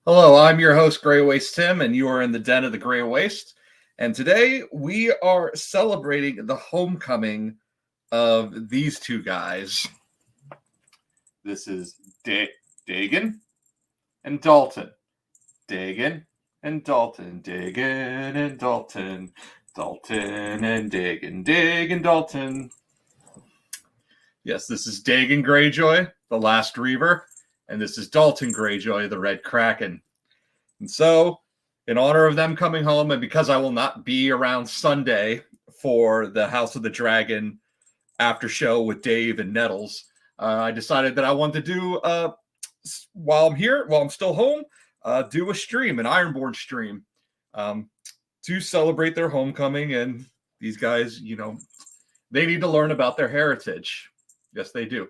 Hello, I'm your host, Grey Waste Tim, and you are in the Den of the Grey Waste. And today we are celebrating the homecoming of these two guys. This is Dagan and Dalton. Dagan and Dalton. Dagan and Dalton. Dalton and Dagan. Dagan, Dalton. Yes, this is Dagan Greyjoy, the last Reaver. And this is Dalton Greyjoy, the Red Kraken. And so, in honor of them coming home, and because I will not be around Sunday for the House of the Dragon after show with Dave and Nettles, I decided that I wanted to do, while I'm still home, do a stream, an Ironborn stream, to celebrate their homecoming. And these guys, you know, they need to learn about their heritage. Yes, they do.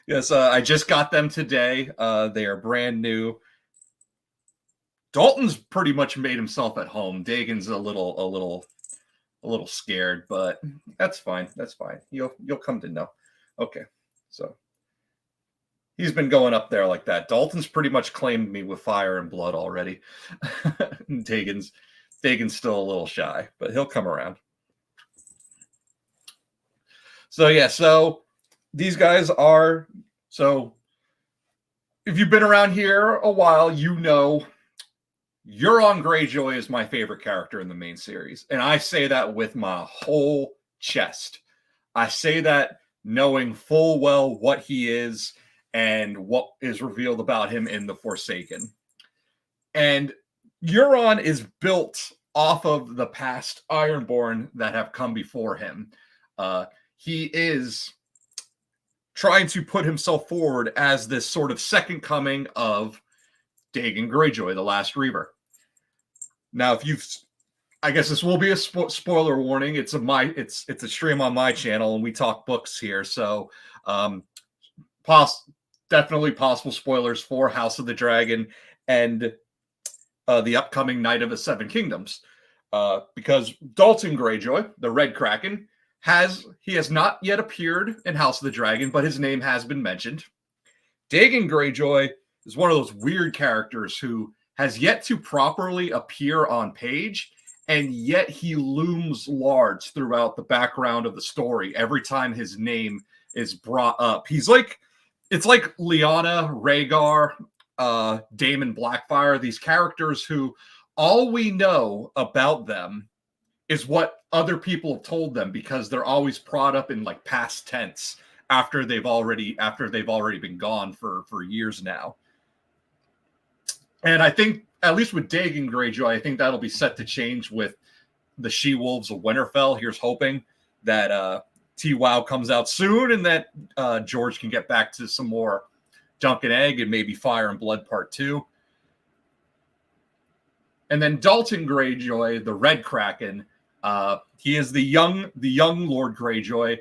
Yes, I just got them today. They are brand new. Dalton's pretty much made himself at home. Dagan's a little scared, but that's fine. That's fine. You'll come to know. Okay, so he's been going up there like that. Dalton's pretty much claimed me with fire and blood already. Dagan's still a little shy, but he'll come around. So yeah, these guys are, so if you've been around here a while, you know Euron Greyjoy is my favorite character in the main series. And I say that with my whole chest. I say that knowing full well what he is and what is revealed about him in The Forsaken. And Euron is built off of the past Ironborn that have come before him. He is trying to put himself forward as this sort of second coming of Dagan Greyjoy, the last Reaver. Now, I guess this will be a spoiler warning. It's a stream on my channel, and we talk books here, so definitely possible spoilers for House of the Dragon and the upcoming Night of the Seven Kingdoms, because Dalton Greyjoy, the Red Kraken, has not yet appeared in House of the Dragon, but his name has been mentioned. Dagan Greyjoy is one of those weird characters who has yet to properly appear on page, and yet he looms large throughout the background of the story every time his name is brought up. It's like Lyanna, Rhaegar, Daemon Blackfire, these characters who all we know about them is what other people have told them, because they're always brought up in like past tense after they've already been gone for years now. And I think, at least with Dagan Greyjoy, I think that'll be set to change with the She-Wolves of Winterfell. Here's hoping that TWOW comes out soon and that George can get back to some more Dunk and Egg and maybe Fire and Blood Part 2. And then Dalton Greyjoy, the Red Kraken, he is the young Lord Greyjoy.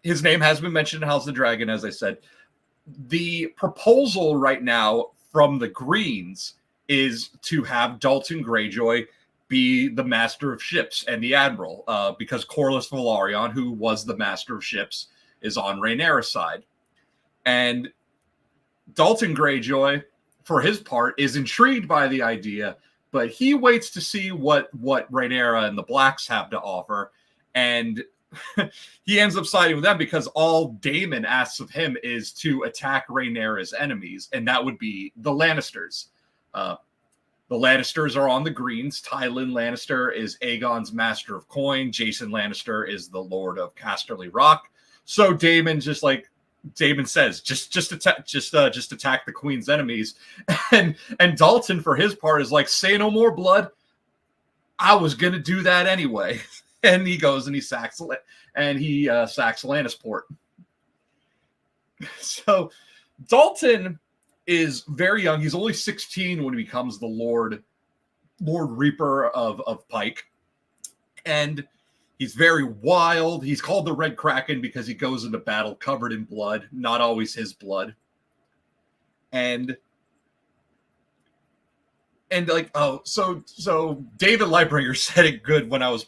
His name has been mentioned in House of the Dragon, as I said. The proposal right now from the Greens is to have Dalton Greyjoy be the Master of Ships and the Admiral, because Corlys Velaryon, who was the Master of Ships, is on Rhaenyra's side. And Dalton Greyjoy, for his part, is intrigued by the idea, but he waits to see what Rhaenyra and the Blacks have to offer, and he ends up siding with them because all Daemon asks of him is to attack Rhaenyra's enemies, and that would be the Lannisters. The Lannisters are on the Greens. Tywin Lannister is Aegon's Master of Coin. Jason Lannister is the Lord of Casterly Rock. So Daemon just like Daemon says, just attack the queen's enemies, and Dalton for his part is like, say no more, blood. I was gonna do that anyway, and he goes and he sacks Lannisport. So Dalton is very young. He's only 16 when he becomes the Lord Reaper of Pike, and he's very wild. He's called the Red Kraken because he goes into battle covered in blood, not always his blood. And like, so David Lightbringer said it good when I was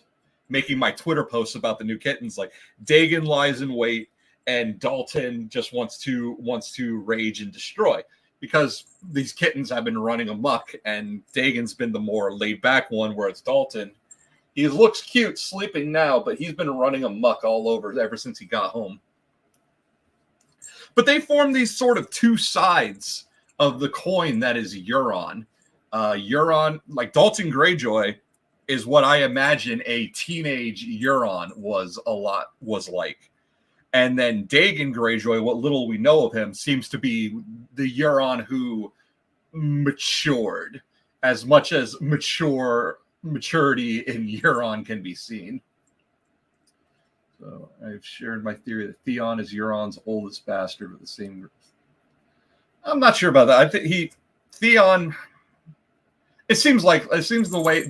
making my Twitter posts about the new kittens. Like, Dagan lies in wait, and Dalton just wants to rage and destroy, because these kittens have been running amok, and Dagan's been the more laid back one, where it's Dalton. He looks cute sleeping now, but he's been running amok all over ever since he got home. But they form these sort of two sides of the coin that is Euron. Euron, like Dalton Greyjoy, is what I imagine a teenage Euron was like. And then Dagan Greyjoy, what little we know of him, seems to be the Euron who matured, as much as maturity in Euron can be seen. So I've shared my theory that Theon is Euron's oldest bastard with the same group. I'm not sure about that. I think Theon. It seems the way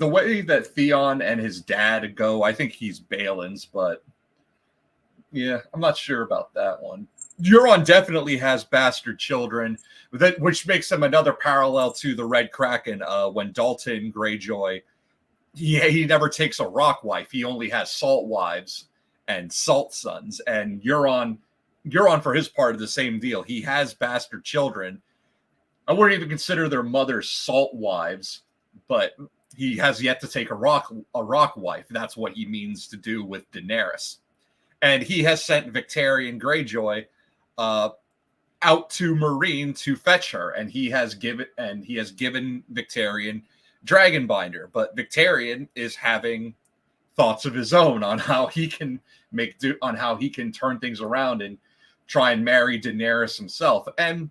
that Theon and his dad go. I think he's Baelin's, but yeah, I'm not sure about that one. Euron definitely has bastard children, which makes him another parallel to the Red Kraken. When Dalton Greyjoy, he never takes a rock wife. He only has salt wives and salt sons. And Euron for his part of the same deal. He has bastard children. I wouldn't even consider their mothers salt wives, but he has yet to take a rock wife. That's what he means to do with Daenerys. And he has sent Victarion Greyjoy out to Meereen to fetch her, and he has given Victarion Dragonbinder. But Victarion is having thoughts of his own on how he can turn things around and try and marry Daenerys himself. And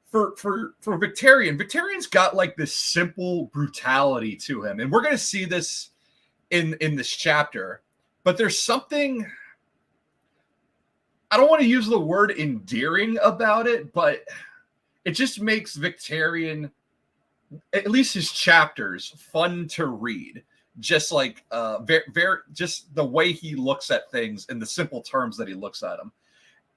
for Victarion's got like this simple brutality to him, and we're going to see this in this chapter. But there's something, I don't want to use the word endearing about it, but it just makes Victarion, at least his chapters, fun to read. Just like just the way he looks at things and the simple terms that he looks at them.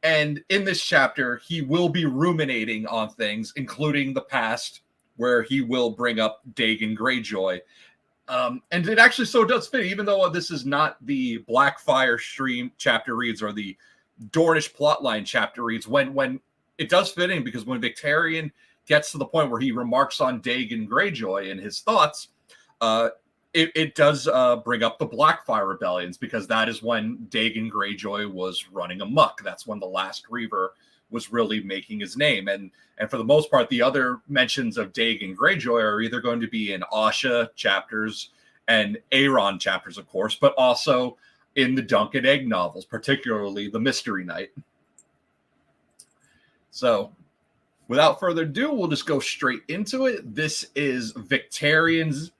And in this chapter, he will be ruminating on things, including the past, where he will bring up Dagan Greyjoy. And it actually so does fit, even though this is not the Blackfire stream chapter reads or the Dornish plotline chapter reads, when it does fit in, because when Victarion gets to the point where he remarks on Dagan Greyjoy and his thoughts, it does bring up the Blackfire rebellions, because that is when Dagan Greyjoy was running amok. That's when the last Reaver was really making his name. And for the most part, the other mentions of Dagan Greyjoy are either going to be in Asha chapters and Aeron chapters, of course, but also in the Dunk and Egg novels, particularly the Mystery Knight. So without further ado, we'll just go straight into it. This is Victarion's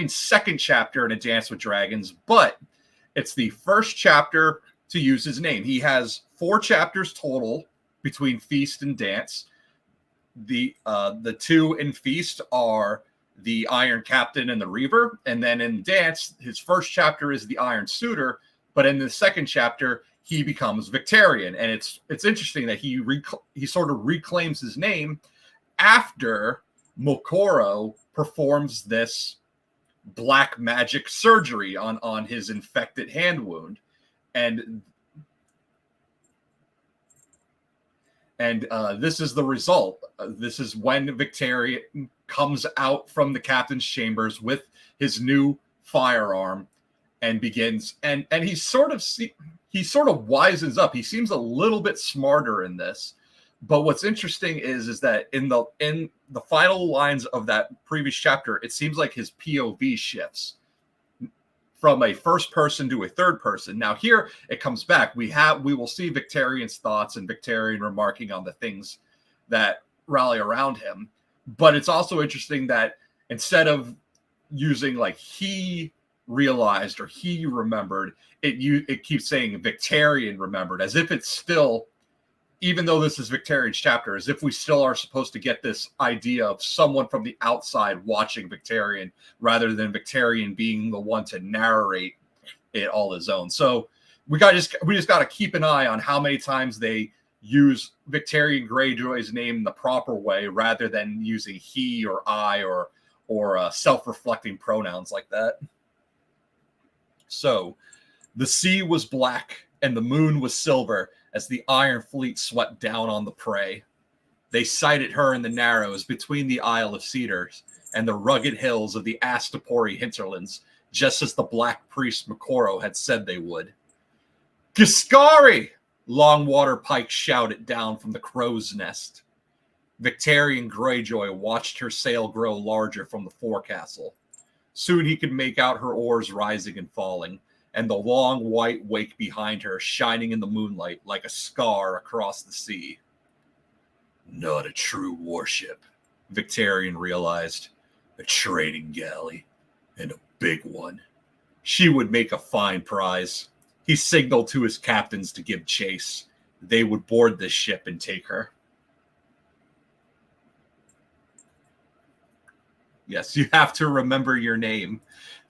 second chapter in A Dance with Dragons, but it's the first chapter to use his name. He has 4 chapters total between Feast and Dance. The 2 in Feast are the Iron Captain and the Reaver, and then in Dance, his first chapter is the Iron Suitor, but in the second chapter, he becomes Victarion. And it's interesting that he sort of reclaims his name after Moqorro performs this black magic surgery on his infected hand wound, and this is the result. This is when Victarion comes out from the captain's chambers with his new firearm and begins, and he sort of wisens up. He seems a little bit smarter in this. But what's interesting is that in the final lines of that previous chapter, it seems like his POV shifts from a first person to a third person. Now here it comes back. We will see Victarion's thoughts and Victarion remarking on the things that rally around him. But it's also interesting that instead of using like he realized or he remembered, it keeps saying Victarion remembered, as if it's still, even though this is Victarion's chapter, as if we still are supposed to get this idea of someone from the outside watching Victarion rather than Victarion being the one to narrate it all his own. So we just got to keep an eye on how many times they use Victarion Greyjoy's name in the proper way rather than using he or I or self-reflecting pronouns like that. So the sea was black and the moon was silver as the Iron Fleet swept down on the prey. They sighted her in the narrows between the Isle of Cedars and the rugged hills of the Astapori hinterlands, just as the Black Priest Moqorro had said they would. Giscari! Longwater Pike shouted down from the crow's nest. Victarion Greyjoy watched her sail grow larger from the forecastle. Soon he could make out her oars rising and falling, and the long white wake behind her shining in the moonlight like a scar across the sea. Not a true warship, Victarion realized. A trading galley, and a big one. She would make a fine prize. He signaled to his captains to give chase. They would board this ship and take her. Yes, you have to remember your name.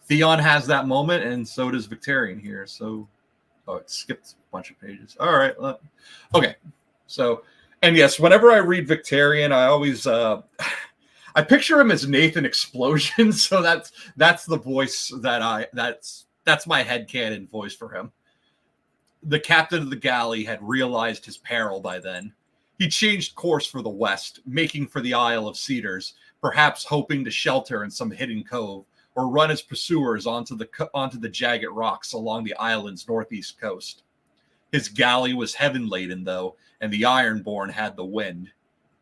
Theon has that moment, and so does Victarion here. So, oh, it skipped a bunch of pages. All right. Okay. So, and yes, whenever I read Victarion, I always I picture him as Nathan Explosion. So that's the voice that's my headcanon voice for him. The captain of the galley had realized his peril by then. He changed course for the west, making for the Isle of Cedars, perhaps hoping to shelter in some hidden cove or run his pursuers onto the jagged rocks along the island's northeast coast. His galley was heaven-laden, though, and the Ironborn had the wind.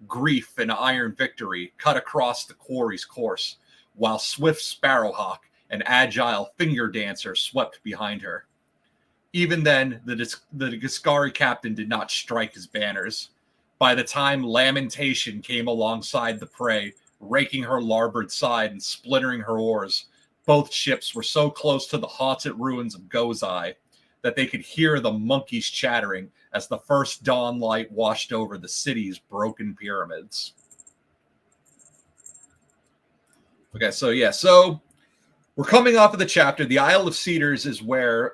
Grief and Iron Victory cut across the quarry's course, while swift Sparrowhawk and agile Finger Dancer swept behind her. Even then, the Giscari captain did not strike his banners. By the time Lamentation came alongside the prey, raking her larboard side and splintering her oars, both ships were so close to the haunted ruins of Gozai that they could hear the monkeys chattering as the first dawn light washed over the city's broken pyramids. Okay, so we're coming off of the chapter. The Isle of Cedars is where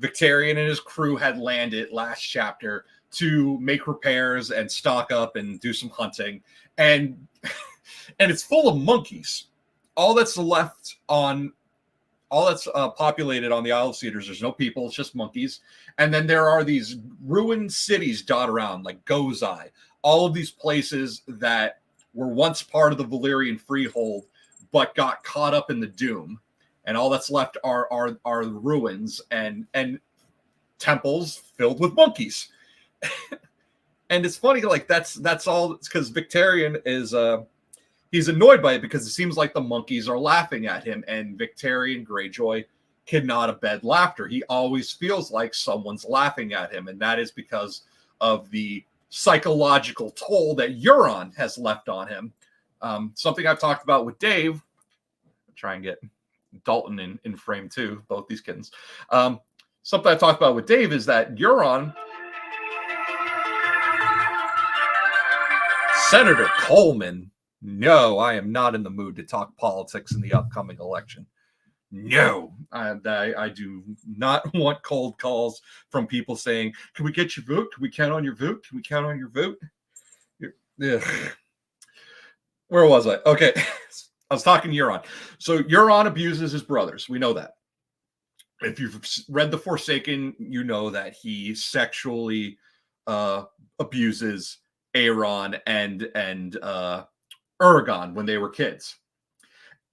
Victarion and his crew had landed last chapter to make repairs and stock up and do some hunting. And it's full of monkeys. All that's populated on the Isle of Cedars, there's no people, it's just monkeys. And then there are these ruined cities dotted around, like Gozai. All of these places that were once part of the Valyrian freehold, but got caught up in the doom. And all that's left are the ruins and temples filled with monkeys. And it's funny, like that's all. It's because Victarion is he's annoyed by it because it seems like the monkeys are laughing at him, and Victarion Greyjoy cannot abet laughter. He always feels like someone's laughing at him, and that is because of the psychological toll that Euron has left on him. Something I've talked about with Dave. I'll try and get Dalton in frame too, both these kittens. Something I talked about with Dave is that Euron. Senator Coleman, no, I am not in the mood to talk politics in the upcoming election. No, I do not want cold calls from people saying, can we get your vote? Can we count on your vote? Can we count on your vote? Where was I? Okay, I was talking to Euron. So Euron abuses his brothers. We know that. If you've read The Forsaken, you know that he sexually abuses Aaron and Eragon when they were kids.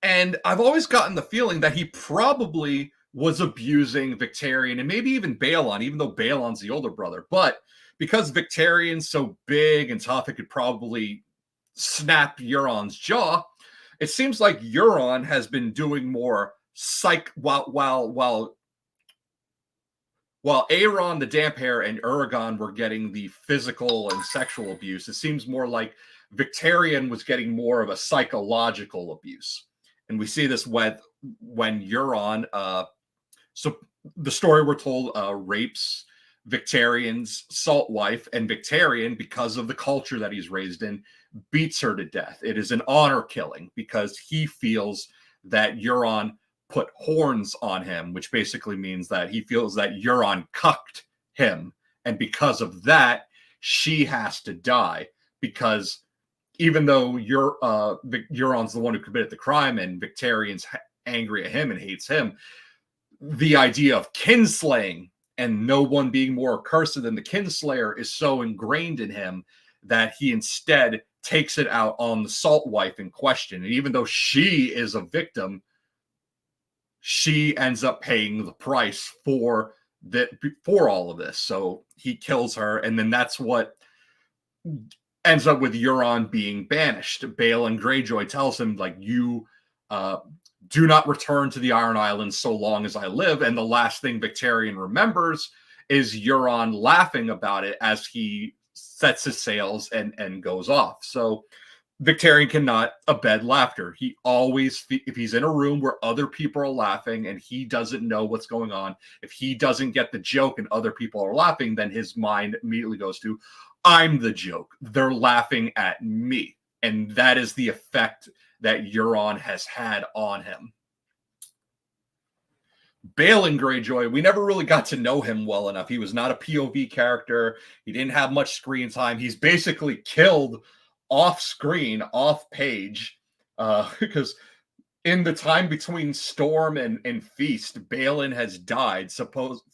And I've always gotten the feeling that he probably was abusing Victarion and maybe even Balon, even though Balon's the older brother. But because Victarion's so big and tough, it could probably snap Euron's jaw. It seems like Euron has been doing more while Aeron, the damp hair, and Uragon were getting the physical and sexual abuse, it seems more like Victarion was getting more of a psychological abuse. And we see this when Euron, so the story we're told, rapes Victarion's salt wife, and Victarion, because of the culture that he's raised in, beats her to death. It is an honor killing because he feels that Euron put horns on him, which basically means that he feels that Euron cucked him. And because of that, she has to die, because even though Euron's the one who committed the crime and Victarion's angry at him and hates him, the idea of kinslaying and no one being more accursed than the kinslayer is so ingrained in him that he instead takes it out on the salt wife in question. And even though she is a victim, she ends up paying the price for all of this. So he kills her, and then that's what ends up with Euron being banished. Dagan Greyjoy tells him, like, you do not return to the Iron Islands so long as I live. And the last thing Victarion remembers is Euron laughing about it as he sets his sails and goes off. So Victarion cannot abet laughter. He always, if he's in a room where other people are laughing and he doesn't know what's going on, if he doesn't get the joke and other people are laughing, then his mind immediately goes to, I'm the joke. They're laughing at me. And that is the effect that Euron has had on him. Dagan Greyjoy, we never really got to know him well enough. He was not a POV character. He didn't have much screen time. He's basically killed off screen, off page, because in the time between Storm and Feast, Balin has died,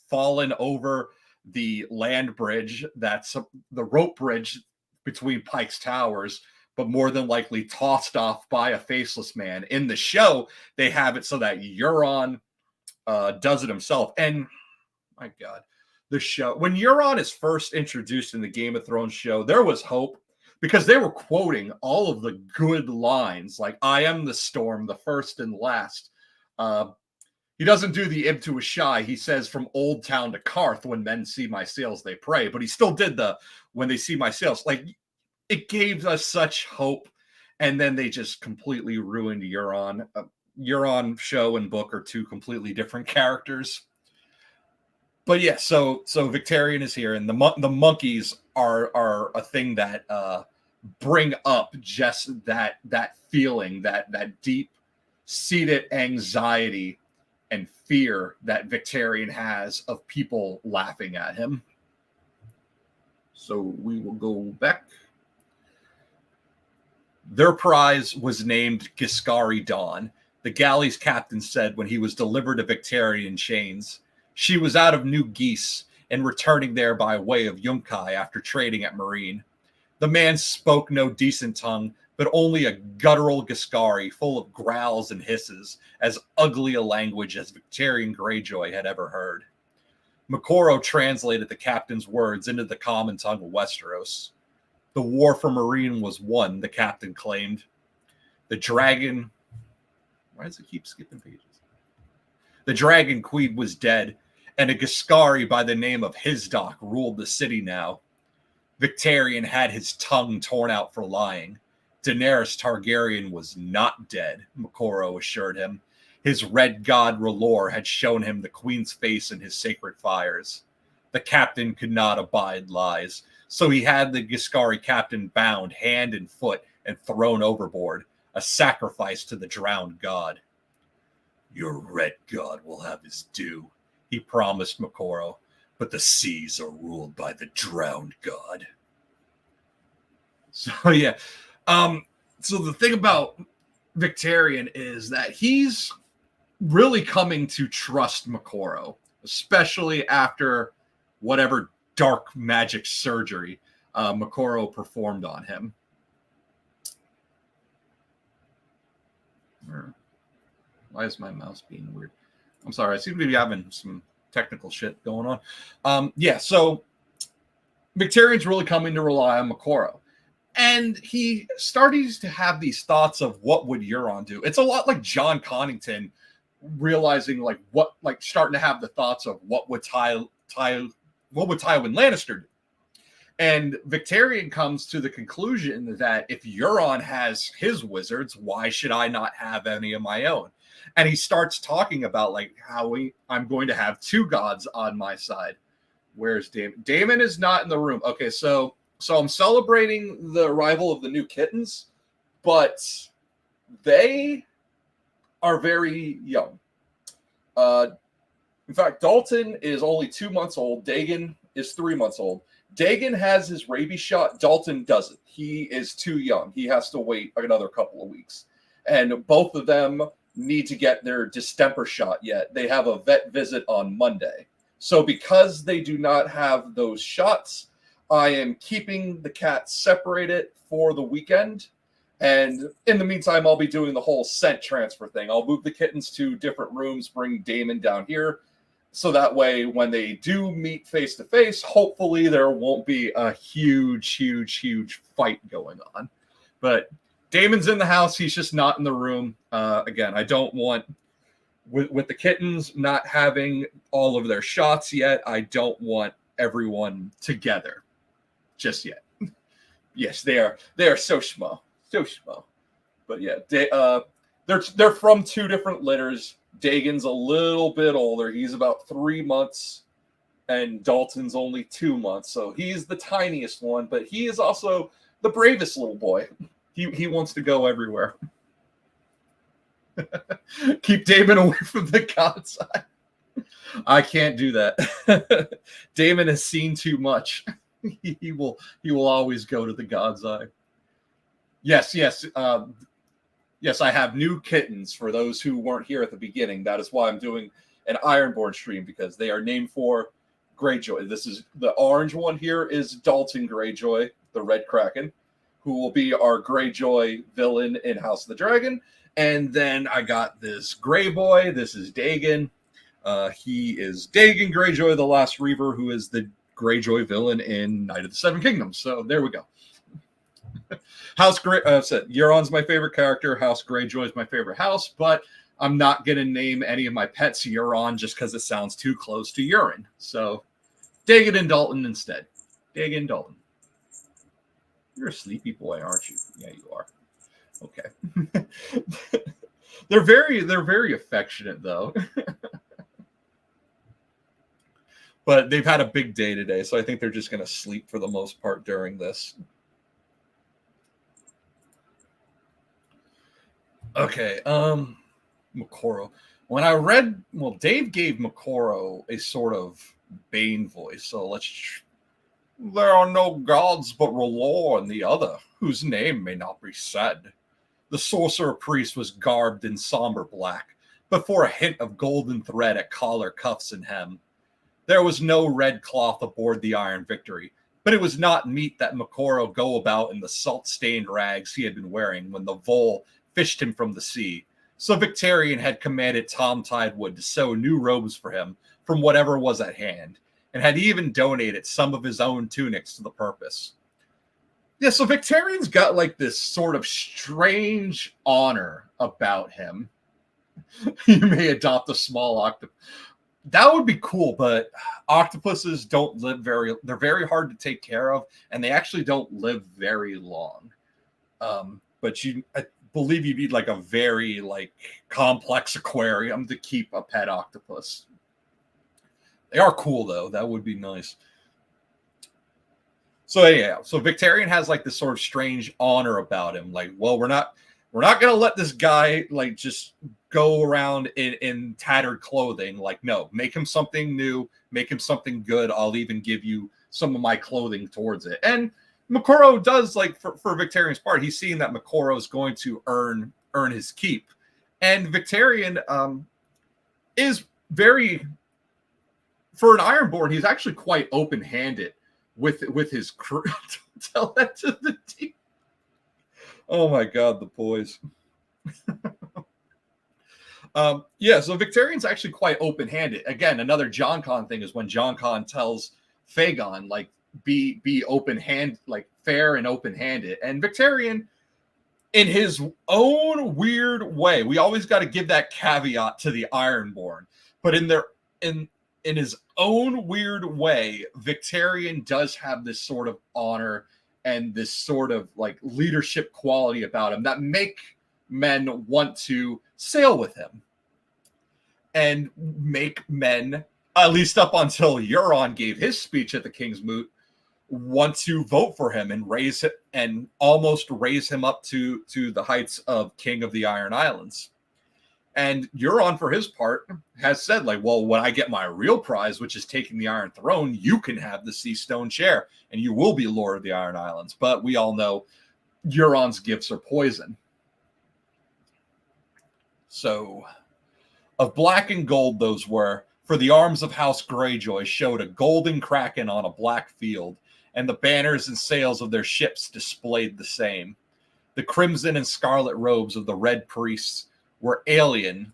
fallen over the land bridge, that's the rope bridge between Pike's Towers, but more than likely tossed off by a faceless man. In the show, they have it so that Euron does it himself. And my God, the show, when Euron is first introduced in the Game of Thrones show, there was hope because they were quoting all of the good lines, like, I am the storm, the first and last. He doesn't do the ib to a shy. He says, from Old Town to Karth, when men see my sails, they pray. But he still did the, when they see my sails. Like, it gave us such hope. And then they just completely ruined Euron. Euron show and book are two completely different characters. But yeah, so Victarion is here, and the monkeys are a thing that bring up just that feeling, that deep-seated anxiety and fear that Victarion has of people laughing at him. So we will go back. Their prize was named Giscari Dawn. The galley's captain said when he was delivered to Victarion in chains, she was out of New Geese and returning there by way of Yunkai after trading at Marine. The man spoke no decent tongue, but only a guttural Giscari full of growls and hisses, as ugly a language as Dagan Greyjoy had ever heard. Moqorro translated the captain's words into the common tongue of Westeros. The war for Marine was won, the captain claimed. The dragon... Why does it keep skipping pages? The Dragon Queen was dead, and a Giscari by the name of Hisdok ruled the city now. Victarion had his tongue torn out for lying. Daenerys Targaryen was not dead, Moqorro assured him. His red god R'hllor had shown him the queen's face in his sacred fires. The captain could not abide lies, so he had the Giscari captain bound hand and foot and thrown overboard, a sacrifice to the drowned god. Your red god will have his due, he promised Moqorro, but the seas are ruled by the drowned god. So yeah, so the thing about Victarion is that he's really coming to trust Moqorro, especially after whatever dark magic surgery Moqorro performed on him. Why is my mouse being weird? I'm sorry. I seem to be having some technical shit going on. Yeah, so Victarion's really coming to rely on Moqorro. And he started to have these thoughts of what would Euron do. It's a lot like John Connington realizing like what, like starting to have the thoughts of what would Tywin Lannister do. And Victarion comes to the conclusion that if Euron has his wizards, why should I not have any of my own? And he starts talking about like how I'm going to have two gods on my side. Where's Daemon? Daemon is not in the room. Okay, so I'm celebrating the arrival of the new kittens, but they are very young. In fact, Dalton is only 2 months old. Dagan is 3 months old. Dagan has his rabies shot. Dalton doesn't. He is too young. He has to wait another couple of weeks. And both of them need to get their distemper shot yet. They have a vet visit on Monday. So because they do not have those shots, I am keeping the cats separated for the weekend. And in the meantime, I'll be doing the whole scent transfer thing. I'll move the kittens to different rooms, bring Daemon down here. So that way, when they do meet face-to-face, hopefully there won't be a huge fight going on. But Daemon's in the house. He's just not in the room. Again, I don't want, with the kittens not having all of their shots yet, I don't want everyone together just yet. Yes, they are so small. So small. But yeah, they're from two different litters. Dagan's a little bit older. He's about 3 months, and Dalton's only 2 months. So he's the tiniest one, but he is also the bravest little boy. He wants to go everywhere. Keep Daemon away from the god's eye. I can't do that. Daemon has seen too much. He will always go to the god's eye. Yes. Yes, I have new kittens for those who weren't here at the beginning. That is why I'm doing an Ironborn stream, because they are named for Greyjoy. This is the orange one here is Dalton Greyjoy, the Red Kraken, who will be our Greyjoy villain in House of the Dragon. And then I got this gray boy. This is Dagan. He is Dagan Greyjoy, the Last Reaver, who is the Greyjoy villain in Night of the Seven Kingdoms. So there we go. House Grey, said Euron's my favorite character. House Greyjoy is my favorite house, but I'm not going to name any of my pets Euron just because it sounds too close to Euron. So Dagan and Dalton instead. Dagan and Dalton. You're a sleepy boy, aren't you? Yeah, you are. Okay. They're very affectionate though. But they've had a big day today, so I think they're just going to sleep for the most part during this. Okay, Moqorro. When I read, well, Dave gave Moqorro a sort of Bane voice, so there are no gods but R'hllor and the other, whose name may not be said. The sorcerer priest was garbed in somber black, but for a hint of golden thread at collar, cuffs, and hem. There was no red cloth aboard the Iron Victory, but it was not meet that Moqorro go about in the salt-stained rags he had been wearing when the vole fished him from the sea. So Victarion had commanded Tom Tidewood to sew new robes for him from whatever was at hand, and had even donated some of his own tunics to the purpose. Yeah, so Victarion's got like this sort of strange honor about him. You may adopt a small octopus. That would be cool, but octopuses don't live they're very hard to take care of, and they actually don't live very long. But I believe you need like a very like complex aquarium to keep a pet octopus. They are cool though. That would be nice. So yeah, so Victarion has like this sort of strange honor about him. Like, well, we're not gonna let this guy like just go around in tattered clothing. Like, no, make him something new, make him something good. I'll even give you some of my clothing towards it. And Moqorro does, like, for Victarion's part, he's seeing that Moqorro is going to earn his keep. And Victarion is very, for an Ironborn, he's actually quite open-handed with his crew. Don't tell that to the team. Oh my God, the boys. Yeah, so Victarion's actually quite open-handed. Again, another Jon Con thing is when Jon Con tells Fagon, like, be open-handed, like fair and open-handed. And Victarion, in his own weird way, we always got to give that caveat to the Ironborn, but in his own weird way, Victarion does have this sort of honor and this sort of like leadership quality about him that make men want to sail with him and make men, at least up until Euron gave his speech at the King's Moot, want to vote for him and raise it and almost raise him up to the heights of King of the Iron Islands. And Euron, for his part, has said, like, well, when I get my real prize, which is taking the Iron Throne, you can have the Sea Stone chair and you will be Lord of the Iron Islands. But we all know Euron's gifts are poison. So, of black and gold those were, for the arms of House Greyjoy showed a golden kraken on a black field, and the banners and sails of their ships displayed the same. The crimson and scarlet robes of the red priests were alien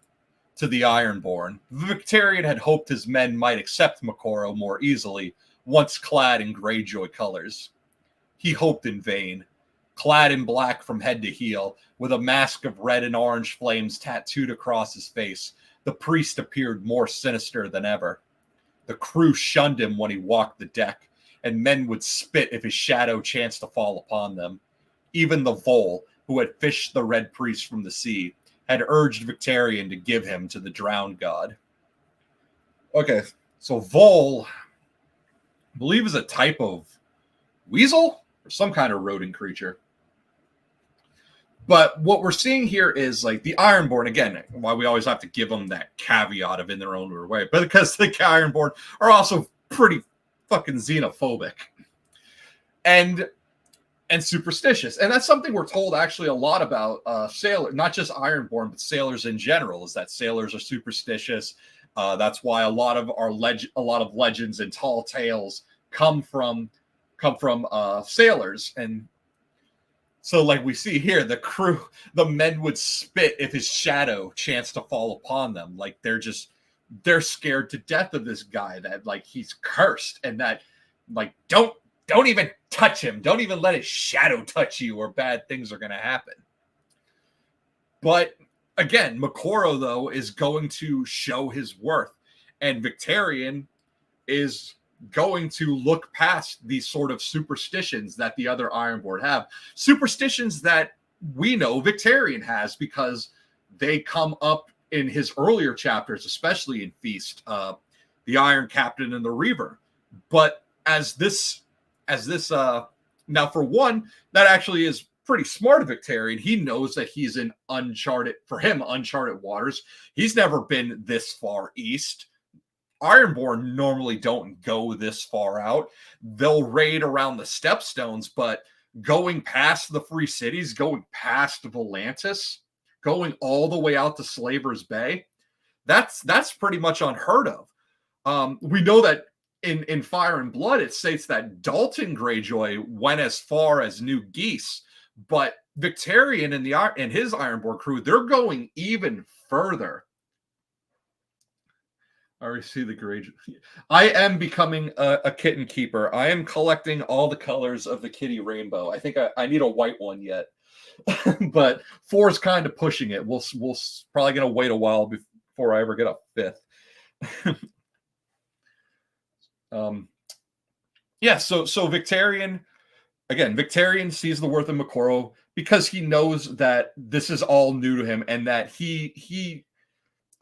to the Ironborn. Victarion had hoped his men might accept Moqorro more easily, once clad in Greyjoy colors. He hoped in vain. Clad in black from head to heel, with a mask of red and orange flames tattooed across his face, the priest appeared more sinister than ever. The crew shunned him when he walked the deck, and men would spit if his shadow chanced to fall upon them. Even the vole, who had fished the red priest from the sea, had urged Victarion to give him to the drowned god. Okay, so vole, I believe, is a type of weasel or some kind of rodent creature. But what we're seeing here is like the Ironborn, again, why we always have to give them that caveat of in their own weird way, but because the Ironborn are also pretty fucking xenophobic and superstitious. And that's something we're told actually a lot about sailors, not just Ironborn, but sailors in general, is that sailors are superstitious. That's why a lot of legends and tall tales come from sailors. And so, like we see here, the men would spit if his shadow chanced to fall upon them. Like they're scared to death of this guy, that like he's cursed, and that like don't even touch him. Don't even let his shadow touch you, or bad things are going to happen. But again, Moqorro, though, is going to show his worth, and Victarion is going to look past these sort of superstitions that the other Ironborn have. Superstitions that we know Victarion has, because they come up in his earlier chapters, especially in Feast, the Iron Captain and the Reaver. But as this now, for one, that actually is pretty smart of Victarion. He knows that he's in uncharted waters. He's never been this far east. Ironborn normally don't go this far out. They'll raid around the Stepstones, but going past the Free Cities, going past Volantis, going all the way out to Slaver's Bay, that's pretty much unheard of. We know that in Fire and Blood, it states that Dagan Greyjoy went as far as New Geese, but Victarion and his Ironborn crew, they're going even further. I already see the Greyjoy. I am becoming a kitten keeper. I am collecting all the colors of the kitty rainbow. I think I need a white one yet, but 4 is kind of pushing it. We'll probably gonna wait a while before I ever get a 5th. Yeah. So Victarion, again, Victarion sees the worth of Moqorro because he knows that this is all new to him, and that he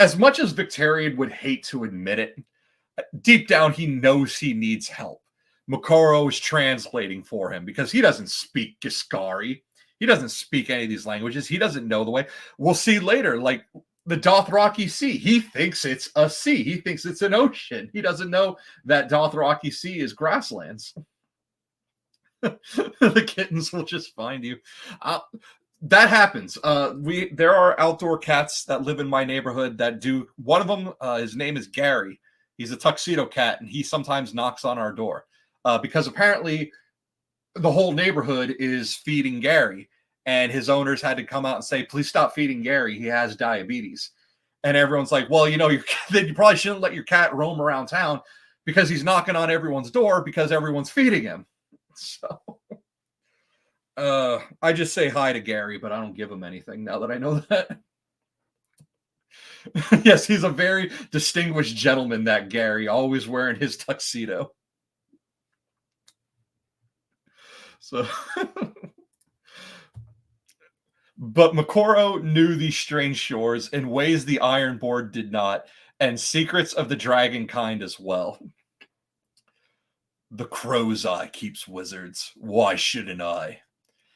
as much as Victarion would hate to admit it, deep down he knows he needs help. Moqorro is translating for him because he doesn't speak Giscari. He doesn't speak any of these languages. He doesn't know the way. We'll see later, like the Dothraki Sea. He thinks it's a sea. He thinks it's an ocean. He doesn't know that Dothraki Sea is grasslands. The kittens will just find you. That happens. There are outdoor cats that live in my neighborhood that do. One of them, his name is Gary. He's a tuxedo cat, and he sometimes knocks on our door because apparently the whole neighborhood is feeding Gary, and his owners had to come out and say, "Please stop feeding Gary. He has diabetes." And everyone's like, "Well, you probably shouldn't let your cat roam around town because he's knocking on everyone's door because everyone's feeding him." So. I just say hi to Gary, but I don't give him anything now that I know that. Yes, he's a very distinguished gentleman, that Gary, always wearing his tuxedo. So, but Moqorro knew these strange shores in ways the Ironborn did not, and secrets of the dragon kind as well. The crow's eye keeps wizards. Why shouldn't I?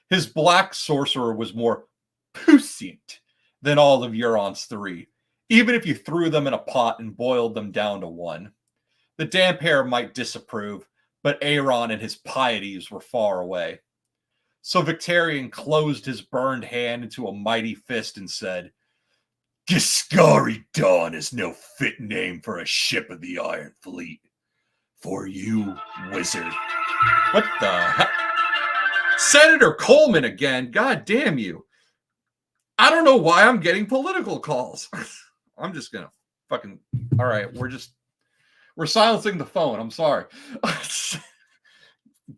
His black sorcerer was more puissant than all of Euron's three, even if you threw them in a pot and boiled them down to one. The damp hair might disapprove, but Euron and his pieties were far away. So Victarion closed his burned hand into a mighty fist and said, Giscari Dawn is no fit name for a ship of the Iron Fleet. For you, wizard. What the heck? Senator Coleman again. God damn you. I don't know why I'm getting political calls. I'm just gonna fucking... All right, we're silencing the phone. I'm sorry.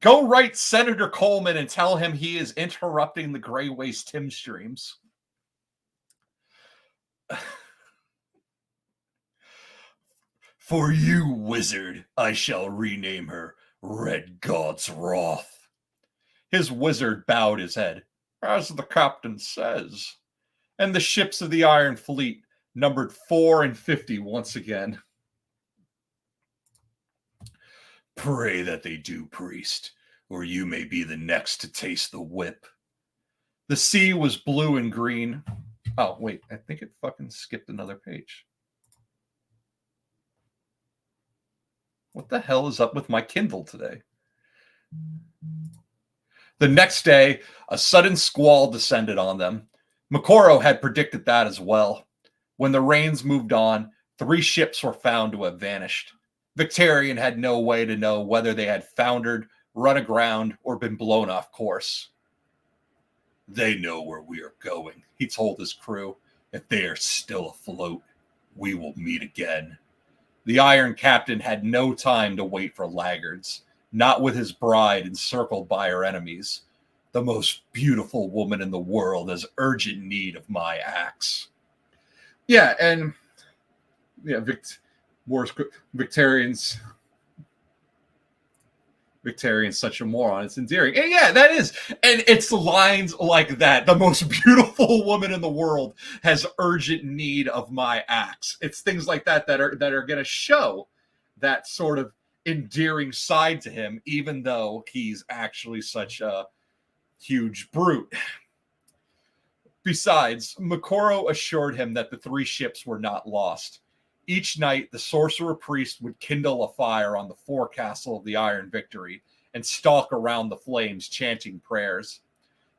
Go write Senator Coleman and tell him he is interrupting the Grey Waste Tim streams. For you, wizard, I shall rename her Red God's Wrath. His wizard bowed his head, as the captain says. And the ships of the Iron Fleet numbered 4 and 50 once again. Pray that they do, priest, or you may be the next to taste the whip. The sea was blue and green. Oh, wait, I think it fucking skipped another page. What the hell is up with my Kindle today? The next day, a sudden squall descended on them. Moqorro had predicted that as well. When the rains moved on, 3 ships were found to have vanished. Victarion had no way to know whether they had foundered, run aground, or been blown off course. They know where we are going, he told his crew. If they are still afloat, we will meet again. The Iron Captain had no time to wait for laggards, not with his bride encircled by her enemies. The most beautiful woman in the world has urgent need of my axe. Yeah, and yeah, Victarion's such a moron. It's endearing. And yeah, that is. And it's lines like that. The most beautiful woman in the world has urgent need of my axe. It's things like that that are going to show that sort of endearing side to him, even though he's actually such a huge brute. Besides, Moqorro assured him that the 3 ships were not lost. Each night, the sorcerer priest would kindle a fire on the forecastle of the Iron Victory and stalk around the flames, chanting prayers.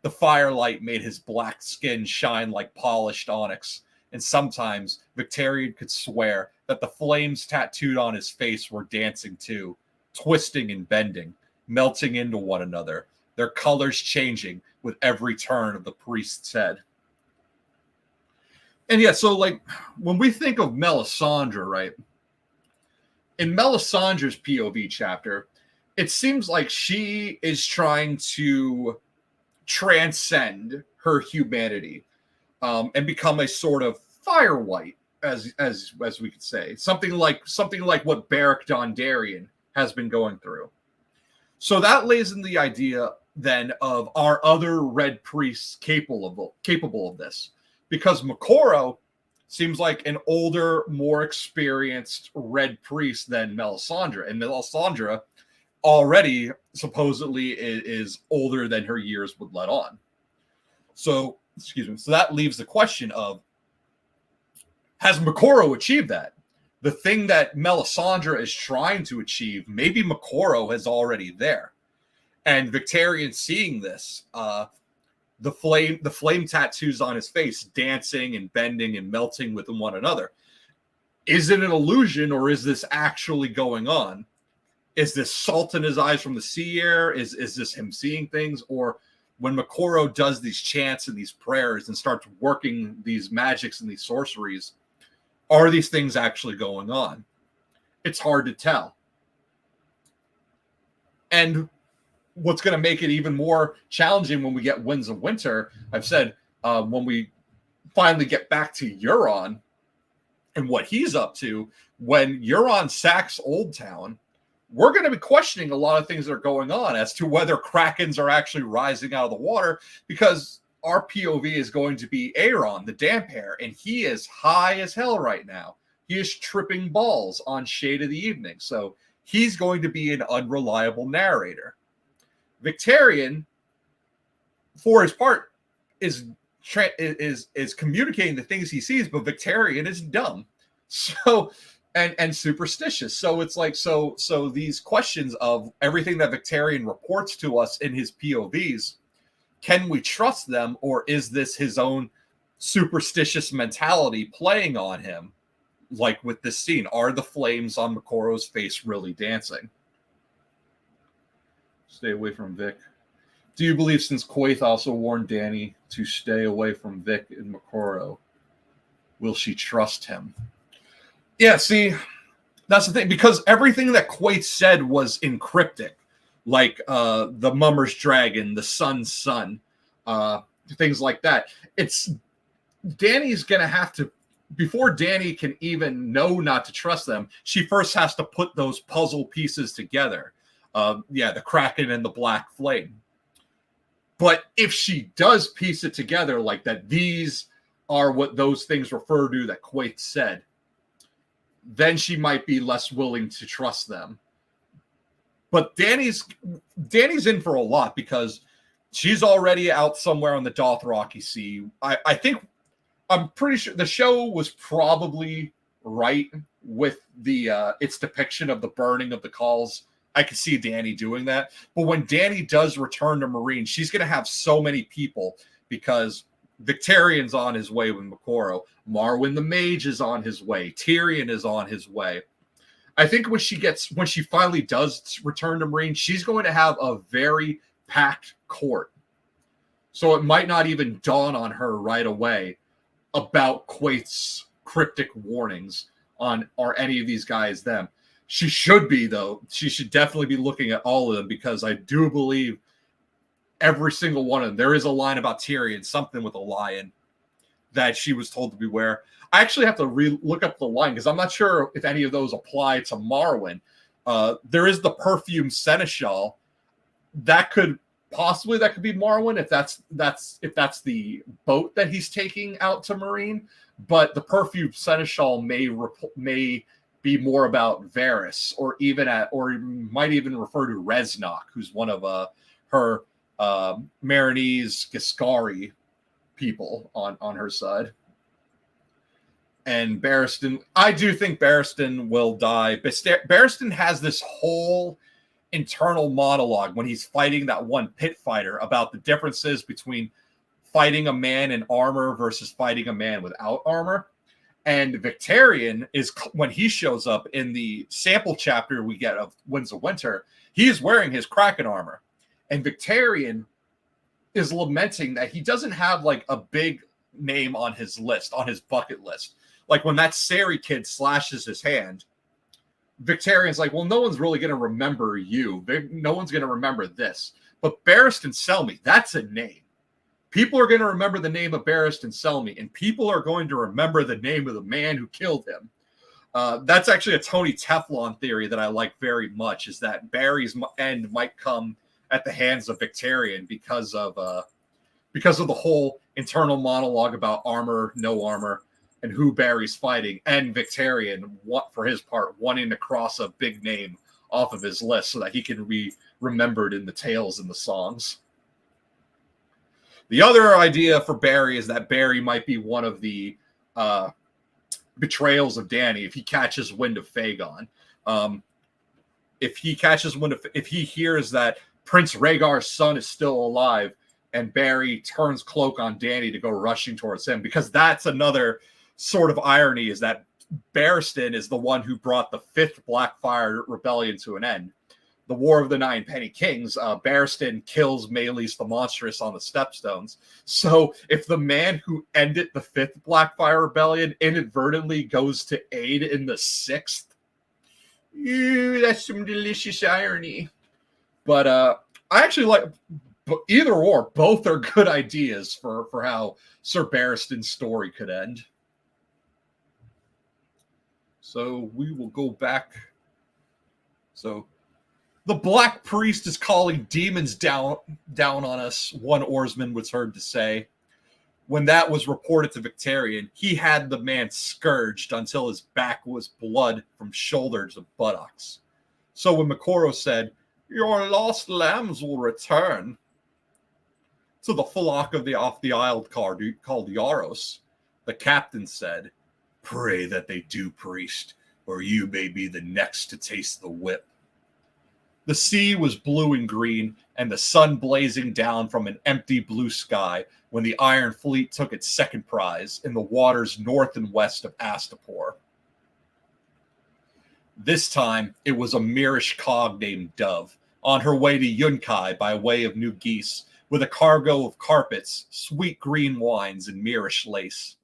The firelight made his black skin shine like polished onyx, and sometimes Victarion could swear that the flames tattooed on his face were dancing too, twisting and bending, melting into one another, their colors changing with every turn of the priest's head. And yeah, so like when we think of Melisandre, right? In Melisandre's POV chapter, it seems like she is trying to transcend her humanity and become a sort of fire white, as we could say, something like what Beric Dondarrion has been going through. So that lays in the idea then of our other red priests capable of this. Because Moqorro seems like an older, more experienced red priest than Melisandre. And Melisandre already supposedly is older than her years would let on. So, so that leaves the question of, has Moqorro achieved that? The thing that Melisandre is trying to achieve, maybe Moqorro is already there. And Victarion seeing this, the flame tattoos on his face dancing and bending and melting with one another. Is it an illusion, or is this actually going on? Is this salt in his eyes from the sea air? Is this him seeing things? Or when Moqorro does these chants and these prayers and starts working these magics and these sorceries, are these things actually going on? It's hard to tell. And what's going to make it even more challenging when we get Winds of Winter, I've said, when we finally get back to Euron and what he's up to, when Euron sacks Old Town, we're going to be questioning a lot of things that are going on as to whether Krakens are actually rising out of the water, because our POV is going to be Euron, the damp hair, and he is high as hell right now. He is tripping balls on Shade of the Evening. So he's going to be an unreliable narrator. Victarion, for his part, is communicating the things he sees, but Victarion is dumb. So and superstitious. So it's like so these questions of everything that Victarion reports to us in his POVs, can we trust them, or is this his own superstitious mentality playing on him? Like with this scene, are the flames on Moqorro's face really dancing? Stay away from Vic. Do you believe, since Quaithe also warned Dany to stay away from Vic and Moqorro, will she trust him? Yeah, see, that's the thing, because everything that Quaithe said was encryptic, like the Mummer's Dragon, the Sun's Son, things like that. It's Dany's going to have to, before Dany can even know not to trust them, she first has to put those puzzle pieces together. The Kraken and the Black Flame. But if she does piece it together like that, these are what those things refer to that Quaithe said, then she might be less willing to trust them. But Dany's in for a lot, because she's already out somewhere on the Dothraki Sea. I'm pretty sure the show was probably right with the its depiction of the burning of the Khals. I could see Dany doing that. But when Dany does return to Meereen, she's going to have so many people, because Victarion's on his way with Moqorro. Marwyn the Mage is on his way. Tyrion is on his way. I think when she finally does return to Meereen, she's going to have a very packed court. So it might not even dawn on her right away about Quaithe's cryptic warnings on, are any of these guys them. She should be, though. She should definitely be looking at all of them, because I do believe every single one of them. There is a line about Tyrion, something with a lion, that she was told to beware. I actually have to look up the line, because I'm not sure if any of those apply to Marwyn. There is the perfume seneschal. That could be Marwyn, if that's the boat that he's taking out to Meereen. But the perfume seneschal may be more about Varys, or might even refer to Reznok, who's one of her Marinese Giscari people on her side. And Barristan, I do think Barristan will die. Barristan has this whole internal monologue when he's fighting that one pit fighter about the differences between fighting a man in armor versus fighting a man without armor. And Victarion is, when he shows up in the sample chapter we get of Winds of Winter, he is wearing his Kraken armor. And Victarion is lamenting that he doesn't have like a big name on his list, on his bucket list. Like when that Sari kid slashes his hand, Victarion's like, well, no one's really going to remember you. No one's going to remember this. But Barristan Selmy, that's a name. People are going to remember the name of Barristan Selmy, and people are going to remember the name of the man who killed him. That's actually a Tony Teflon theory that I like very much, is that Barry's end might come at the hands of Victarion because of the whole internal monologue about armor, no armor, and who Barry's fighting, and Victarion, for his part, wanting to cross a big name off of his list so that he can be remembered in the tales and the songs. The other idea for Barry is that Barry might be one of the betrayals of Dany if he catches wind of Fagon. If he hears that Prince Rhaegar's son is still alive, and Barry turns cloak on Dany to go rushing towards him, because that's another sort of irony, is that Barristan is the one who brought the 5th Blackfire Rebellion to an end. The War of the Nine Penny Kings, Barristan kills Maelys the Monstrous on the Stepstones. So if the man who ended the 5th Blackfire Rebellion inadvertently goes to aid in the 6th, that's some delicious irony. But I actually like either or. Both are good ideas for how Sir Barristan's story could end. So we will go back. So the Black Priest is calling demons down on us, one oarsman was heard to say. When that was reported to Victarion, he had the man scourged until his back was blood from shoulders to buttocks. So when Moqorro said, "Your lost lambs will return," to the flock of the off-the-isle called Yaros, the captain said, "Pray that they do, priest, or you may be the next to taste the whip." The sea was blue and green, and the sun blazing down from an empty blue sky when the Iron Fleet took its second prize in the waters north and west of Astapor. This time, it was a Mirish cog named Dove, on her way to Yunkai by way of New Geese, with a cargo of carpets, sweet green wines, and Mirish lace.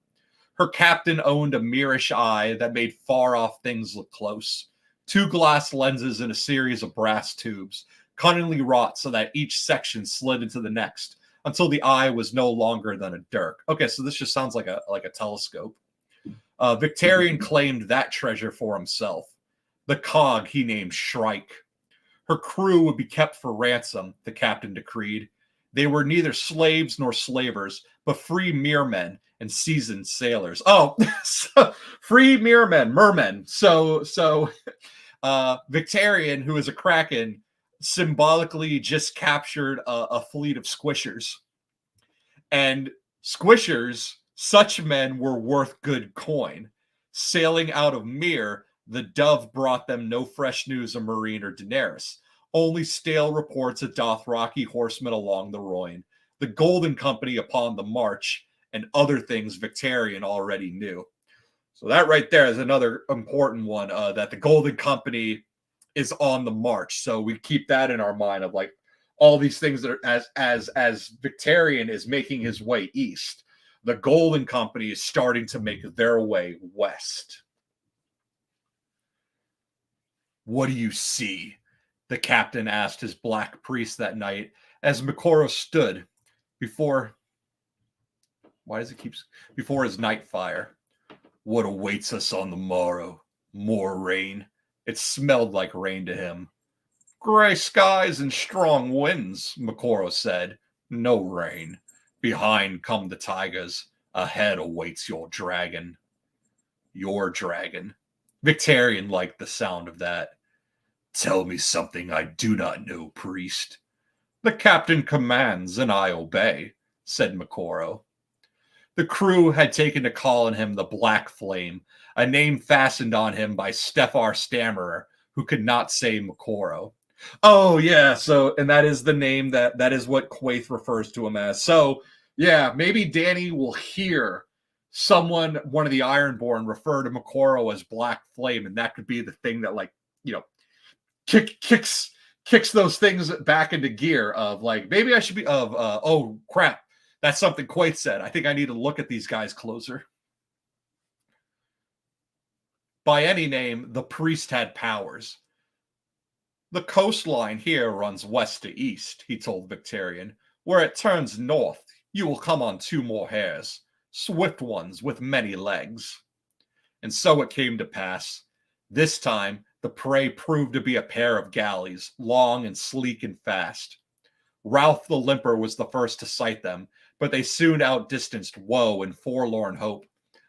Her captain owned a Mirish eye that made far-off things look close. 2 glass lenses and a series of brass tubes, cunningly wrought so that each section slid into the next, until the eye was no longer than a dirk. Okay, so this just sounds like a telescope. Victarion claimed that treasure for himself. The cog he named Shrike. Her crew would be kept for ransom, the captain decreed. They were neither slaves nor slavers, but free mermen and seasoned sailors. Oh, free mermen. So Victarion, who is a kraken, symbolically just captured a fleet of squishers. And squishers, such men were worth good coin. Sailing out of Myr, the Dove brought them no fresh news of Marine or Daenerys, only stale reports of Dothraki horsemen along the Rhoyne, the Golden Company upon the march, and other things Victarion already knew. So that right there is another important one, that the Golden Company is on the march. So we keep that in our mind of like all these things that are as Victarion is making his way east, the Golden Company is starting to make their way west. "What do you see?" the captain asked his Black Priest that night as Moqorro stood before his night fire. "What awaits us on the morrow? More rain." It smelled like rain to him. "Gray skies and strong winds," Moqorro said. "No rain. Behind come the tigers. Ahead awaits your dragon." Your dragon. Victarion liked the sound of that. "Tell me something I do not know, priest." "The captain commands and I obey," said Moqorro. The crew had taken to calling him the Black Flame, a name fastened on him by Stefar Stammerer, who could not say Moqorro. Oh, yeah, so, and that is the name that is what Quaith refers to him as. So, yeah, maybe Danny will hear one of the Ironborn, refer to Moqorro as Black Flame, and that could be the thing that, like, you know, kicks those things back into gear of, like, maybe I should be, oh, crap. That's something Quaith said. I think I need to look at these guys closer. By any name, the priest had powers. "The coastline here runs west to east," he told Victarion. "Where it turns north, you will come on 2 more hares, swift ones with many legs." And so it came to pass. This time, the prey proved to be a pair of galleys, long and sleek and fast. Ralph the Limper was the first to sight them, but they soon outdistanced Woe and Forlorn Hope.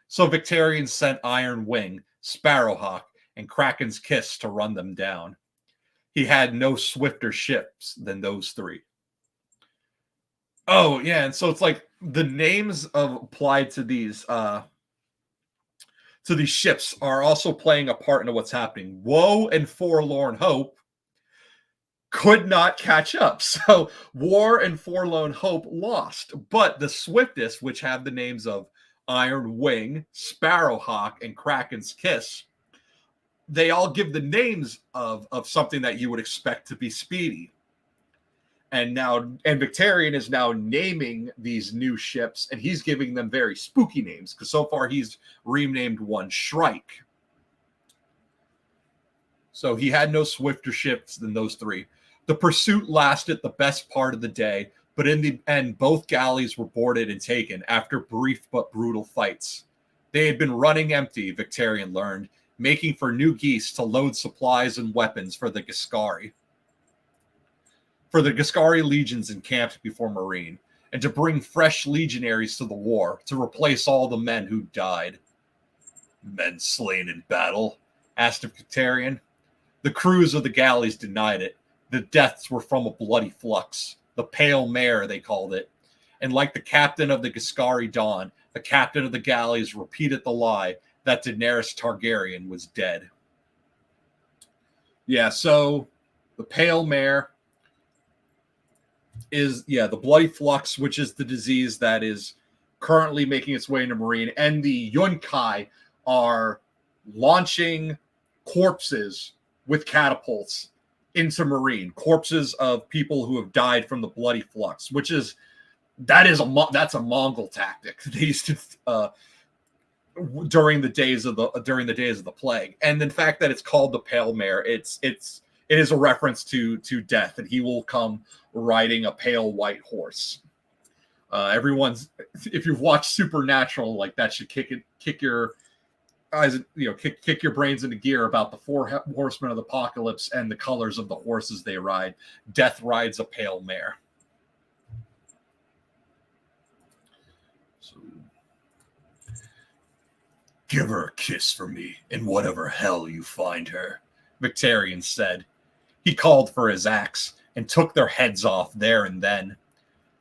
So Victarion sent Iron Wing, Sparrowhawk, and Kraken's Kiss to run them down. He had no swifter ships than those 3. Oh, yeah, and so it's like the names applied to these ships are also playing a part into what's happening. Woe and Forlorn Hope could not catch up. So War and Forlorn Hope lost. But the swiftest, which have the names of Iron Wing, Sparrowhawk, and Kraken's Kiss, they all give the names of something that you would expect to be speedy. And Victarion is now naming these new ships, and he's giving them very spooky names, because so far he's renamed one Shrike. So he had no swifter ships than those 3. The pursuit lasted the best part of the day, but in the end, both galleys were boarded and taken after brief but brutal fights. They had been running empty, Victarion learned, making for new geese to load supplies and weapons for the Giscari. For the Giscari legions encamped before Marine, and to bring fresh legionaries to the war, to replace all the men who died. Men slain in battle? Asked Victarion. The crews of the galleys denied it. The deaths were from a bloody flux. The Pale Mare, they called it. And like the captain of the Giscari Dawn, the captain of the galleys repeated the lie that Daenerys Targaryen was dead. Yeah, so the Pale Mare is, the bloody flux, which is the disease that is currently making its way into Marine. And the Yunkai are launching corpses with catapults into Marine, corpses of people who have died from the bloody flux, which is that's a Mongol tactic they used to during the days of the plague. And the fact that it's called the Pale Mare, it is a reference to death, and he will come riding a pale white horse. If you've watched Supernatural, like, that should kick your eyes, kick your brains into gear about the four horsemen of the apocalypse and the colors of the horses they ride. Death rides a pale mare. So, give her a kiss for me in whatever hell you find her, Victarion said. He called for his axe and took their heads off there and then.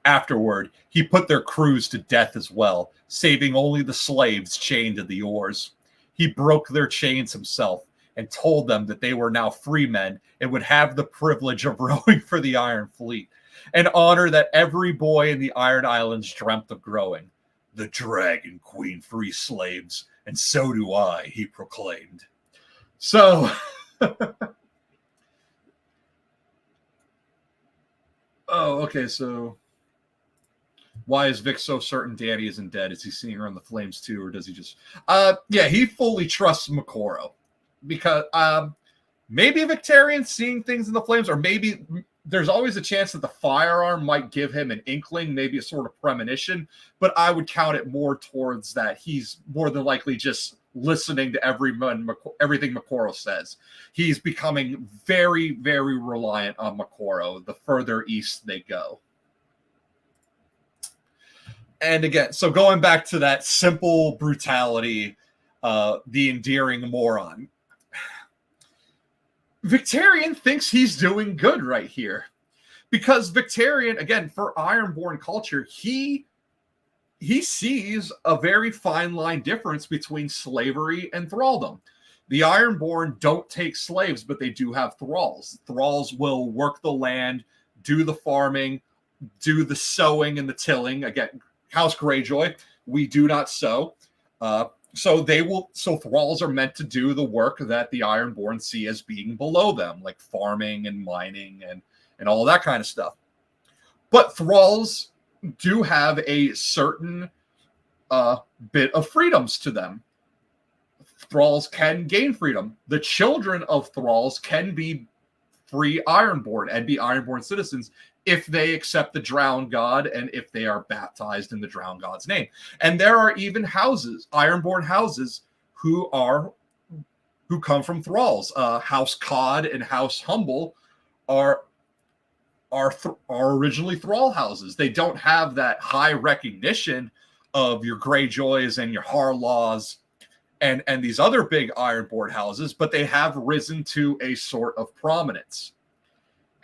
Afterward, he put their crews to death as well, saving only the slaves chained to the oars. He broke their chains himself and told them that they were now free men and would have the privilege of rowing for the Iron Fleet, an honor that every boy in the Iron Islands dreamt of growing. The Dragon Queen free slaves, and so do I, he proclaimed. So, so why is Vic so certain Danny isn't dead? Is he seeing her in the flames too, or does he just... he fully trusts Moqorro. Because maybe Victarion's seeing things in the flames, or maybe there's always a chance that the firearm might give him an inkling, maybe a sort of premonition, but I would count it more towards that he's more than likely just listening to everything Moqorro says. He's becoming very, very reliant on Moqorro the further east they go. And again, so going back to that simple brutality, the endearing moron, Victarion thinks he's doing good right here. Because Victarion, again, for Ironborn culture, he sees a very fine line difference between slavery and thraldom. The Ironborn don't take slaves, but they do have thralls. Thralls will work the land, do the farming, do the sowing and the tilling. Again, House Greyjoy, we do not sow. So thralls are meant to do the work that the Ironborn see as being below them, like farming and mining and all that kind of stuff. But thralls do have a certain bit of freedoms to them. Thralls can gain freedom. The children of thralls can be free Ironborn and be Ironborn citizens if they accept the Drowned God and if they are baptized in the Drowned God's name. And there are even houses, Ironborn houses, who come from thralls. House Cod and House Humble are originally thrall houses. They don't have that high recognition of your Greyjoys and your Harlaws and these other big Ironborn houses, but they have risen to a sort of prominence.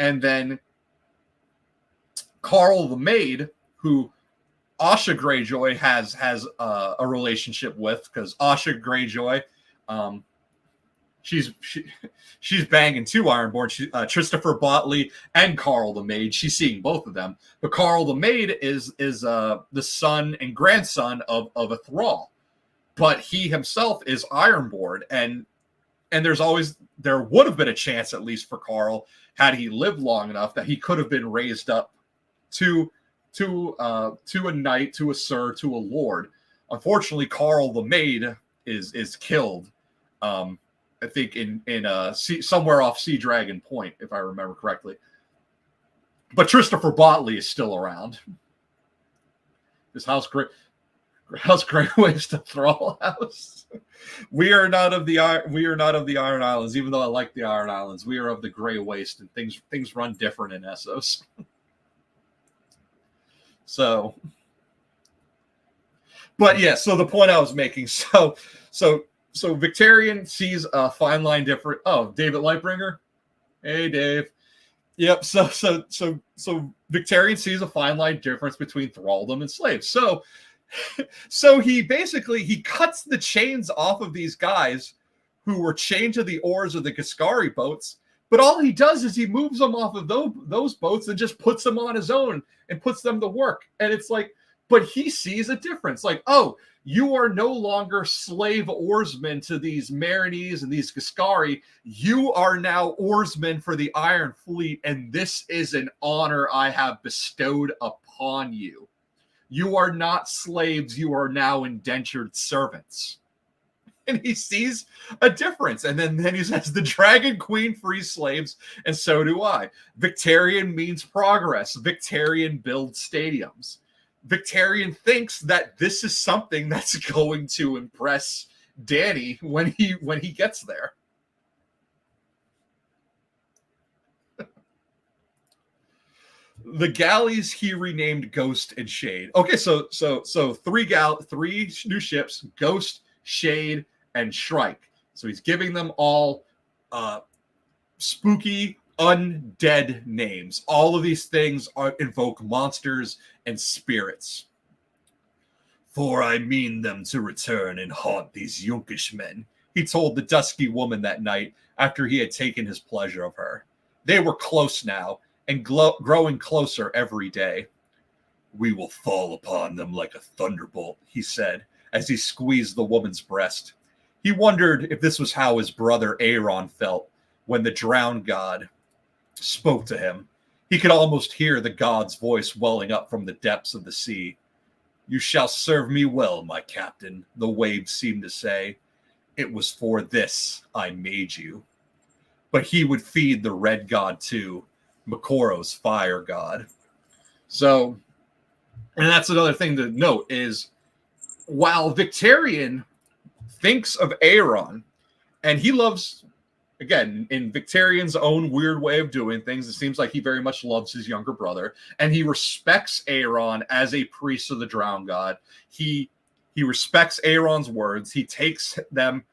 And then Carl the Maid, who Asha Greyjoy has a relationship with, because Asha Greyjoy, she's banging two Ironborn. Christopher Botley and Carl the Maid. She's seeing both of them. But Carl the Maid is the son and grandson of a thrall, but he himself is Ironborn, and there would have been a chance, at least for Carl, had he lived long enough, that he could have been raised up to a knight, to a sir, to a lord. Unfortunately, Carl the Maid is killed. I think in somewhere off Sea Dragon Point, if I remember correctly. But Christopher Botley is still around. His House Greyways to Thrall House. We are not of the Iron Islands, even though I like the Iron Islands. We are of the Grey Waste, and things run different in Essos. So, but yeah. So the point I was making. So Victarion sees a fine line different. Oh, David Lightbringer. Hey, Dave. Yep. So Victarion sees a fine line difference between thraldom and slaves. So he cuts the chains off of these guys who were chained to the oars of the Giscari boats. But all he does is he moves them off of those boats and just puts them on his own and puts them to work. And it's like, but he sees a difference. Like, oh, you are no longer slave oarsmen to these Marinese and these Giscari. You are now oarsmen for the Iron Fleet, and this is an honor I have bestowed upon you. You are not slaves. You are now indentured servants. And he sees a difference. And then he says, the Dragon Queen frees slaves, and so do I. Victarion means progress. Victarion builds stadiums. Victarion thinks that this is something that's going to impress Danny when he gets there. The galleys he renamed Ghost and Shade. Okay, so three new ships: Ghost, Shade, and Shrike. So he's giving them all spooky, undead names. All of these things invoke monsters and spirits. For I mean them to return and haunt these Yunkish men, he told the dusky woman that night after he had taken his pleasure of her. They were close now, and growing closer every day. We will fall upon them like a thunderbolt, he said, as he squeezed the woman's breast. He wondered if this was how his brother Euron felt when the drowned god spoke to him. He could almost hear the god's voice welling up from the depths of the sea. You shall serve me well, my captain, the waves seemed to say. It was for this I made you. But he would feed the red god too, Moqorro's fire god. So, and that's another thing to note is, while Victarion thinks of Euron, and he loves, again, in Victarion's own weird way of doing things, it seems like he very much loves his younger brother, and he respects Euron as a priest of the drowned god. He respects Euron's words. He takes them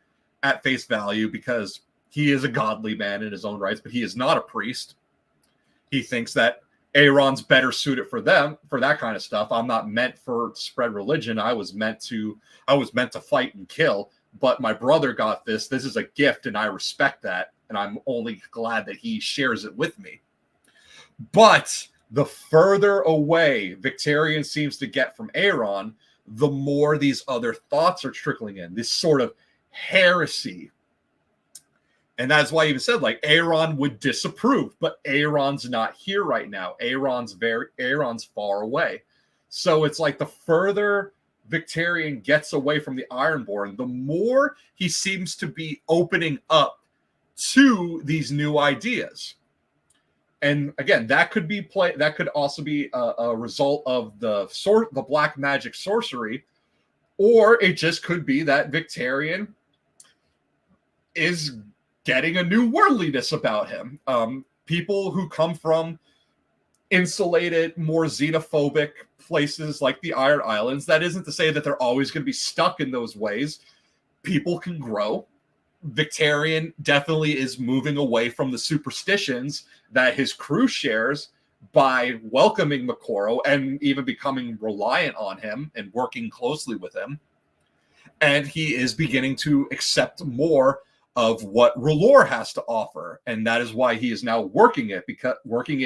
at face value because he is a godly man in his own rights, but he is not a priest. He thinks that Euron's better suited for that kind of stuff. I'm not meant to spread religion. I was meant to fight and kill, but my brother got this. This is a gift, and I respect that, and I'm only glad that he shares it with me. But the further away Victarion seems to get from Euron, the more these other thoughts are trickling in, this sort of heresy. And that's why he even said, like, Euron would disapprove, but Euron's not here right now. Euron's far away. So it's like the further Victarion gets away from the Ironborn, the more he seems to be opening up to these new ideas. And again, that could also be a result of the black magic sorcery, or it just could be that Victarion is getting a new worldliness about him. People who come from insulated, more xenophobic places like the Iron Islands, that isn't to say that they're always going to be stuck in those ways. People can grow. Victarion definitely is moving away from the superstitions that his crew shares by welcoming Moqorro and even becoming reliant on him and working closely with him. And he is beginning to accept more of what R'hllor has to offer, and that is why he is now working it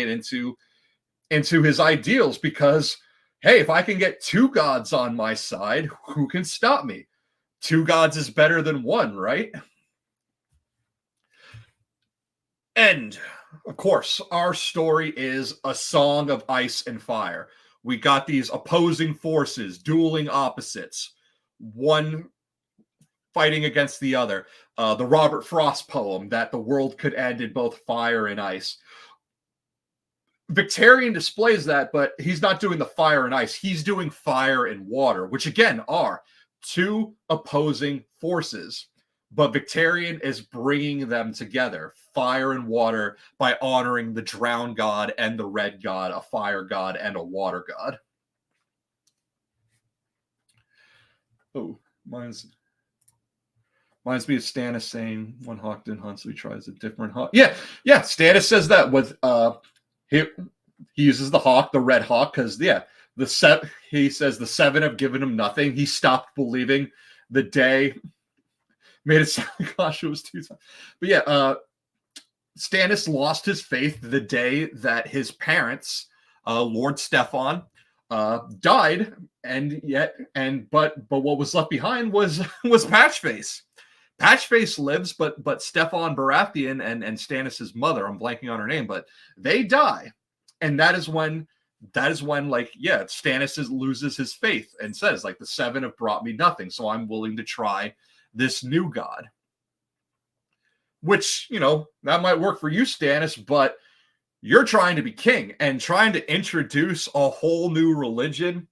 into his ideals. Because, hey, if I can get two gods on my side, who can stop me? Two gods is better than one, right? And of course, our story is a song of ice and fire. We got these opposing forces, dueling opposites, one fighting against the other. The Robert Frost poem that the world could end in both fire and ice. Victarion displays that, but he's not doing the fire and ice. He's doing fire and water, which again are two opposing forces. But Victarion is bringing them together, fire and water, by honoring the drowned god and the red god, a fire god and a water god. Oh, reminds me of Stannis saying one hawk didn't hunt, so he tries a different hawk. Yeah, Stannis says that with he uses the hawk, the red hawk, because he says the seven have given him nothing. He stopped believing the day. Made it sound like, gosh, it was 2 times. But yeah, Stannis lost his faith the day that his parents, Lord Stefan, died, but what was left behind was Patchface. Patchface lives, but Stefan Baratheon and Stannis' mother, I'm blanking on her name, but they die, and that is when Stannis loses his faith and says, like, the seven have brought me nothing, so I'm willing to try this new god. Which, that might work for you, Stannis, but you're trying to be king and trying to introduce a whole new religion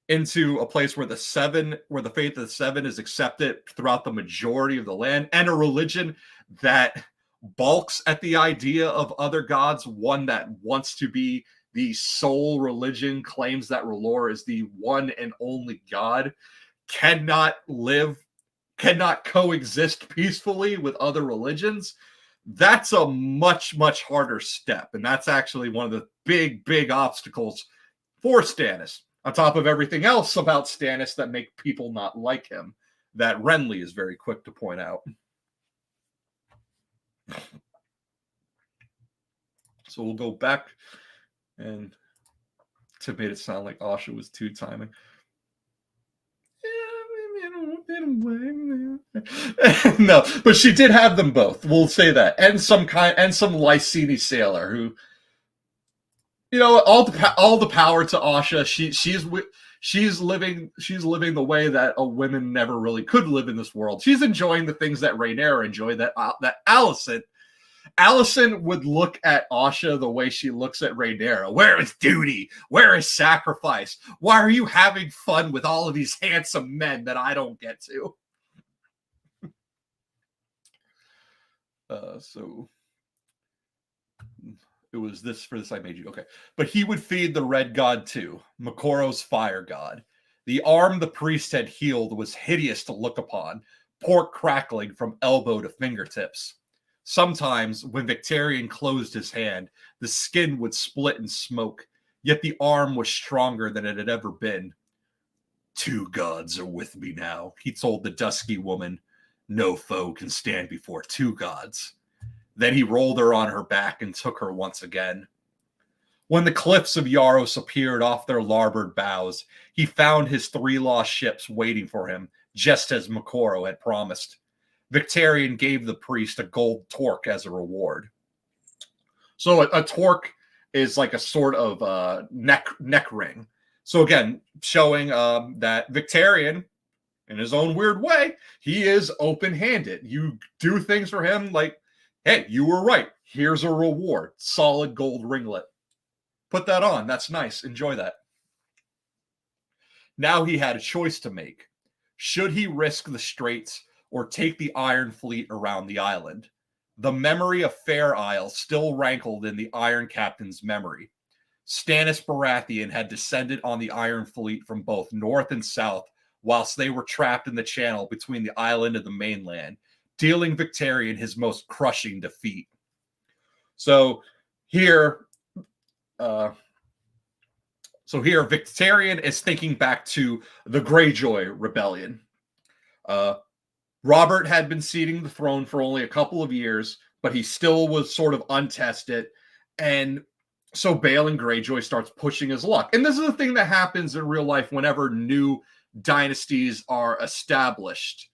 into a place where the faith of the seven is accepted throughout the majority of the land, and a religion that balks at the idea of other gods, one that wants to be the sole religion, claims that R'hllor is the one and only god, cannot coexist peacefully with other religions. That's a much, much harder step. And that's actually one of the big, big obstacles for Stannis, on top of everything else about Stannis that make people not like him, that Renly is very quick to point out. So we'll go back and to made it sound like Asha was two-timing. No, but she did have them both. We'll say that, and some Lyseni sailor who, all the power to Asha. She's living the way that a woman never really could live in this world. She's enjoying the things that Rhaenyra enjoyed. That Alicent would look at Asha the way she looks at Rhaenyra. Where is duty? Where is sacrifice? Why are you having fun with all of these handsome men that I don't get to? So it was this I made you. Okay. But he would feed the red god too, Moqorro's fire god. The arm the priest had healed was hideous to look upon, pork crackling from elbow to fingertips. Sometimes, when Victarion closed his hand, the skin would split and smoke, yet the arm was stronger than it had ever been. 2 gods are with me now, he told the dusky woman. No foe can stand before 2 gods. Then he rolled her on her back and took her once again. When the cliffs of Yaros appeared off their larboard bows, he found his 3 lost ships waiting for him, just as Moqorro had promised. Victarion gave the priest a gold torque as a reward. So a torque is like a sort of neck ring. So again, showing that Victarion, in his own weird way, he is open-handed. You do things for him like, hey, you were right. Here's a reward. Solid gold ringlet. Put that on. That's nice. Enjoy that. Now he had a choice to make. Should he risk the straits or take the Iron Fleet around the island? The memory of Fair Isle still rankled in the Iron Captain's memory. Stannis Baratheon had descended on the Iron Fleet from both north and south whilst they were trapped in the channel between the island and the mainland, dealing Victarion his most crushing defeat. So here Victarion is thinking back to the Greyjoy rebellion. Robert had been seating the throne for only a couple of years, but he still was sort of untested. And so Balon Greyjoy starts pushing his luck. And this is the thing that happens in real life whenever new dynasties are established.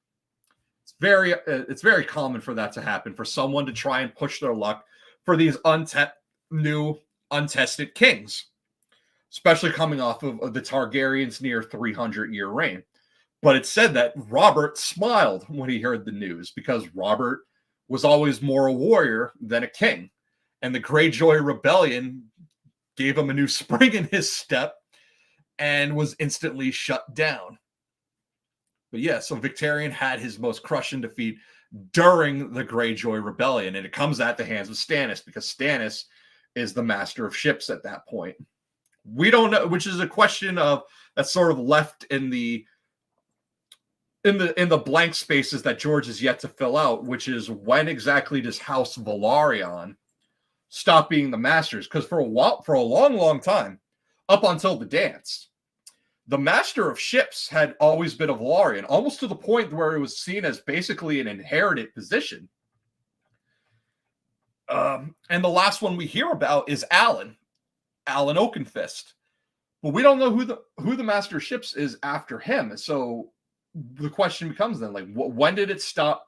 It's very common for that to happen, for someone to try and push their luck for these new untested kings, especially coming off of the Targaryens' near 300-year reign. But it said that Robert smiled when he heard the news because Robert was always more a warrior than a king. And the Greyjoy rebellion gave him a new spring in his step, and was instantly shut down. But yeah, so Victarion had his most crushing defeat during the Greyjoy Rebellion, and it comes at the hands of Stannis, because Stannis is the master of ships at that point. We don't know, which is a question of that's sort of left in the blank spaces that George is yet to fill out, which is when exactly does House Velaryon stop being the masters? Because for a long time, up until the dance, the master of ships had always been a Velaryon, almost to the point where it was seen as basically an inherited position. And the last one we hear about is Alan Oakenfist, but we don't know who the master of ships is after him. So the question becomes then, like, when did it stop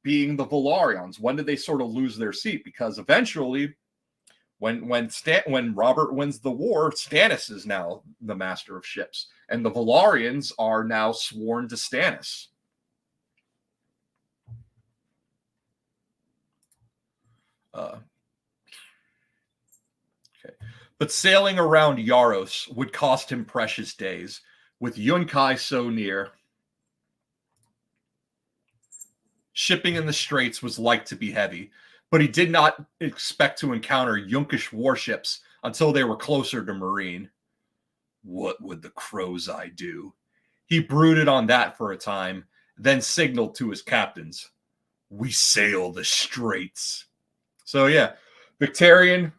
being the Velaryons? When did they sort of lose their seat? Because eventually, when Robert wins the war, Stannis is now the master of ships, and the Velaryons are now sworn to Stannis. Okay. But sailing around Yaros would cost him precious days, with Yunkai so near. Shipping in the straits was like to be heavy, but he did not expect to encounter Yunkish warships until they were closer to Marine. What would the crow's eye do? He brooded on that for a time, then signaled to his captains. We sail the straits. So yeah, Victarion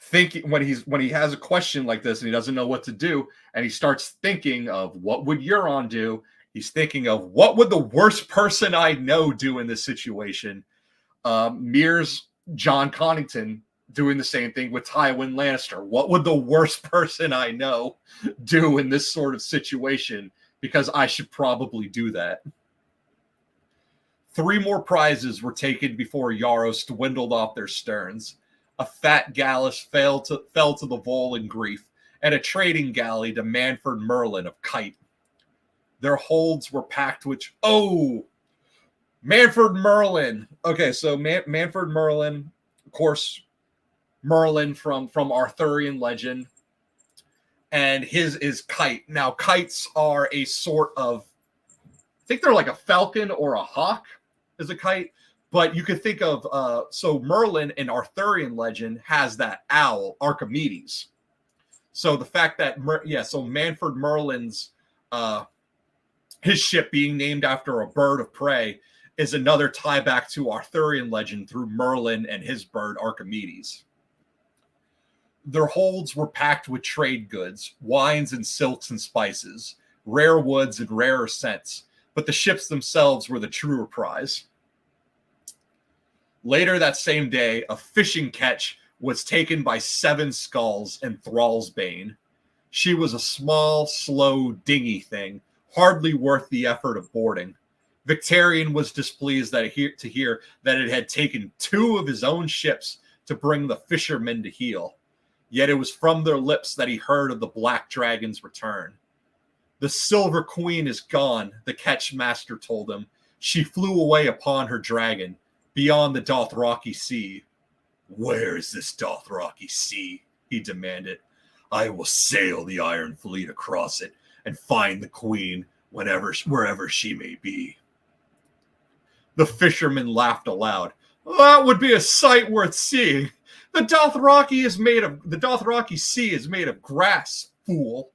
thinking when he has a question like this and he doesn't know what to do, and he starts thinking of what would Euron do. He's thinking of what would the worst person I know do in this situation. Mir's John Connington doing the same thing with Tywin Lannister. What would the worst person I know do in this sort of situation? Because I should probably do that. 3 more prizes were taken before Yaros dwindled off their sterns. A fat gallus fell to the Vole in grief, and a trading galley to Manfred Merlin of Kite. Their holds were packed with... Oh! Manfred Merlin. Okay, so Manfred Merlin, of course, Merlin from Arthurian legend. And his is Kite. Now, kites are a sort of... I think they're like a falcon or a hawk is a kite. But you could think of... so Merlin in Arthurian legend has that owl, Archimedes. So the fact that... so Manfred Merlin's... his ship being named after a bird of prey is another tie back to Arthurian legend through Merlin and his bird Archimedes. Their holds were packed with trade goods, wines and silks and spices, rare woods and rarer scents, but the ships themselves were the truer prize. Later that same day, a fishing catch was taken by 7 skulls and Thrall's Bane. She was a small, slow, dingy thing, hardly worth the effort of boarding. Victarion was displeased to hear that it had taken 2 of his own ships to bring the fishermen to heel. Yet it was from their lips that he heard of the Black Dragon's return. The Silver Queen is gone, the catch master told him. She flew away upon her dragon, beyond the Dothraki Sea. Where is this Dothraki Sea? He demanded. I will sail the Iron Fleet across it and find the Queen wherever she may be. The fisherman laughed aloud. That would be a sight worth seeing. The Dothraki Sea is made of grass, fool.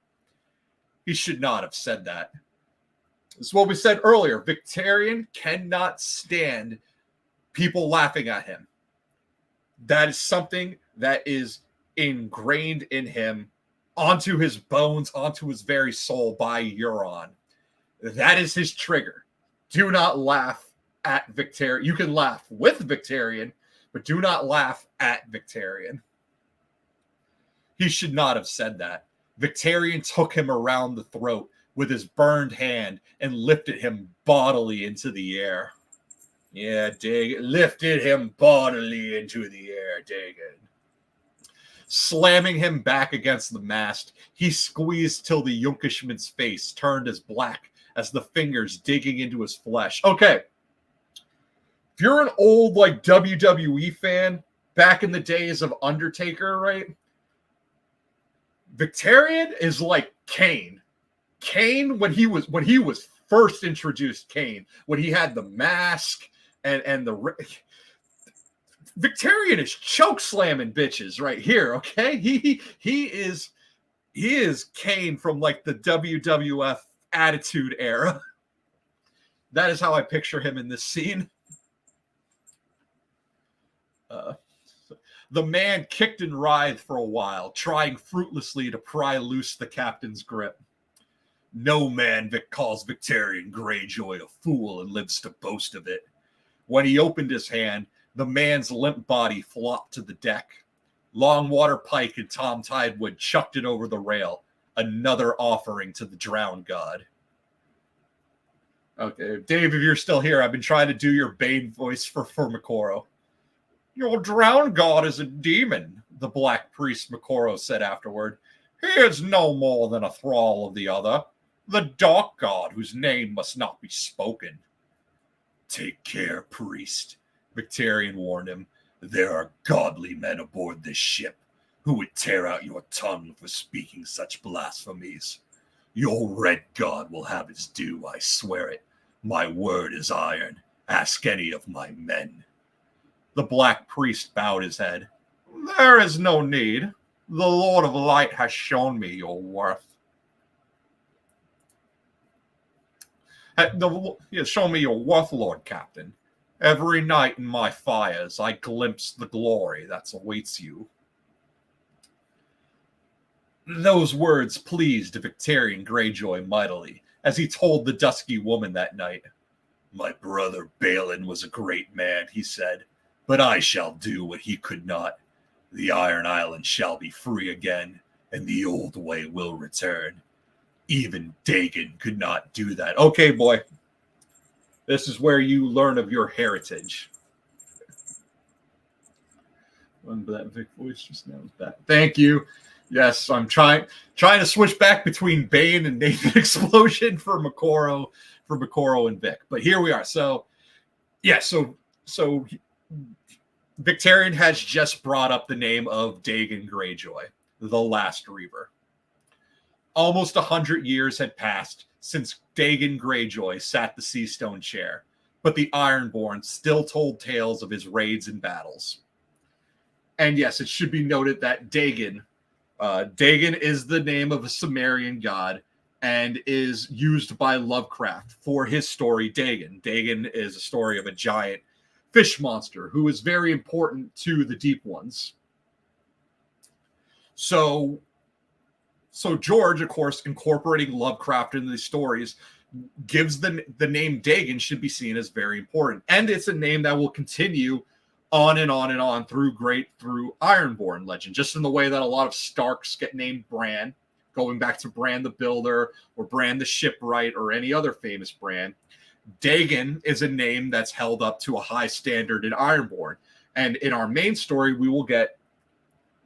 He should not have said that. This is what we said earlier. Victarion cannot stand people laughing at him. That is something that is ingrained in him, onto his bones, onto his very soul by Euron. That is his trigger. Do not laugh at Victarion. You can laugh with Victarion, but do not laugh at Victarion. He should not have said that. Victarion took him around the throat with his burned hand and lifted him bodily into the air. Yeah, lifted him bodily into the air, Dagan. Slamming him back against the mast, he squeezed till the Yunkishman's face turned as black as the fingers digging into his flesh. Okay. If you're an old, WWE fan, back in the days of Undertaker, right? Victarion is like Kane. Kane, when he was first introduced, Kane, when he had the mask and the Victarion is choke slamming bitches right here. Okay, he is Kane from like the WWF Attitude Era. That is how I picture him in this scene. The man kicked and writhed for a while, trying fruitlessly to pry loose the captain's grip. No man calls Victarion Greyjoy a fool and lives to boast of it. When he opened his hand, the man's limp body flopped to the deck. Longwater Pike and Tom Tidewood chucked it over the rail, another offering to the drowned god. Okay, Dave, if you're still here, I've been trying to do your Bane voice for Moqorro. Your drowned god is a demon, the black priest Moqorro said afterward. He is no more than a thrall of the other, the dark god whose name must not be spoken. Take care, priest, Victarion warned him. There are godly men aboard this ship who would tear out your tongue for speaking such blasphemies. Your red god will have his due, I swear it. My word is iron. Ask any of my men. The black priest bowed his head. There is no need. The Lord of Light has shown me your worth. He has shown me your worth, Lord Captain. Every night in my fires, I glimpse the glory that awaits you. Those words pleased Victarion Greyjoy mightily, as he told the dusky woman that night. My brother Balin was a great man, he said, but I shall do what he could not. The Iron Island shall be free again, and the old way will return. Even Dagan could not do that. Okay, boy. This is where you learn of your heritage. That Vic voice just now is back. Thank you. Yes, I'm trying to switch back between Bane and Nathan Explosion for Moqorro and Vic. But here we are. So Victarion has just brought up the name of Dagan Greyjoy, the last Reaver. Almost 100 years had passed since Dagan Greyjoy sat the Seastone chair, but the Ironborn still told tales of his raids and battles. And yes, it should be noted that Dagan is the name of a Sumerian god and is used by Lovecraft for his story Dagan. Dagan is a story of a giant fish monster who is very important to the Deep Ones. So George, of course, incorporating Lovecraft into these stories, gives the name Dagan should be seen as very important. And it's a name that will continue on and on and on through Ironborn legend, just in the way that a lot of Starks get named Bran, going back to Bran the Builder or Bran the Shipwright or any other famous Bran. Dagan is a name that's held up to a high standard in Ironborn. And in our main story, we will get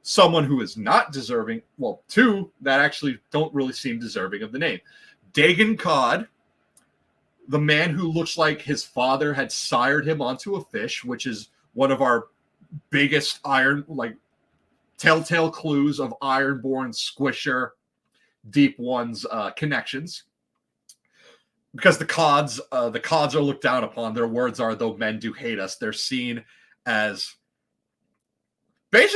someone who is not deserving, well, two that actually don't really seem deserving of the name. Dagan Cod, the man who looks like his father had sired him onto a fish, which is one of our biggest telltale clues of Ironborn, Squisher, Deep Ones connections. Because the Cods are looked down upon. Their words are, though men do hate us, they're seen as inbred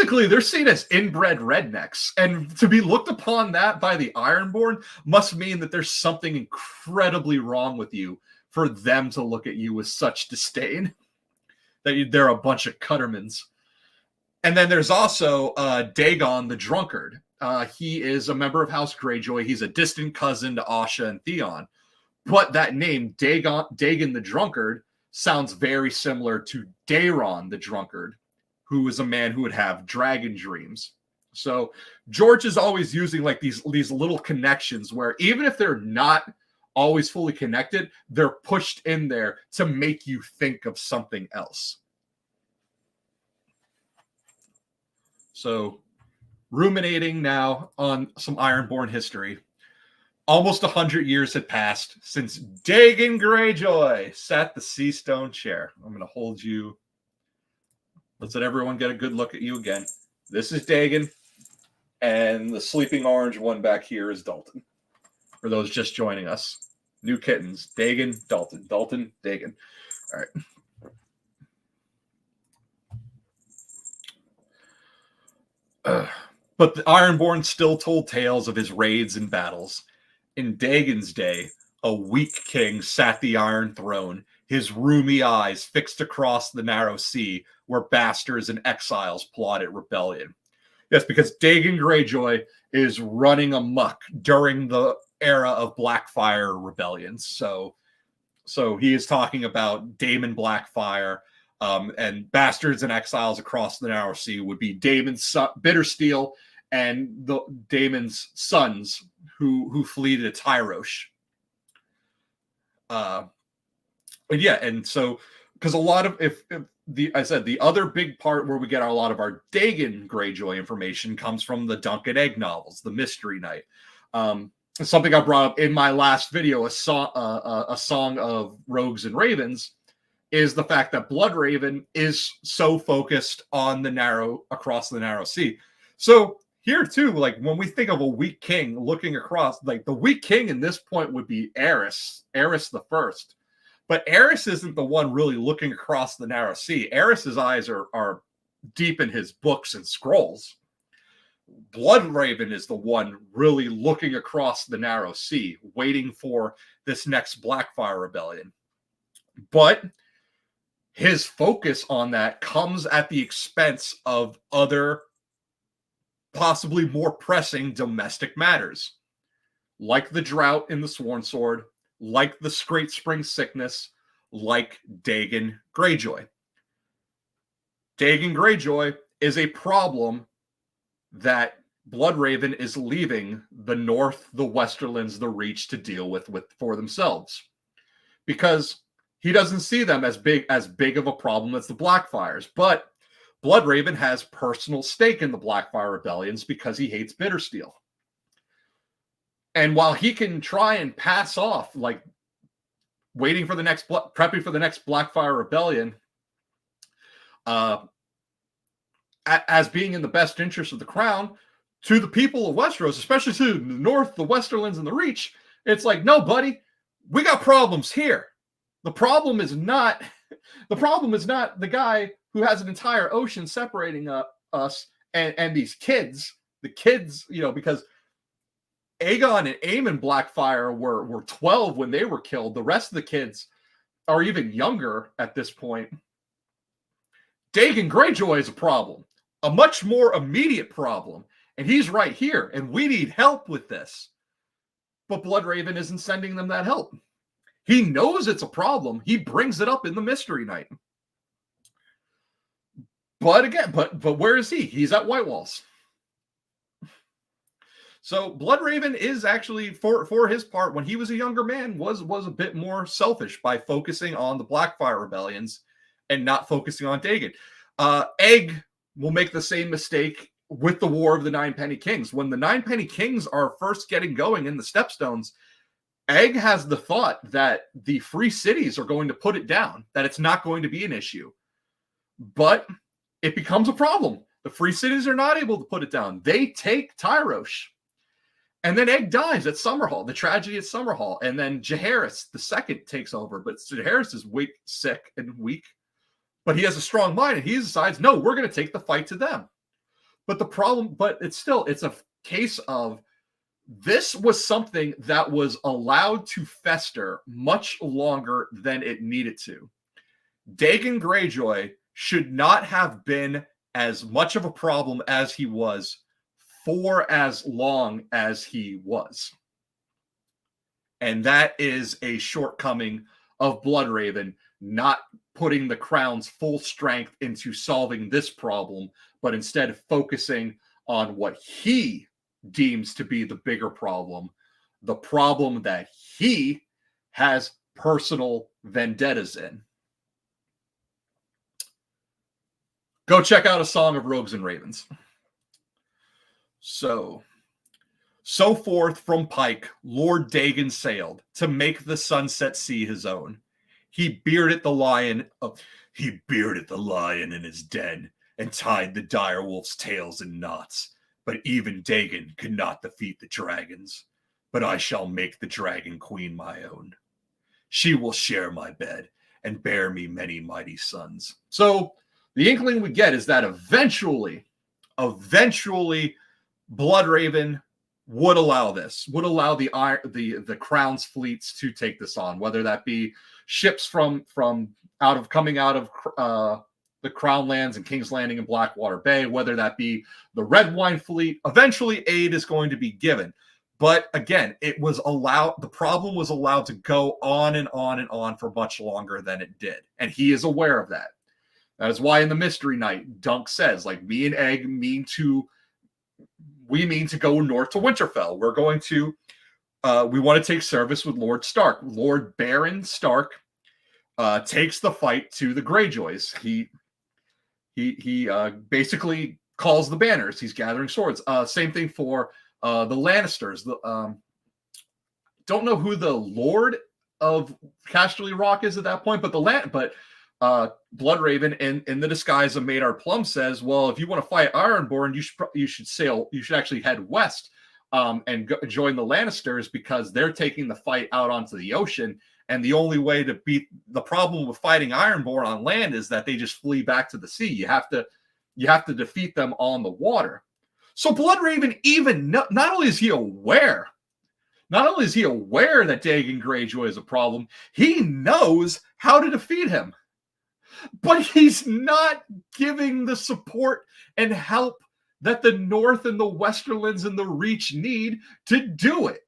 rednecks. And to be looked upon that by the Ironborn must mean that there's something incredibly wrong with you for them to look at you with such disdain. That they're a bunch of Cuttermans. And then there's also Dagon the Drunkard. He is a member of House Greyjoy. He's a distant cousin to Asha and Theon. But that name, Dagan the Drunkard, sounds very similar to Daeron the Drunkard, who is a man who would have dragon dreams. So George is always using like these little connections where even if they're not always fully connected, they're pushed in there to make you think of something else. So ruminating now on some Ironborn history. Almost 100 years had passed since Dagan Greyjoy sat the Seastone chair. I'm going to hold you. Let's let everyone get a good look at you again. This is Dagan. And the sleeping orange one back here is Dalton. For those just joining us. New kittens. Dagan, Dalton. Dalton, Dagan. All right. But the Ironborn still told tales of his raids and battles. In Dagan's day, a weak king sat the Iron Throne, his rheumy eyes fixed across the narrow sea where bastards and exiles plotted rebellion. Yes, because Dagan Greyjoy is running amok during the era of Blackfire rebellions. So he is talking about Daemon Blackfire, and bastards and exiles across the narrow sea would be Daemon's son, Bittersteel, and the Daemon's sons who flee to Tyrosh. And so because a lot of the other big part where we get a lot of our Dagan Greyjoy information comes from the Dunk and Egg novels, the Mystery Knight. Something I brought up in my last video, a song of Rogues and Ravens, is the fact that Bloodraven is so focused on across the narrow sea. So here too, like when we think of a weak king looking across, like the weak king in this point would be Aerys the First. But Aerys isn't the one really looking across the narrow sea. Aerys's eyes are deep in his books and scrolls. Bloodraven is the one really looking across the narrow sea, waiting for this next Blackfire rebellion. But his focus on that comes at the expense of other, possibly more pressing domestic matters, like the drought in the Sworn Sword, like the Great Spring Sickness, like Dagan Greyjoy. Dagan Greyjoy is a problem that Bloodraven is leaving the North, the Westerlands, the Reach to deal with for themselves, because he doesn't see them as big of a problem as the Blackfires. But Bloodraven has personal stake in the Blackfire rebellions because he hates Bittersteel. And while he can try and pass off, like waiting for the next, prepping for the next Blackfire rebellion, as being in the best interest of the crown, to the people of Westeros, especially to the North, the Westerlands, and the Reach, it's like, no, buddy, we got problems here. The problem is not the guy who has an entire ocean separating us and these kids. The kids, because Aegon and Aemon Blackfire were 12 when they were killed. The rest of the kids are even younger at this point. Dagan Greyjoy is a problem, a much more immediate problem, and he's right here, and we need help with this. But Bloodraven isn't sending them that help. He knows it's a problem. He brings it up in the Mystery Knight. But again, but where is he? He's at White Walls. So Bloodraven is actually, for his part, when he was a younger man, was a bit more selfish by focusing on the Blackfire rebellions and not focusing on Dagan. Egg will make the same mistake with the War of the Nine Penny Kings. When the Nine Penny Kings are first getting going in the Stepstones, Egg has the thought that the free cities are going to put it down, that it's not going to be an issue. But it becomes a problem. The free cities are not able to put it down. They take Tyrosh. And then Egg dies at Summerhall, the tragedy at Summerhall. And then Jaehaerys the Second takes over. But Jaehaerys is weak, sick, and weak. But he has a strong mind, and he decides, no, we're going to take the fight to them. But the problem, it's a case of, this was something that was allowed to fester much longer than it needed to. Dagan Greyjoy should not have been as much of a problem as he was for as long as he was. And that is a shortcoming of Bloodraven, not putting the crown's full strength into solving this problem, but instead focusing on what he deems to be the bigger problem, the problem that he has personal vendettas in. Go check out A Song of Rogues and Ravens. So forth from Pike, Lord Dagan sailed to make the sunset sea his own. He bearded the lion in his den and tied the dire wolf's tails in knots. but even Dagan could not defeat the dragons. But I shall make the Dragon Queen my own. She will share my bed and bear me many mighty sons. So the inkling we get is that eventually, Bloodraven would allow this, would allow the Crown's fleets to take this on, whether that be ships coming out of the Crown Lands and King's Landing and Blackwater Bay, whether that be the Red Wine fleet. Eventually, aid is going to be given. But again, the problem was allowed to go on and on and on for much longer than it did. And he is aware of that. That is why in the Mystery Night, Dunk says, like, me and Egg mean to go north to Winterfell. We're going to, we want to take service with Lord Stark. Lord Baron Stark takes the fight to the Greyjoys. He basically calls the banners. He's gathering swords. Same thing for the Lannisters. Don't know who the Lord of Casterly Rock is at that point, but Bloodraven in the disguise of Maedar Plum says, well, if you want to fight Ironborn, you should actually head west and join the Lannisters, because they're taking the fight out onto the ocean. And the only way to beat the problem with fighting Ironborn on land is that they just flee back to the sea. You have to defeat them on the water. So Bloodraven not only is he aware that Dagan Greyjoy is a problem, he knows how to defeat him. But he's not giving the support and help that the North and the Westerlands and the Reach need to do it.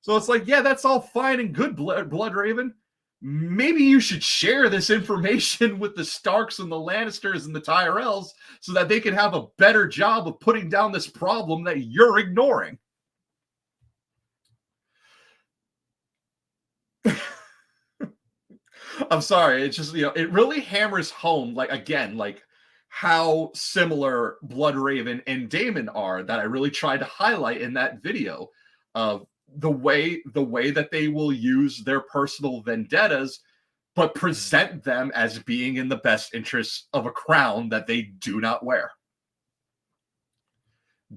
So it's like, yeah, that's all fine and good, Bloodraven. Maybe you should share this information with the Starks and the Lannisters and the Tyrells so that they can have a better job of putting down this problem that you're ignoring. I'm sorry. It's just, it really hammers home, how similar Bloodraven and Daemon are, that I really tried to highlight in that video of the way that they will use their personal vendettas, but present them as being in the best interests of a crown that they do not wear.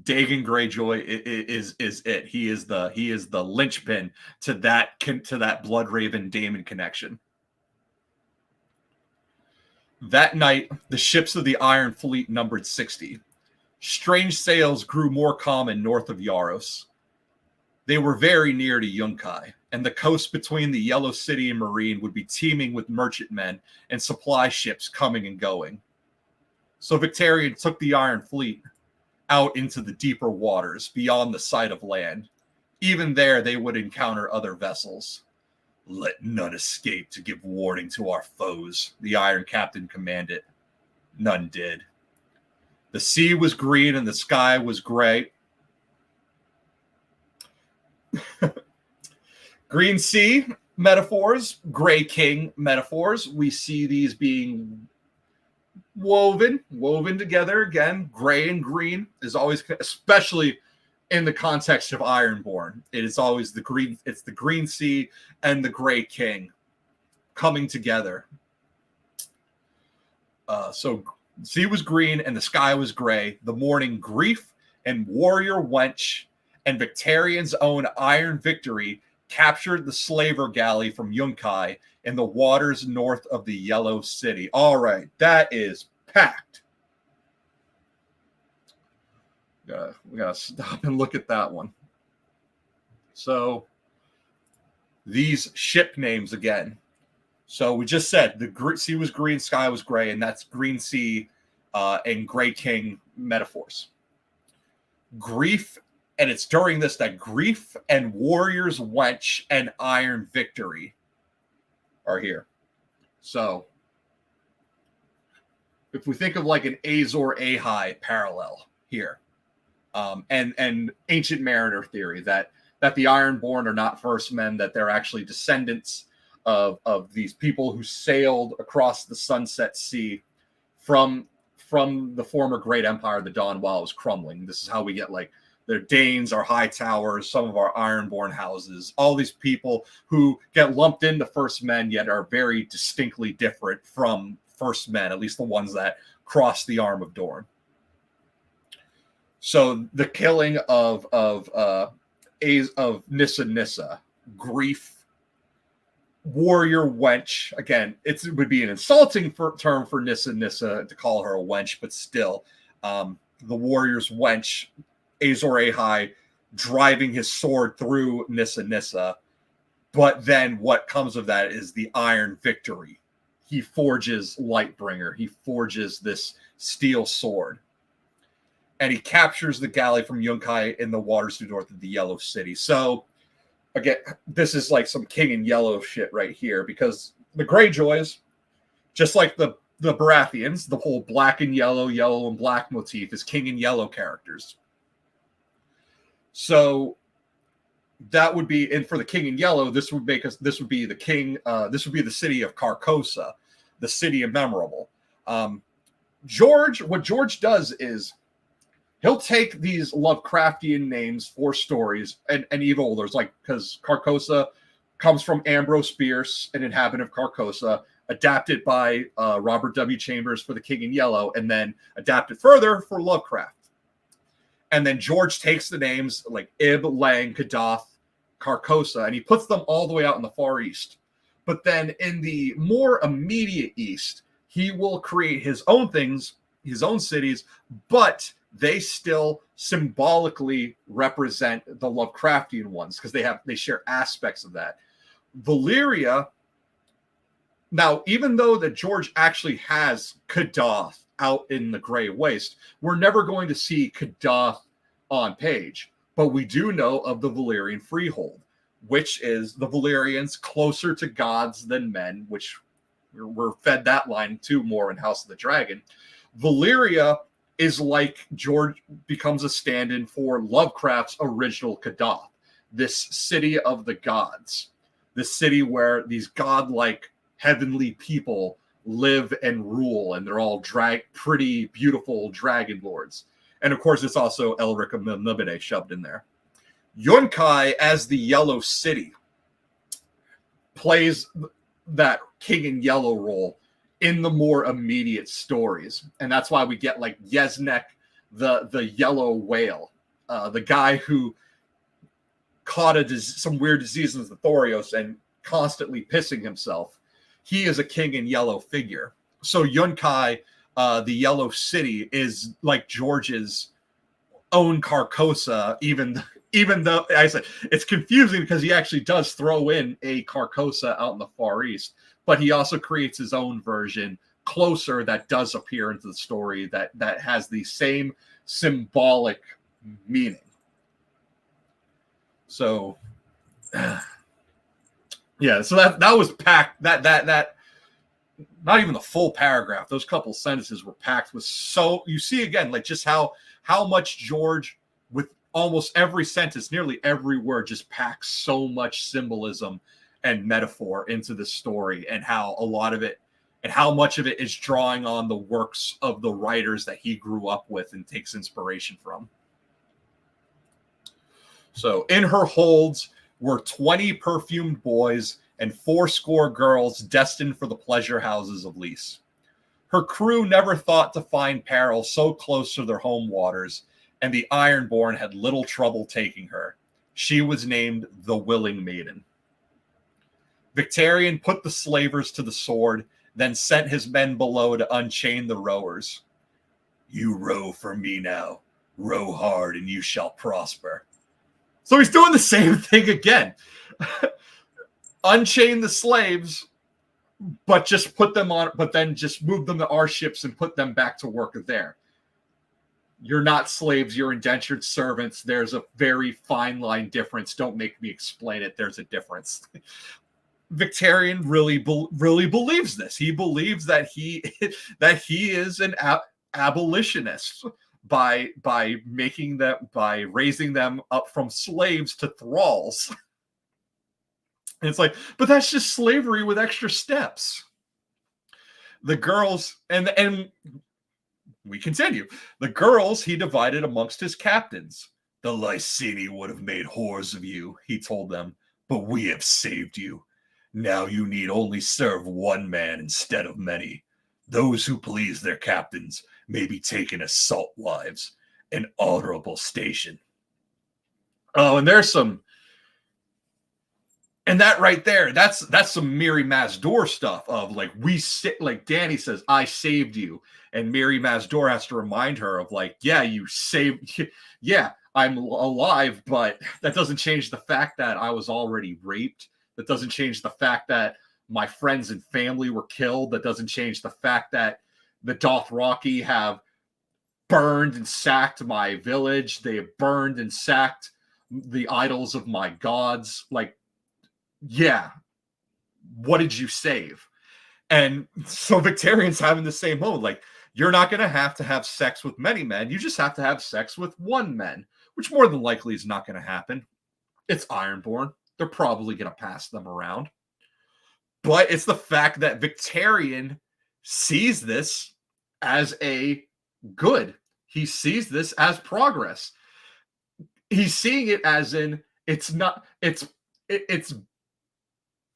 Dagan Greyjoy is it. He is the linchpin to that Bloodraven Daemon connection. That night, the ships of the Iron Fleet numbered 60. Strange sails grew more common north of Yaros. They were very near to Yunkai, and the coast between the Yellow City and Marine would be teeming with merchantmen and supply ships coming and going. So Victarion took the Iron Fleet out into the deeper waters beyond the sight of land. Even there, they would encounter other vessels. Let none escape to give warning to our foes, the Iron Captain commanded. None did. The sea was green and the sky was gray. Green sea metaphors, gray king metaphors. We see these being woven together again. Gray and green is always, especially in the context of Ironborn, it is always the green. It's the green sea and the gray king coming together. So sea was green and the sky was gray. The morning grief and warrior wench and Victarion's own Iron Victory captured the slaver galley from Yunkai in the waters north of the Yellow City. All right, that is packed. We gotta stop and look at that one. So these ship names again. So we just said the sea was green, sky was gray, and that's green sea and gray king metaphors. Grief. And it's during this that grief and warrior's wench and Iron Victory are here. So if we think of like an Azor Ahai parallel here, and ancient mariner theory that the Ironborn are not first men, that they're actually descendants of these people who sailed across the Sunset Sea from the former great empire, the Dawn, while it was crumbling. This is how we get like their Danes, our high towers, some of our Ironborn houses, all these people who get lumped into first men yet are very distinctly different from first men, at least the ones that cross the arm of Dorne. So the killing of Nissa Nissa, grief, warrior wench. Again, it would be an insulting term for Nissa Nissa to call her a wench, but still, the warrior's wench, Azor Ahai, driving his sword through Nissa Nissa. But then what comes of that is the iron victory. He forges Lightbringer. He forges this steel sword. And he captures the galley from Yunkai in the waters to north of the Yellow City. So, again, this is like some King in Yellow shit right here, because the Greyjoys, just like the Baratheons, the whole black and yellow, yellow and black motif is King in Yellow characters. So that would be, and for the King in Yellow, this would be the king, this would be the city of Carcosa, the city of Memorable. What George does is he'll take these Lovecraftian names for stories and evil others, like, because Carcosa comes from Ambrose Bierce, an inhabitant of Carcosa, adapted by Robert W. Chambers for the King in Yellow, and then adapted further for Lovecraft. And then George takes the names like Ib, Lang, Kadath, Carcosa, and he puts them all the way out in the Far East. But then in the more immediate East, he will create his own things, his own cities, but they still symbolically represent the Lovecraftian ones because they share aspects of that. Valyria, now, even though that George actually has Kadath out in the Grey Waste, we're never going to see Kadath on page. But we do know of the Valyrian Freehold, which is the Valyrians closer to gods than men, which we're fed that line too more in House of the Dragon. Valyria is like George becomes a stand-in for Lovecraft's original Kadath, this city of the gods, this city where these godlike heavenly people live and rule, and they're all pretty beautiful dragon lords. And of course, it's also Elric of Melniboné shoved in there. Yunkai, as the Yellow City, plays that King in Yellow role in the more immediate stories. And that's why we get like Yeznek, the yellow whale, the guy who caught some weird disease in the Thorios and constantly pissing himself. He is a King in Yellow figure. So Yunkai, the Yellow City, is like George's own Carcosa, even though I said it's confusing because he actually does throw in a Carcosa out in the Far East, but he also creates his own version closer that does appear into the story that has the same symbolic meaning. So yeah, so that was packed. That not even the full paragraph. Those couple sentences were packed with so you see again like just how much George with almost every sentence, nearly every word, just packs so much symbolism and metaphor into the story, and how a lot of it and how much of it is drawing on the works of the writers that he grew up with and takes inspiration from. So in her holds were 20 perfumed boys and 80 girls destined for the pleasure houses of Lys. Her crew never thought to find peril so close to their home waters, and the Ironborn had little trouble taking her. She was named the Willing Maiden. Victarion put the slavers to the sword, then sent his men below to unchain the rowers. You row for me now. Row hard and you shall prosper. So he's doing the same thing again. Unchain the slaves, but just put them on, but then just move them to our ships and put them back to work there. You're not slaves, you're indentured servants. There's a very fine line difference. Don't make me explain it. There's a difference. Victarion really believes this. He believes that he is an abolitionist by raising them up from slaves to thralls. And it's like, but that's just slavery with extra steps. The girls, and we continue. The girls he divided amongst his captains. The Lyseni would have made whores of you, he told them, but we have saved you. Now you need only serve one man instead of many. Those who please their captains may be taken as salt wives, an honorable station. Oh, and there's some, and that right there, that's some Miri Mazdor stuff of like, we sit, like Danny says, I saved you. And Miri Mazdor has to remind her of like, yeah, you saved, yeah, I'm alive, but that doesn't change the fact that I was already raped. That doesn't change the fact that my friends and family were killed. That doesn't change the fact that the Dothraki have burned and sacked my village. They have burned and sacked the idols of my gods. Like, yeah, what did you save? And so Victarion's having the same mode. Like, you're not going to have sex with many men. You just have to have sex with one man, which more than likely is not going to happen. It's Ironborn. They're probably going to pass them around. But it's the fact that Victarion sees this as a good. He sees this as progress. He's seeing it as in, it's not, it's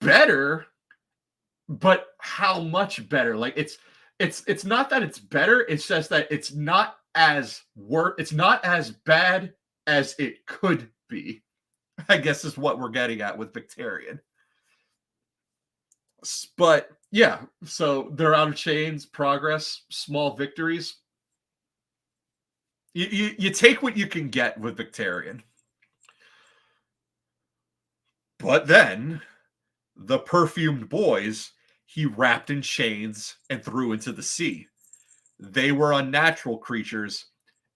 better, but how much better? Like, it's not that it's better, it's just that it's not as bad as it could be, I guess is what we're getting at with Victarion. But yeah, so they're out of chains, progress, small victories. You take what you can get with Victarion. But then the perfumed boys he wrapped in chains and threw into the sea. They were unnatural creatures,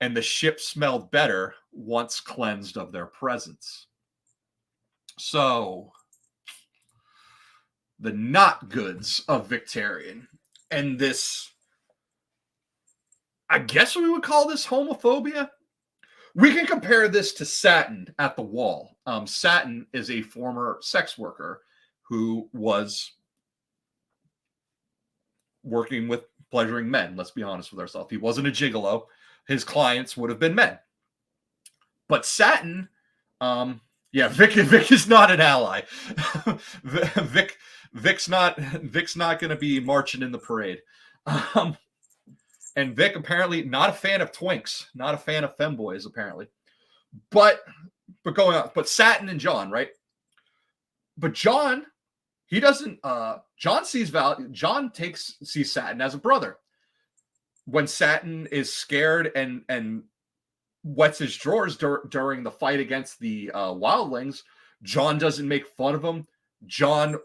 and the ship smelled better once cleansed of their presence. So, the not goods of Victarion, and this, I guess we would call this homophobia. We can compare this to Satin at the Wall. Satin is a former sex worker who was working with pleasuring men. Let's be honest with ourselves. He wasn't a gigolo. His clients would have been men. But Satin, Vic is not an ally. Vic's not going to be marching in the parade. And Vic apparently not a fan of twinks, not a fan of femboys apparently. But going on, but Satin and John, right? But John, he doesn't. John sees sees Satin as a brother. When Satin is scared and wets his drawers during the fight against the wildlings, John doesn't make fun of him. John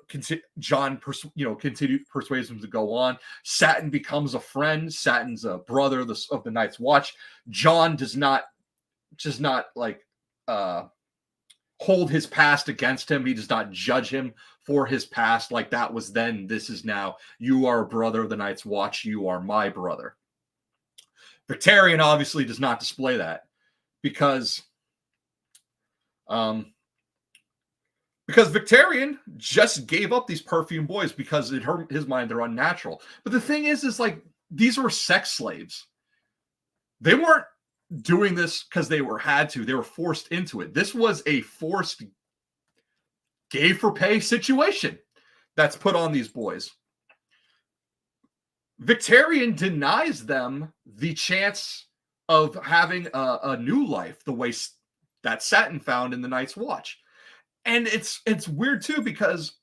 persuades him to go on. Satin becomes a friend. Satin's a brother of the Night's Watch. John does not hold his past against him. He does not judge him for his past. Like, that was then, this is now. You are a brother of the Night's Watch. You are my brother. Victarion obviously does not display that because Victarion just gave up these perfume boys because in his mind they're unnatural. But the thing is like, these were sex slaves. They weren't doing this because they had to. They were forced into it. This was a forced gay for pay situation that's put on these boys. Victarion denies them the chance of having a new life the way that Satin found in the Night's Watch. And it's weird too, because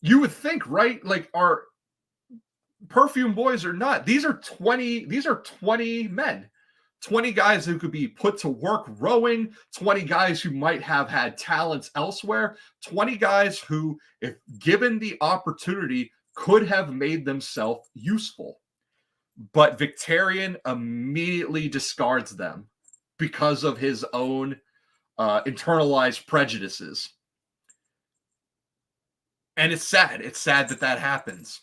you would think, right? Like, our perfume boys are not. These are 20 men. 20 guys who could be put to work rowing, 20 guys who might have had talents elsewhere, 20 guys who, if given the opportunity, could have made themselves useful. But Victarion immediately discards them because of his own internalized prejudices. And it's sad. It's sad that happens.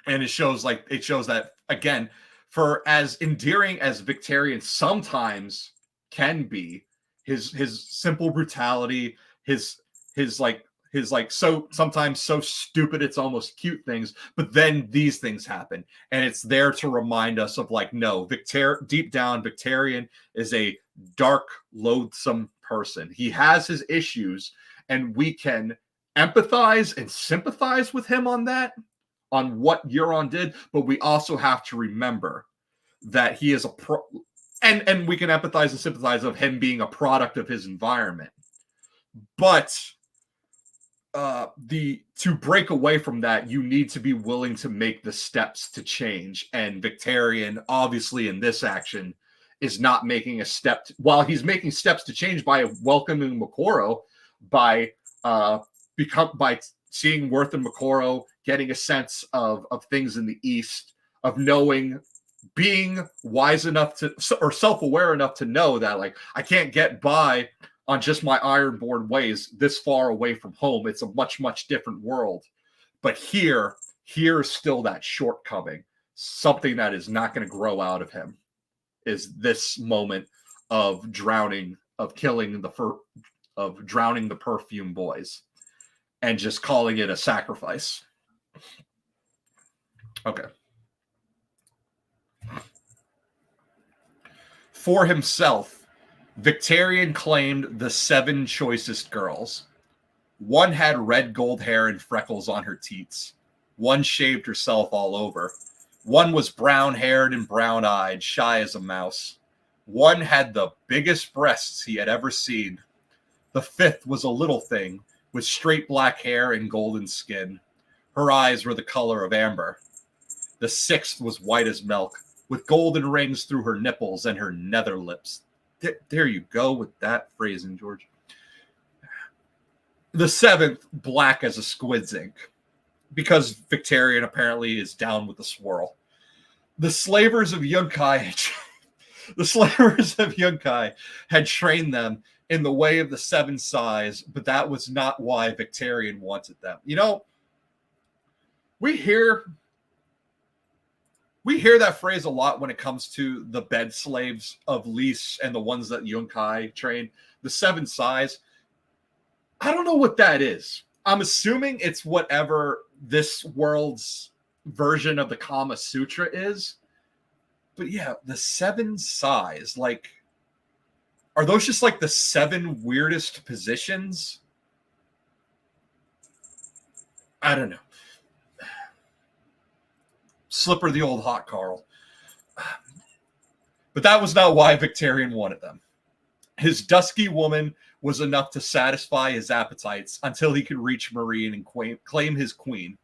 And it shows that, again, for as endearing as Victarion sometimes can be, his simple brutality, his so sometimes so stupid it's almost cute things, but then these things happen, and it's there to remind us of like, no, deep down Victarion is a dark, loathsome person. He has his issues, and we can empathize and sympathize with him on what Euron did, but we also have to remember that he is and we can empathize and sympathize of him being a product of his environment. But to break away from that, you need to be willing to make the steps to change. And Victarion, obviously, in this action, is not making a step. While he's making steps to change by welcoming Moqorro, by seeing Worth and Moqorro, getting a sense of things in the East, of knowing, being wise enough to, or self-aware enough to know that, like, I can't get by on just my Ironborn ways this far away from home. It's a much, much different world. But here is still that shortcoming. Something that is not going to grow out of him is this moment of drowning, of killing of drowning the perfume boys and just calling it a sacrifice. Okay. For himself, Victarion claimed the 7 choicest girls. One had red gold hair and freckles on her teats. One shaved herself all over. One was brown-haired and brown-eyed, shy as a mouse. One had the biggest breasts he had ever seen. The 5th was a little thing with straight black hair and golden skin. Her eyes were the color of amber. The 6th was white as milk, with golden rings through her nipples and her nether lips. There you go with that phrasing, George. The 7th, black as a squid's ink, because Victarion apparently is down with the swirl. The slavers of Yunkai had trained them in the way of the 7 size, but that was not why Victarion wanted them. You know, we hear that phrase a lot when it comes to the bed slaves of Lys and the ones that Yunkai train. The 7 size. I don't know what that is. I'm assuming it's whatever this world's version of the Kama Sutra is. But yeah, the 7 size. Like, are those just like the 7 weirdest positions? I don't know. Slipper the old hot Carl. But that was not why Victarion wanted them. His dusky woman was enough to satisfy his appetites until he could reach Marine and claim his queen.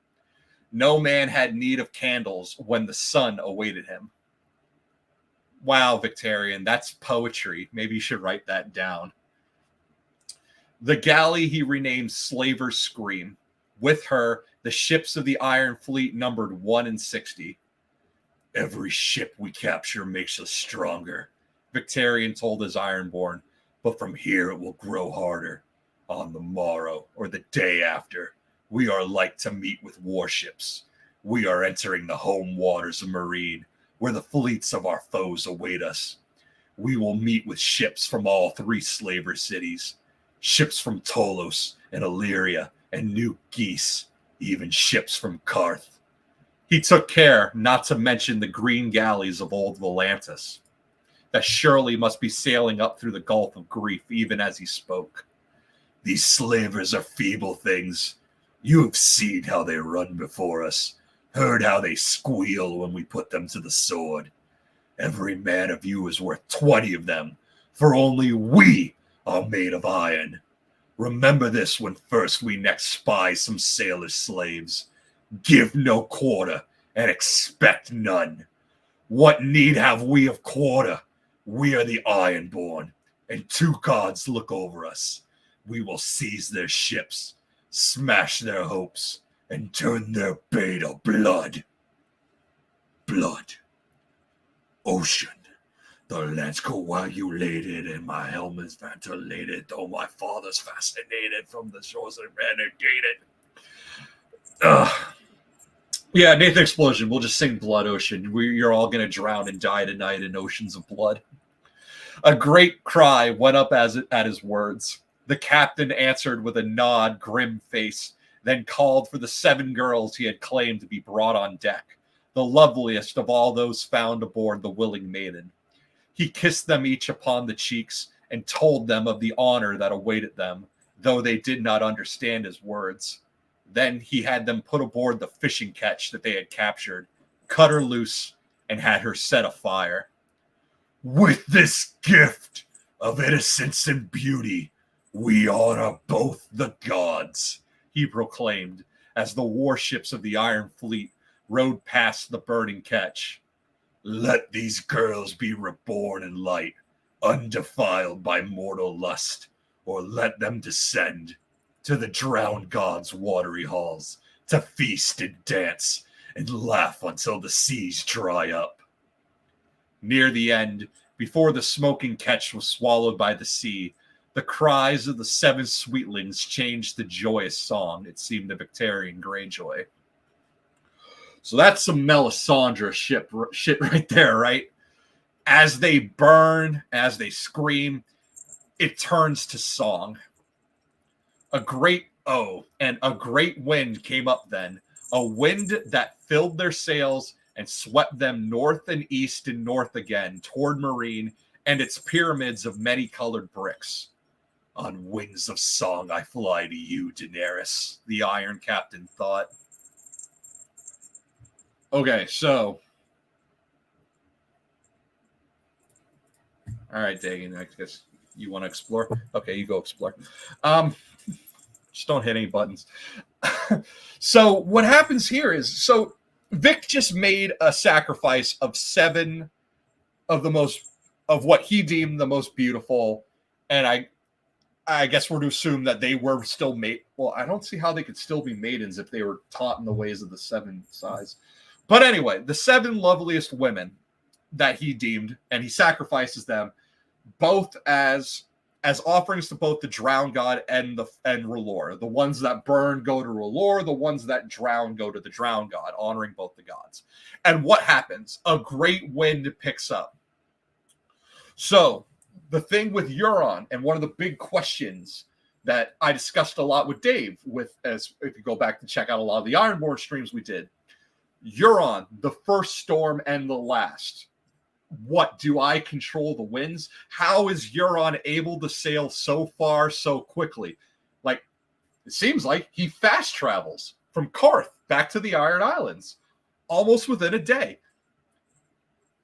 No man had need of candles when the sun awaited him. Wow, Victarion, that's poetry. Maybe you should write that down. The galley he renamed Slaver's Scream. With her, the ships of the Iron Fleet numbered 1 in 60. Every ship we capture makes us stronger, Victarion told his Ironborn, but from here it will grow harder. On the morrow, or the day after, we are like to meet with warships. We are entering the home waters of Marine, where the fleets of our foes await us. We will meet with ships from all 3 slaver cities, ships from Tolos and Illyria and New Geese, even ships from Karth. He took care not to mention the green galleys of old Volantis, that surely must be sailing up through the Gulf of Grief even as he spoke. These slavers are feeble things. You have seen how they run before us, heard how they squeal when we put them to the sword. Every man of you is worth 20 of them, for only we are made of iron. Remember this when first we next spy some sailor slaves. Give no quarter and expect none. What need have we of quarter? We are the Ironborn, and 2 gods look over us. We will seize their ships, smash their hopes, and turn their bay to blood. Blood. Ocean. The lands coagulated and my helmet's ventilated, though my father's fascinated from the shores and renegated. Yeah, Nathan Explosion. We'll just sing Blood Ocean. You're all going to drown and die tonight in oceans of blood. A great cry went up at his words. The captain answered with a nod, grim face, then called for the 7 girls he had claimed to be brought on deck, the loveliest of all those found aboard the Willing Maiden. He kissed them each upon the cheeks and told them of the honor that awaited them, though they did not understand his words. Then he had them put aboard the fishing ketch that they had captured, cut her loose, and had her set afire. With this gift of innocence and beauty, we honor both the gods, he proclaimed as the warships of the Iron Fleet rode past the burning ketch. Let these girls be reborn in light, undefiled by mortal lust, or let them descend to the drowned gods' watery halls to feast and dance and laugh until the seas dry up. Near the end, before the smoking ketch was swallowed by the sea, the cries of the 7 sweetlings changed to joyous song, it seemed to Victarion Greyjoy. So that's some Melisandre shit right there, right? As they burn, as they scream, it turns to song. A great wind came up then, a wind that filled their sails and swept them north and east and north again toward Meereen and its pyramids of many colored bricks. On wings of song I fly to you, Daenerys, the Iron Captain thought. Okay, so. All right, Dagan, I guess you want to explore? Okay, you go explore. Just don't hit any buttons. So what happens here is, so Vic just made a sacrifice of 7 of what he deemed the most beautiful, and I guess we're to assume that they were still well, I don't see how they could still be maidens if they were taught in the ways of the 7 size. But anyway, the 7 loveliest women that he deemed, and he sacrifices them both as offerings to both the drowned god and R'hllor. The ones that burn go to R'hllor, the ones that drown go to the drowned god, honoring both the gods. And what happens? A great wind picks up. So the thing with Euron, and one of the big questions that I discussed a lot with Dave, if you go back to check out a lot of the Ironborn streams we did, Euron, the first storm and the last. What, do I control the winds? How is Euron able to sail so far so quickly? Like, it seems like he fast travels from Qarth back to the Iron Islands almost within a day.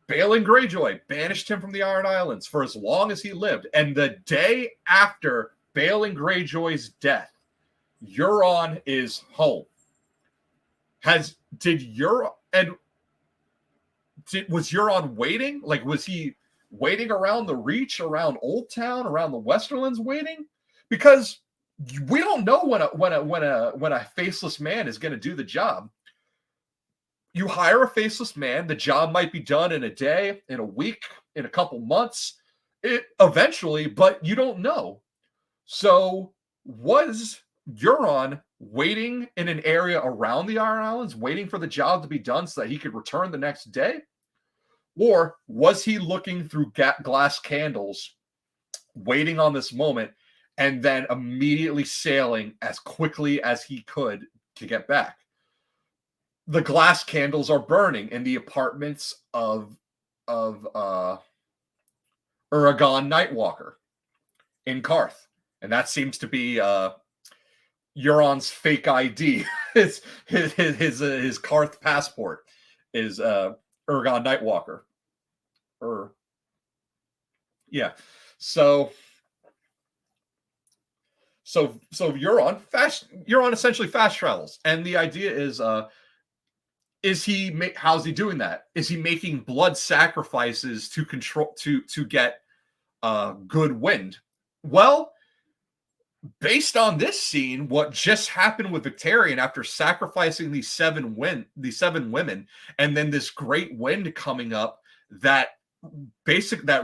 Balon Greyjoy banished him from the Iron Islands for as long as he lived. And the day after Balon Greyjoy's death, Euron is home. Was Euron waiting? Like, was he waiting around the Reach, around Old Town, around the Westerlands, waiting? Because we don't know when a faceless man is going to do the job. You hire a faceless man, the job might be done in a day, in a week, in a couple months, eventually, but you don't know. So was Euron waiting in an area around the Iron Islands, waiting for the job to be done so that he could return the next day? Or was he looking through glass candles, waiting on this moment, and then immediately sailing as quickly as he could to get back? The glass candles are burning in the apartments of Uragan Nightwalker in Qarth. And that seems to be Euron's fake ID. his Qarth passport is Uragan Nightwalker. Yeah. So Euron essentially fast travels, and the idea is how's he doing that? Is he making blood sacrifices to get good wind? Well, based on this scene, what just happened with Victarion after sacrificing these 7 women, and then this great wind coming up that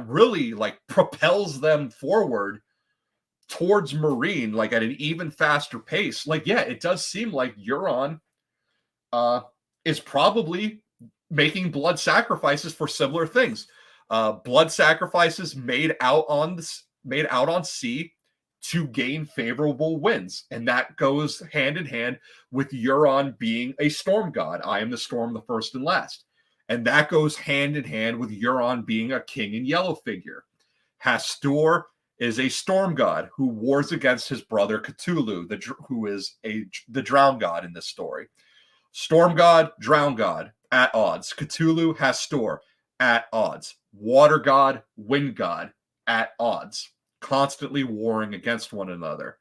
really like propels them forward towards Meereen, like at an even faster pace. Like, yeah, it does seem like Euron is probably making blood sacrifices for similar things. Blood sacrifices made out on sea to gain favorable winds. And that goes hand in hand with Euron being a storm god. I am the storm, the first and last. And that goes hand in hand with Euron being a king in yellow figure. Hastur is a storm god who wars against his brother Cthulhu, who is the drowned god in this story. Storm god, drowned god, at odds. Cthulhu, Hastur, at odds. water god, wind god at odds, constantly warring against one another.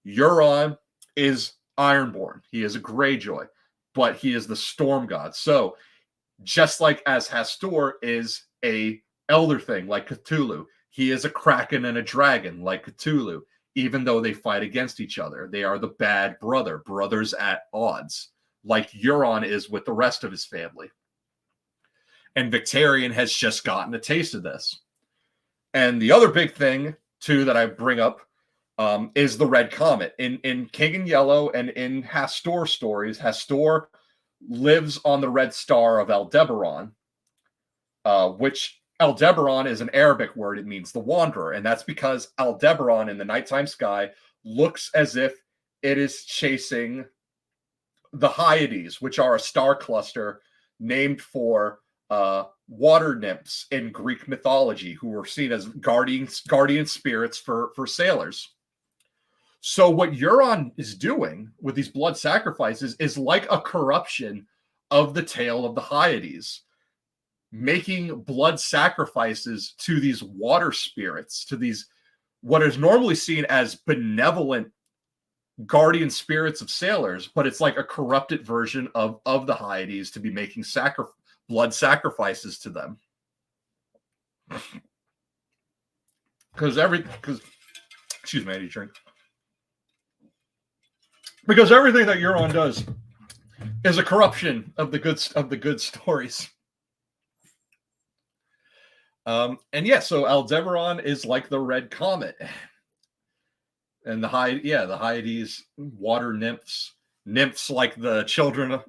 Euron is Ironborn. He is a Greyjoy, but he is the storm god. So just like as Hastur is a elder thing like Cthulhu, he is a kraken and a dragon like Cthulhu. Even though they fight against each other, they are the bad brothers at odds, like Euron is with the rest of his family. And Victarion has just gotten a taste of this. And the other big thing, too, that I bring up is the Red Comet. In King in Yellow and in Hastur stories, Hastur lives on the red star of Aldebaran, which Aldebaran is an Arabic word. It means the wanderer. And that's because Aldebaran in the nighttime sky looks as if it is chasing the Hyades, which are a star cluster named for water nymphs in Greek mythology, who were seen as guardian spirits for sailors. So what Euron is doing with these blood sacrifices is like a corruption of the tale of the Hyades, making blood sacrifices to these water spirits, to these what is normally seen as benevolent guardian spirits of sailors, but it's like a corrupted version of the Hyades to be making blood sacrifices to them. Excuse me, I need a drink. Because everything that Euron does is a corruption of the good stories. And yeah, so Aldebaran is like the Red Comet. And the Hyades, water nymphs like the children,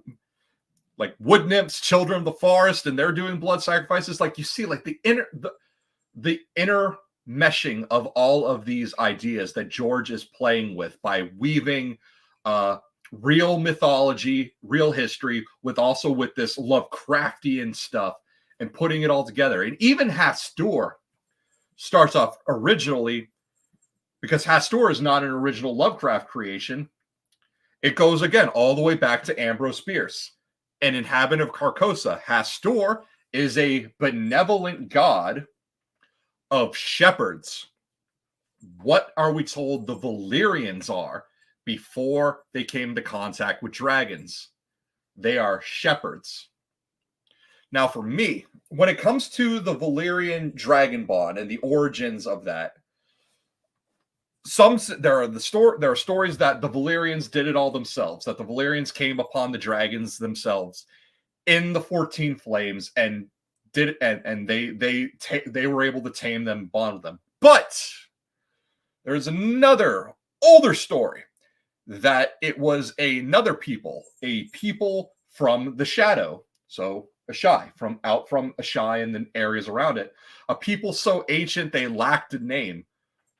like wood nymphs, children of the forest, and they're doing blood sacrifices. Like you see, like the inner meshing of all of these ideas that George is playing with by weaving real mythology, real history, with this Lovecraftian stuff and putting it all together. And even Hastur starts off originally, because Hastur is not an original Lovecraft creation. It goes again all the way back to Ambrose Bierce, an inhabitant of Carcosa. Hastur is a benevolent god of shepherds. What are we told the Valyrians are before they came into contact with dragons? They are shepherds. Now, for me, when it comes to the Valyrian dragon bond and the origins of that, there are stories that the Valyrians did it all themselves, that the Valyrians came upon the dragons themselves in the 14 Flames and did it, and they were able to tame them, bond them. But there's another older story that it was another people, a people from the shadow, so Ashai, from Ashai and the areas around it, a people so ancient they lacked a name,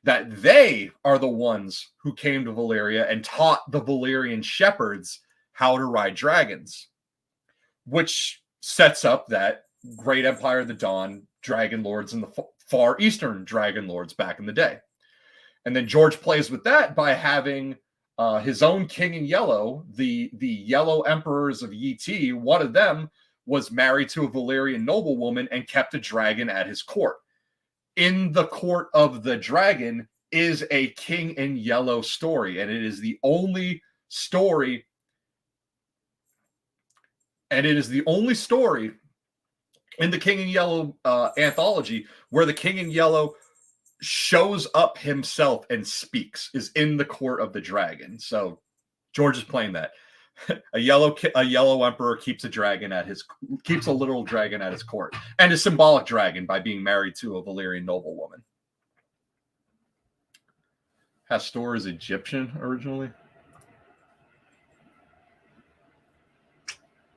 that they are the ones who came to Valyria and taught the Valyrian shepherds how to ride dragons, which sets up that Great Empire of the Dawn dragon lords and the far eastern dragon lords back in the day. And then George plays with that by having his own king in yellow, the yellow emperors of Yi. One of them was married to a Valyrian noblewoman and kept a dragon at his court. In the court of the dragon is a king in yellow story, and it is the only story. And it is the only story in the King in Yellow anthology where the King in Yellow shows up himself and speaks, is in the court of the dragon. So George is playing that. A yellow emperor keeps a literal dragon at his court, and a symbolic dragon by being married to a Valyrian noblewoman. Hastur is Egyptian originally.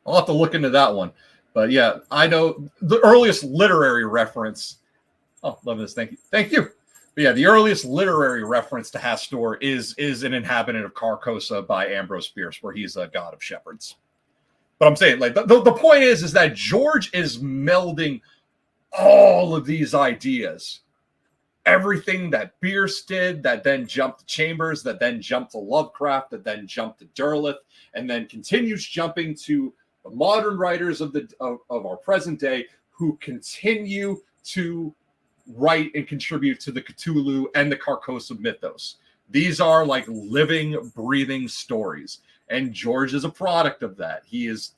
I'll have to look into that one. But yeah, I know the earliest literary reference. Oh, love this. Thank you. Thank you. But yeah, the earliest literary reference to Hastur is an inhabitant of Carcosa by Ambrose Bierce, where he's a god of shepherds. But I'm saying, like, the point is that George is melding all of these ideas. Everything that Bierce did, that then jumped to Chambers, that then jumped to Lovecraft, that then jumped to Derleth, and then continues jumping to the modern writers of our present day, who continue to write and contribute to the Cthulhu and the Carcosa mythos. These are like living, breathing stories, and George is a product of that. He is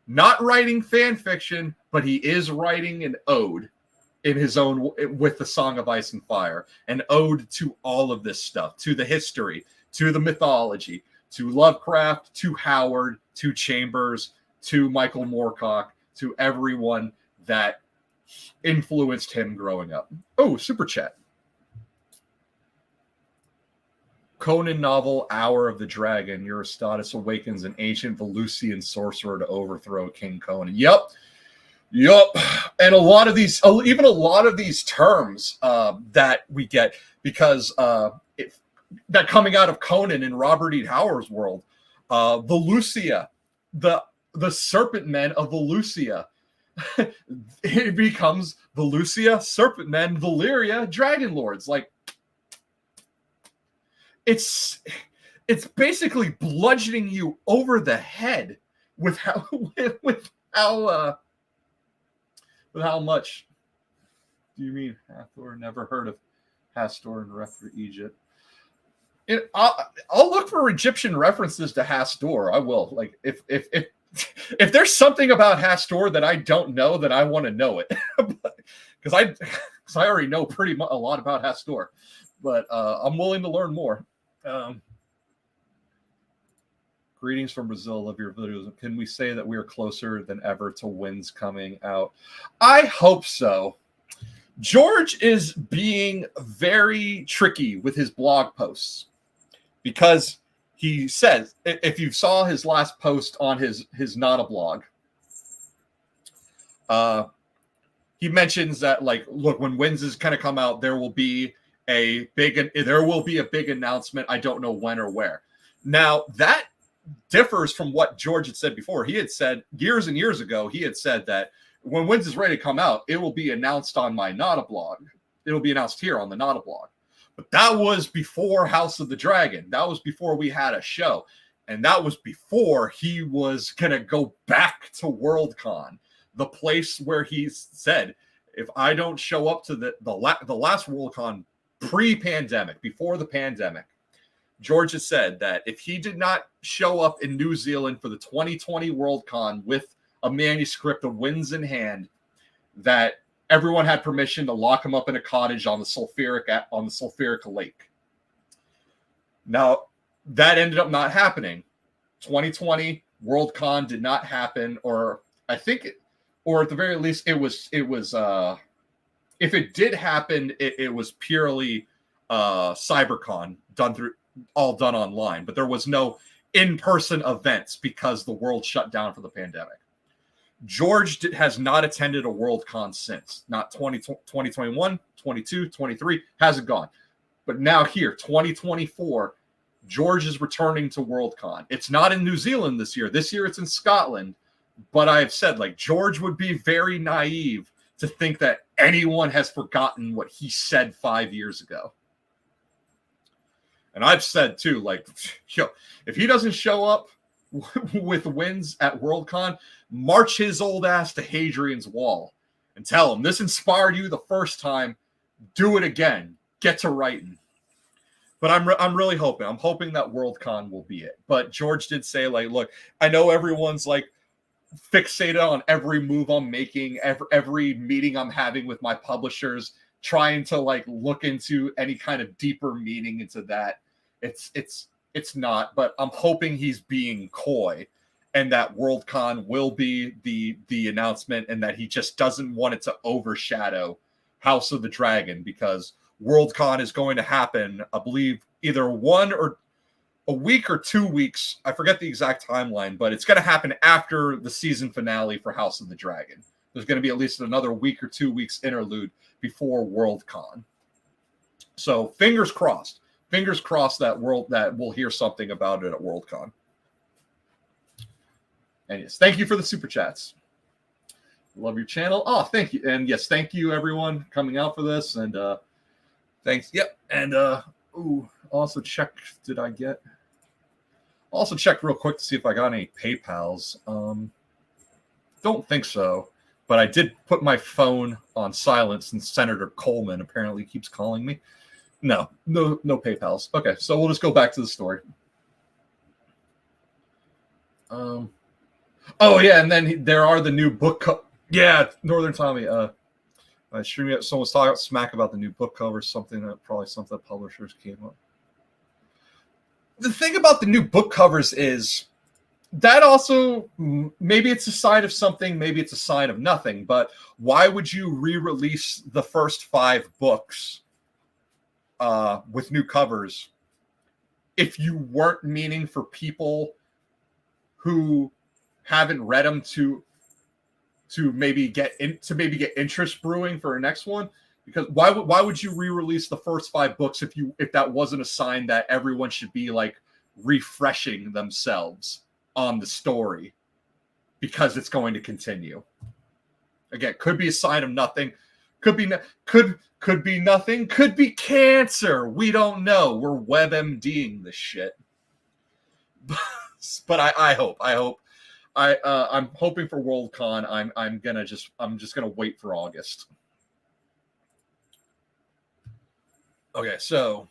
not writing fan fiction, but he is writing an ode in his own with the Song of Ice and Fire, an ode to all of this stuff, to the history, to the mythology, to Lovecraft, to Howard, to Chambers, to Michael Moorcock, to everyone that influenced him growing up. Oh, super chat. Conan novel Hour of the Dragon. Aristotis awakens an ancient Valusian sorcerer to overthrow King Conan. Yep. And a lot of these, even a lot of these terms that we get, because that coming out of Conan in Robert E. Howard's world, Valusia, the serpent men of Valusia, it becomes Valusia, serpent men, Valyria, dragon lords. Like, it's basically bludgeoning you over the head with how much do you mean Hathor? Never heard of Hastor and Ref Egypt. I'll look for Egyptian references to Hastor. I will. Like, if there's something about Hastor that I don't know, then I want to know it, because I already know a lot about Hastor, but I'm willing to learn more. Greetings from Brazil. Love your videos. Can we say that we are closer than ever to wins coming out? I hope so. George is being very tricky with his blog posts, because he says, if you saw his last post on his Not a blog, he mentions that, like, look, when wins is kind of come out, there will be a big announcement. I don't know when or where. Now that differs from what George had said before. He had said years and years ago, he had said that when wins is ready to come out, it will be announced on my Not a blog. It'll be announced here on the Not a blog. But that was before House of the Dragon. That was before we had a show. And that was before he was going to go back to Worldcon, the place where he said, if I don't show up to the last Worldcon pre-pandemic, before the pandemic, George has said that if he did not show up in New Zealand for the 2020 Worldcon with a manuscript of wins in hand, that everyone had permission to lock him up in a cottage on the sulfuric lake. Now, that ended up not happening. 2020 Worldcon did not happen, or at the very least, it was if it did happen, it was purely CyberCon all done online, but there was no in-person events because the world shut down for the pandemic. George has not attended a Worldcon since. Not 2021, 22, 23, hasn't gone. But now here, 2024, George is returning to Worldcon. It's not in New Zealand this year. This year it's in Scotland. But I've said, like, George would be very naive to think that anyone has forgotten what he said 5 years ago. And I've said, too, like, if he doesn't show up with wins at Worldcon, march his old ass to Hadrian's Wall and tell him, this inspired you the first time, do it again, get to writing. But I'm really hoping. I'm hoping that Worldcon will be it. But George did say, like, look, I know everyone's, like, fixated on every move I'm making, every meeting I'm having with my publishers, trying to, like, look into any kind of deeper meaning into that. It's not, but I'm hoping he's being coy, and that Worldcon will be the announcement, and that he just doesn't want it to overshadow House of the Dragon, because Worldcon is going to happen, I believe, either a week or 2 weeks. I forget the exact timeline, but it's going to happen after the season finale for House of the Dragon. There's going to be at least another week or 2 weeks interlude before Worldcon. So fingers crossed. Fingers crossed that we'll hear something about it at Worldcon. And yes, thank you for the super chats. Love your channel. Oh, thank you. And yes, thank you everyone coming out for this. And thanks. Yep. And also check. Also check real quick to see if I got any PayPals. Don't think so. But I did put my phone on silent since Senator Coleman apparently keeps calling me. No PayPals. Okay, so we'll just go back to the story. Oh yeah, and then there are the new book. Northern Tommy. I streamed it. Someone was talking smack about the new book cover. Something that publishers came up. The thing about the new book covers is that also, maybe it's a sign of something, maybe it's a sign of nothing, but why would you re-release the first 5 books with new covers if you weren't meaning for people who haven't read them to maybe get interest brewing for a next one? Because why would you re-release the first 5 books if that wasn't a sign that everyone should be like refreshing themselves on the story because it's going to continue? Again, could be a sign of nothing, could be nothing, could be cancer. We don't know. We're WebMDing this shit. But I'm hoping for Worldcon. I'm just gonna wait for August. Okay, so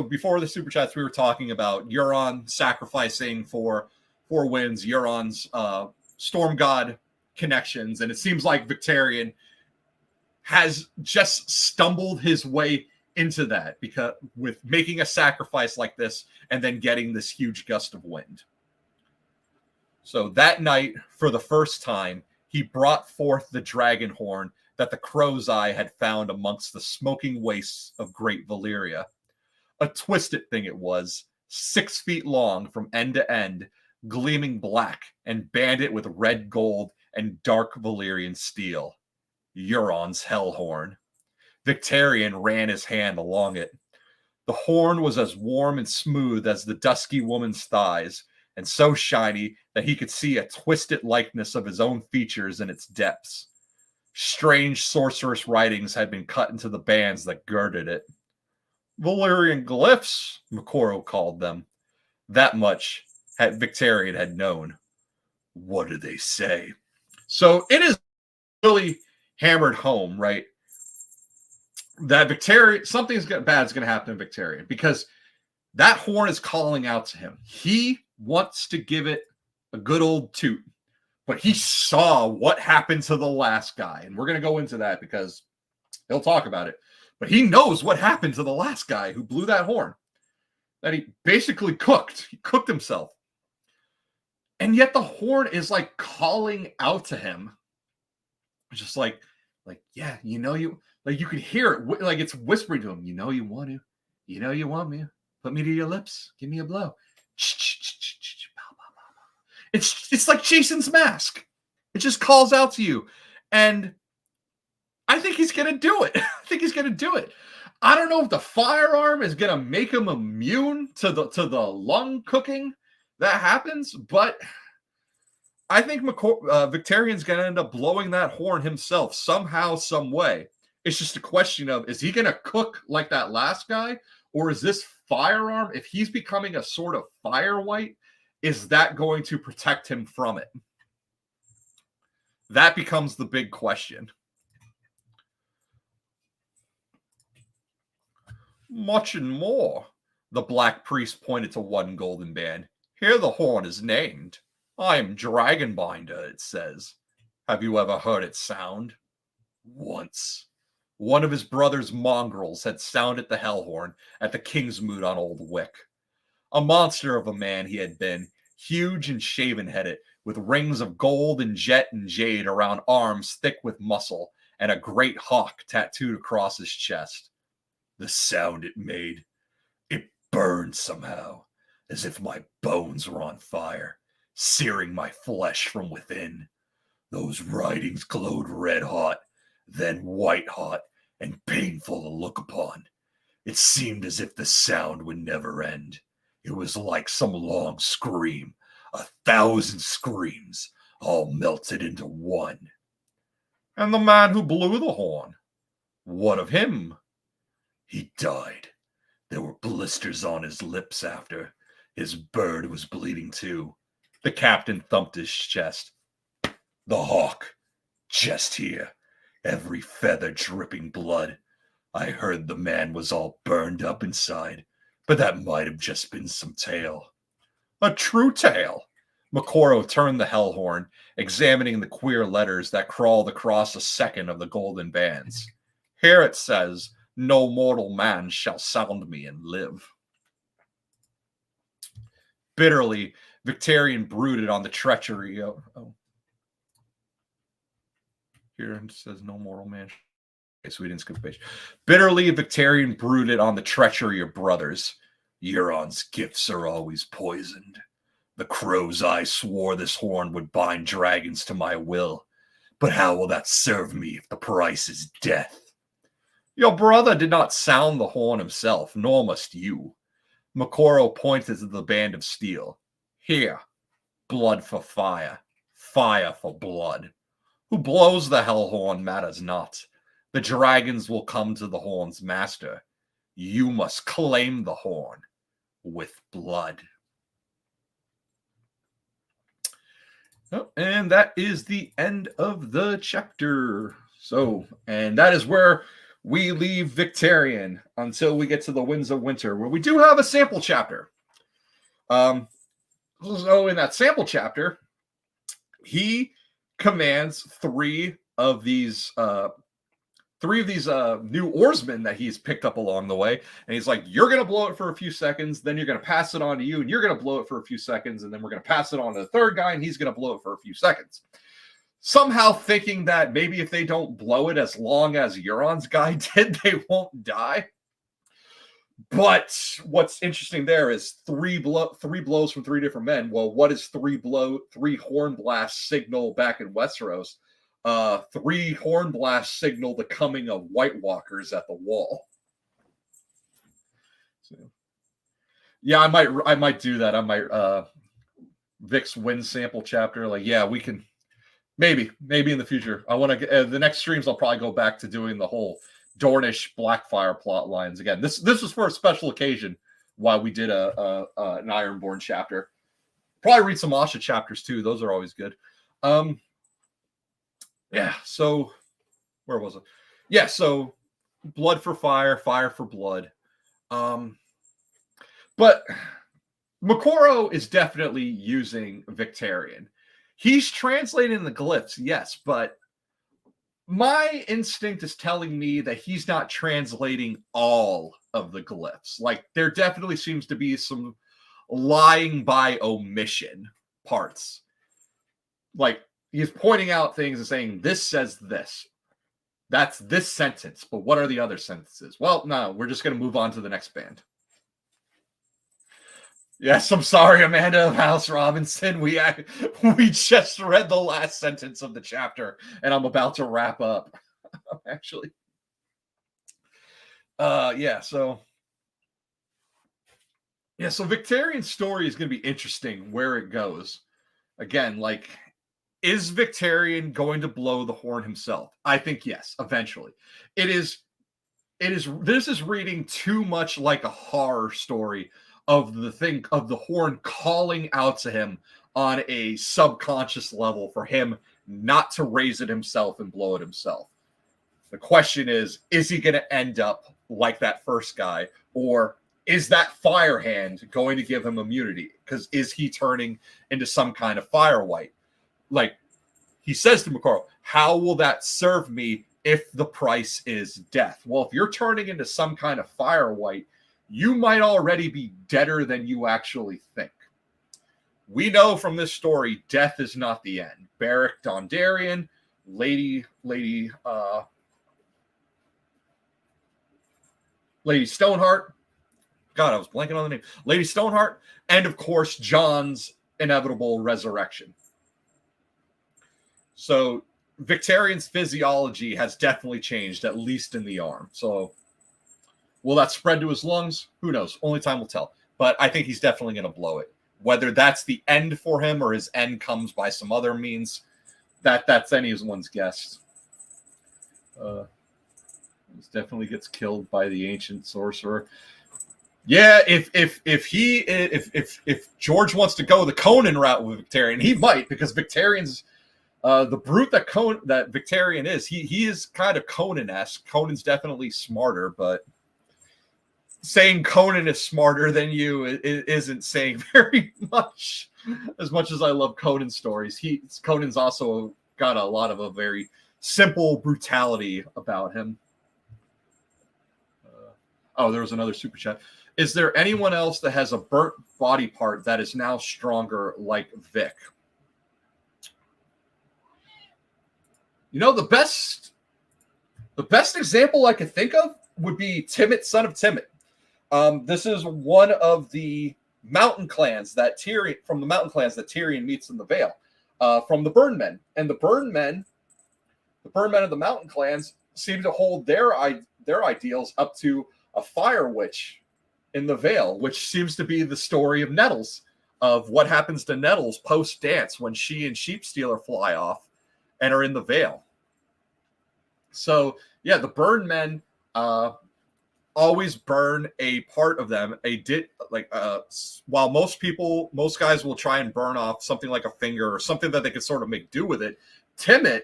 before the super chats, we were talking about Euron sacrificing for 4 wins, Euron's Storm God connections, and it seems like Victarion has just stumbled his way into that because with making a sacrifice like this and then getting this huge gust of wind. So that night, for the first time, he brought forth the dragon horn that the Crow's Eye had found amongst the smoking wastes of Great Valyria. A twisted thing it was, 6 feet long from end to end, gleaming black and banded with red gold and dark Valyrian steel. Euron's hell horn. Victarion ran his hand along it. The horn was as warm and smooth as the dusky woman's thighs, and so shiny that he could see a twisted likeness of his own features in its depths. Strange sorcerous writings had been cut into the bands that girded it. Valyrian glyphs, Moqorro called them. That much Victarion had known. What do they say? So it is really hammered home, right? That Victarion, something bad is going to happen to Victarion because that horn is calling out to him. He wants to give it a good old toot, but he saw what happened to the last guy. And we're going to go into that because he'll talk about it. But he knows what happened to the last guy who blew that horn. That he basically cooked. He cooked himself. And yet the horn is like calling out to him. Just like, yeah, you can hear it. Like it's whispering to him, you want to. You want me. Put me to your lips. Give me a blow. It's like Jason's mask. It just calls out to you. And I think he's going to do it. I don't know if the firearm is going to make him immune to the lung cooking that happens, but I think Victarion's going to end up blowing that horn himself somehow, some way. It's just a question of, is he going to cook like that last guy? Or is this firearm, if he's becoming a sort of fire white, is that going to protect him from it? That becomes the big question. Much and more. The Black Priest pointed to one golden band. Here the horn is named. I am Dragonbinder, it says. Have you ever heard it sound? Once. One of his brother's mongrels had sounded the hell horn at the Kingsmoot on Old Wick. A monster of a man he had been, huge and shaven-headed, with rings of gold and jet and jade around arms thick with muscle, and a great hawk tattooed across his chest. The sound it made, it burned somehow, as if my bones were on fire, searing my flesh from within. Those writings glowed red-hot, then white-hot, and painful to look upon. It seemed as if the sound would never end. It was like some long scream, 1,000 screams, all melted into one. And the man who blew the horn, what of him? He died. There were blisters on his lips after. His bird was bleeding too. The captain thumped his chest. The hawk, just here, every feather dripping blood. I heard the man was all burned up inside, but that might have just been some tale. A true tale. Moqorro turned the hellhorn, examining the queer letters that crawled across a second of the golden bands. Here it says, no mortal man shall sound me and live. Bitterly, Victarion brooded on the treachery of... Here it says, no mortal man. Okay, so we didn't skip a page. Bitterly, Victarion brooded on the treachery of brothers. Euron's gifts are always poisoned. The crow's eye swore this horn would bind dragons to my will. But how will that serve me if the price is death? Your brother did not sound the horn himself, nor must you. Moqorro pointed to the band of steel. Here, blood for fire, fire for blood. Who blows the hell horn matters not. The dragons will come to the horn's master. You must claim the horn with blood. Oh, and that is the end of the chapter. So, and that is where we leave Victarion until we get to the Winds of Winter, where we do have a sample chapter. So in that sample chapter, he commands three of these new oarsmen that he's picked up along the way. And he's like, you're going to blow it for a few seconds. Then you're going to pass it on to you. And you're going to blow it for a few seconds. And then we're going to pass it on to the third guy. And he's going to blow it for a few seconds. Somehow thinking that maybe if they don't blow it as long as Euron's guy did, they won't die. But what's interesting there is three blows from three different men. Well, what is three horn blasts signal back in Westeros? Three horn blasts signal the coming of White Walkers at the wall. So, yeah, I might do that. I might Vic's win sample chapter. Like, yeah, we can maybe in the future. I want to the next streams. I'll probably go back to doing the whole Dornish Blackfire plot lines again. This was for a special occasion. Why we did an Ironborn chapter. Probably read some Asha chapters too. Those are always good. Yeah, so where was it? Yeah, so blood for fire, fire for blood. But Moqorro is definitely using Victarion. He's translating the glyphs, yes, but my instinct is telling me that he's not translating all of the glyphs. Like, there definitely seems to be some lying by omission parts. Like, he's pointing out things and saying, this says this. That's this sentence, but what are the other sentences? Well, no, we're just going to move on to the next band. Yes, I'm sorry, Amanda of House Robinson. We just read the last sentence of the chapter, and I'm about to wrap up, actually. Yeah, so Victarion's story is going to be interesting where it goes. Again, like, is Victarion going to blow the horn himself? I think yes, eventually. This is reading too much like a horror story of the horn calling out to him on a subconscious level for him not to raise it himself and blow it himself. The question is he going to end up like that first guy, or is that fire hand going to give him immunity? Because is he turning into some kind of fire white? Like, he says to Moqorro, how will that serve me if the price is death? Well, if you're turning into some kind of fire white, you might already be deader than you actually think. We know from this story, death is not the end. Beric Dondarrion, Lady Stoneheart. God, I was blanking on the name. Lady Stoneheart, and of course, Jon's inevitable resurrection. So Victarion's physiology has definitely changed, at least in the arm. So will that spread to his lungs? Who knows? Only time will tell. But I think he's definitely going to blow it. Whether that's the end for him or his end comes by some other means, that's anyone's guess. This definitely gets killed by the ancient sorcerer. Yeah, if George wants to go the Conan route with Victarion, he might, because Victarion's The brute that Victarion is, he is kind of Conan-esque. Conan's definitely smarter, but saying Conan is smarter than you isn't saying very much. As much as I love Conan stories, Conan's also got a lot of a very simple brutality about him. Oh, there was another super chat. Is there anyone else that has a burnt body part that is now stronger like Vic? You know, the best example I could think of would be Timett, son of Timett. This is one of the mountain clans that Tyrion meets in the Vale, from the Burnmen. And the Burnmen of the mountain clans seem to hold their ideals up to a fire witch in the Vale, which seems to be the story of Nettles, of what happens to Nettles post-dance when she and Sheepstealer fly off and are in the Vale. So, yeah, the Burnmen always burn a part of them. While most guys will try and burn off something like a finger or something that they can sort of make do with it, Timett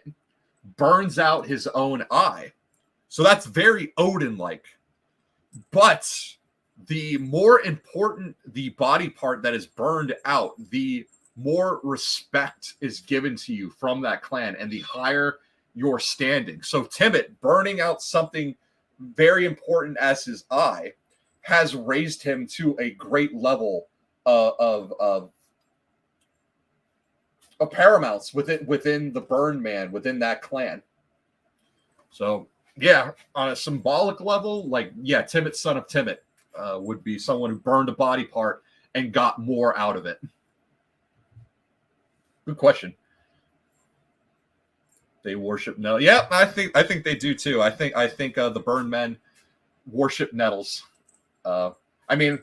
burns out his own eye. So that's very Odin-like. But the more important the body part that is burned out, the more respect is given to you from that clan and the higher your standing. So Timett burning out something very important as his eye has raised him to a great level of paramount's within the Burn Man, within that clan. So yeah, on a symbolic level, Timett, son of Timett, would be someone who burned a body part and got more out of it. Good question. They worship Nettles. Yeah, I think they do too. I think the Burn Men worship Nettles. I mean,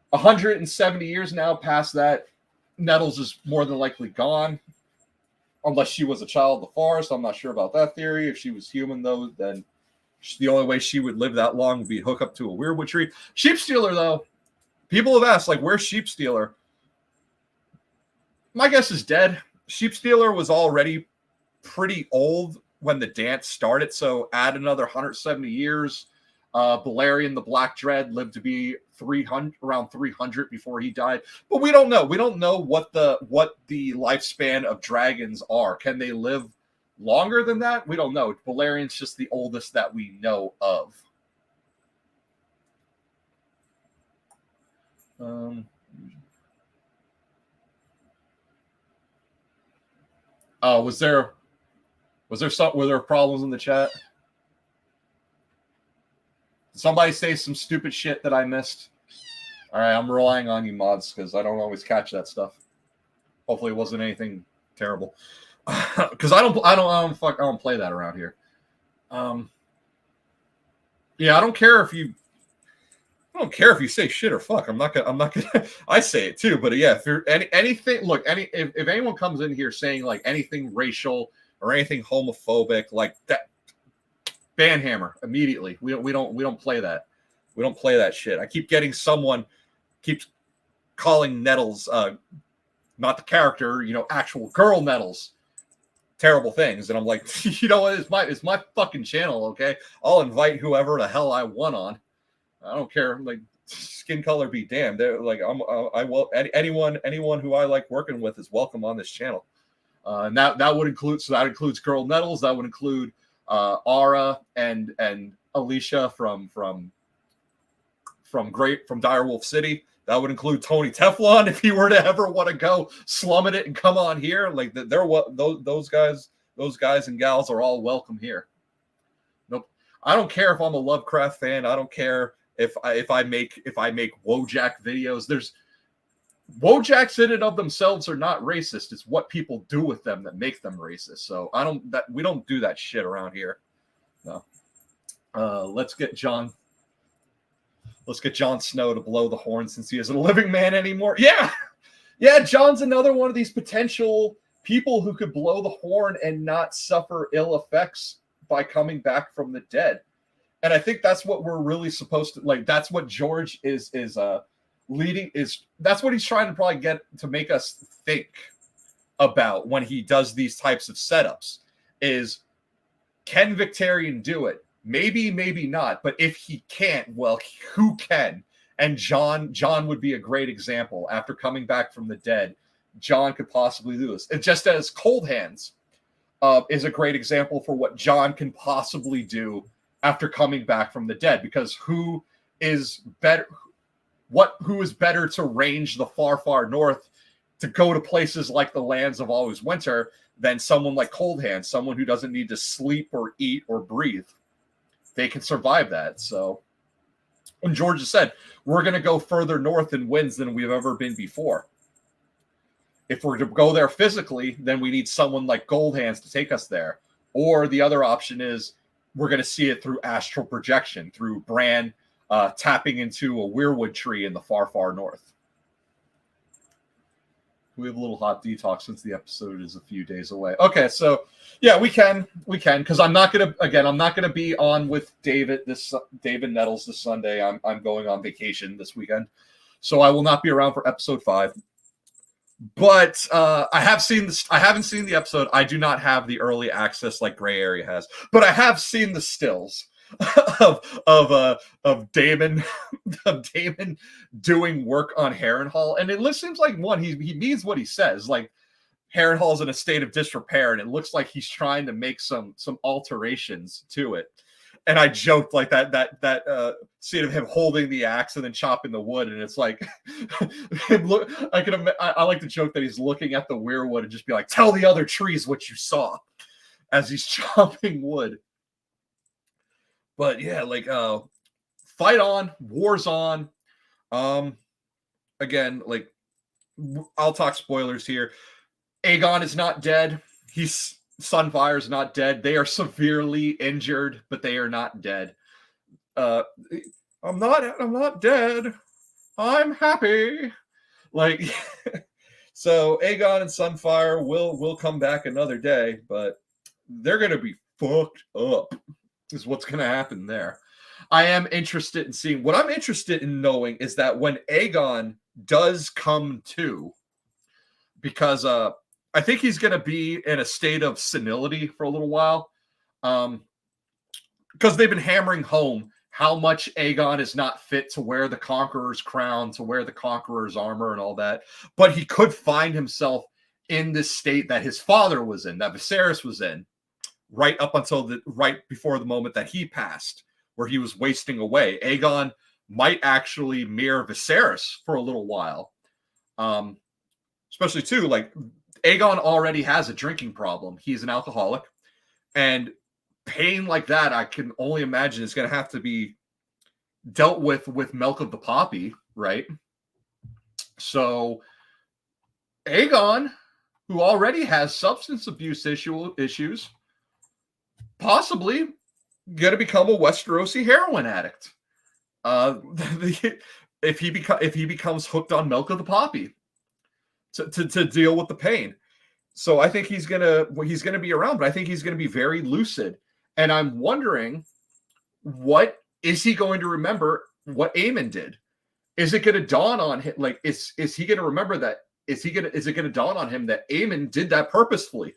170 years now past that, Nettles is more than likely gone, unless she was a child of the forest. I'm not sure about that theory. If she was human, though, then the only way she would live that long would be hook up to a weirwood tree. Sheepstealer, though, people have asked, where's Sheepstealer? My guess is dead. Sheepstealer was already pretty old when the dance started, so add another 170 years. Balerion the Black Dread lived to be around 300 before he died, but we don't know. We don't know what the lifespan of dragons are. Can they live longer than that? We don't know. Balerion's just the oldest that we know of. Were there problems in the chat? Did somebody say some stupid shit that I missed? All right, I'm relying on you mods because I don't always catch that stuff. Hopefully, it wasn't anything terrible. Because I don't play that around here. Yeah, I don't care if you say shit or fuck. I'm not gonna. I say it too, but yeah, if you're anything, look, if anyone comes in here saying anything racial or anything homophobic like that, banhammer immediately. We don't play that. We don't play that shit. I keep getting someone keeps calling Nettles, not the character, actual girl Nettles, terrible things, and I'm like, you know what? It's my fucking channel, okay? I'll invite whoever the hell I want on. I don't care. Skin color be damned. They're anyone who I like working with is welcome on this channel. And that would include, so that includes girl Nettles. That would include Arah and Alicia from Direwolf City. That would include Tony Teflon if he were to ever want to go slumming it and come on here. Those guys and gals are all welcome here. Nope. I don't care if I'm a Lovecraft fan. I don't care if I make Wojak videos. Wojaks in and of themselves are not racist. It's what people do with them that make them racist. So we don't do that shit around here. No. Let's get Jon Snow to blow the horn since he isn't a living man anymore. Yeah. Yeah, Jon's another one of these potential people who could blow the horn and not suffer ill effects by coming back from the dead. And I think that's what we're really supposed to that's what George is leading, that's what he's trying to probably get to make us think, about when he does these types of setups is, can Victarion do it? Maybe, maybe not. But if he can't, well, who can? And Jon would be a great example. After coming back from the dead, Jon could possibly do this. And just as Cold Hands is a great example for what Jon can possibly do after coming back from the dead. Because who is better to range the far, far north to go to places like the lands of always winter than someone like Cold Hands, someone who doesn't need to sleep or eat or breathe. They can survive that. So, and George has said, we're going to go further north in winds than we've ever been before. If we're to go there physically, then we need someone like Gold Hands to take us there. Or the other option is we're going to see it through astral projection, through Bran tapping into a weirwood tree in the far, far north. We have a little hot detox since the episode is a few days away. Okay, so yeah, we can, because I'm not gonna be on with David Nettles this Sunday. I'm going on vacation this weekend, so I will not be around for episode 5. But I haven't seen the episode. I do not have the early access like Gray Area has, but I have seen the stills of Daemon doing work on Harrenhal, and it seems like he means what he says. Like, Harrenhal's in a state of disrepair, and it looks like he's trying to make some alterations to it. And I joked like that scene of him holding the axe and then chopping the wood, and it's like I like to joke that he's looking at the weirwood and just be like, "Tell the other trees what you saw," as he's chopping wood. But yeah, like fight on, war's on. Again, like, I'll talk spoilers here. Aegon is not dead. Sunfire's not dead. They are severely injured, but they are not dead. I'm not dead. I'm happy. Like, so Aegon and Sunfire will come back another day, but they're gonna be fucked up. Is what's going to happen there. I am interested in seeing. What I'm interested in knowing is that when Aegon does come to, because I think he's going to be in a state of senility for a little while, because they've been hammering home how much Aegon is not fit to wear the Conqueror's crown, to wear the Conqueror's armor and all that. But he could find himself in this state that his father was in, that Viserys was in, right up until right before the moment that he passed, where he was wasting away. Aegon might actually mirror Viserys for a little while. Especially too, like, Aegon already has a drinking problem. He's an alcoholic, and pain like that, I can only imagine, is going to have to be dealt with milk of the poppy, right? So Aegon, who already has substance abuse issues, possibly going to become a Westerosi heroin addict. If he becomes hooked on milk of the poppy to deal with the pain. So I think he's gonna be around, but I think he's gonna be very lucid. And I'm wondering, what is he going to remember what Aemon did? Is it gonna dawn on him? Like, is he gonna remember that? Is it gonna dawn on him that Aemon did that purposefully?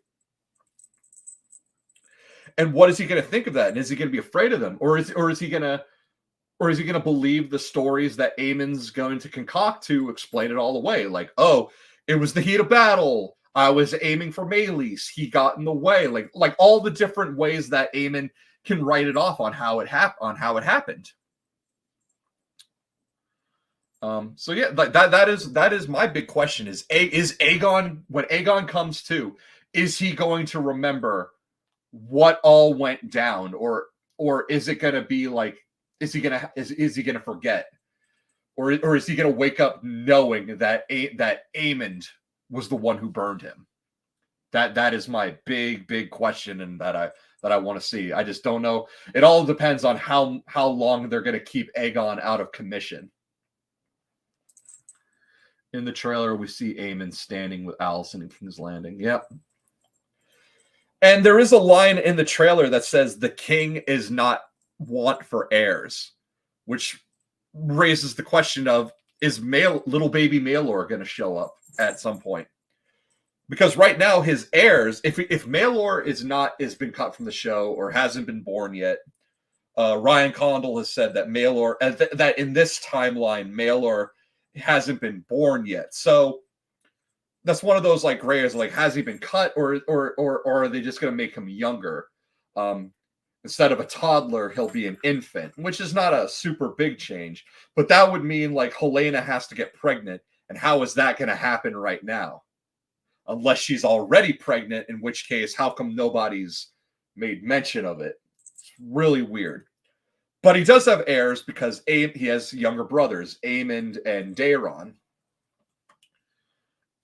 And what is he going to think of that? And is he going to be afraid of them, or is he going to believe the stories that Aemon's going to concoct to explain it all away? Like, oh, it was the heat of battle. I was aiming for Meleys. He got in the way. Like all the different ways that Aemon can write it off on how it happened. So yeah, that is my big question: is Aegon, when Aegon comes to, is he going to remember what all went down, or is it going to be like, is he going to forget, or is he going to wake up knowing that Aemon was the one who burned him? That is my big question, and that I want to see. I just don't know. It all depends on how long they're going to keep Aegon out of commission. In the trailer, we see Aemon standing with Alicent in King's Landing. Yep. And there is a line in the trailer that says the king is not want for heirs, which raises the question of, is little baby Maelor going to show up at some point? because right now his heirs, if Maelor has been cut from the show or hasn't been born yet, Ryan Condal has said that Maelor that in this timeline Maelor hasn't been born yet. So that's one of those like gray areas, like has he been cut or are they just going to make him younger? Instead of a toddler, he'll be an infant, which is not a super big change, but that would mean like Helena has to get pregnant, and how is that going to happen right now? Unless she's already pregnant, in which case, how come nobody's made mention of it? It's really weird. But he does have heirs because he has younger brothers, Aemond and Daeron.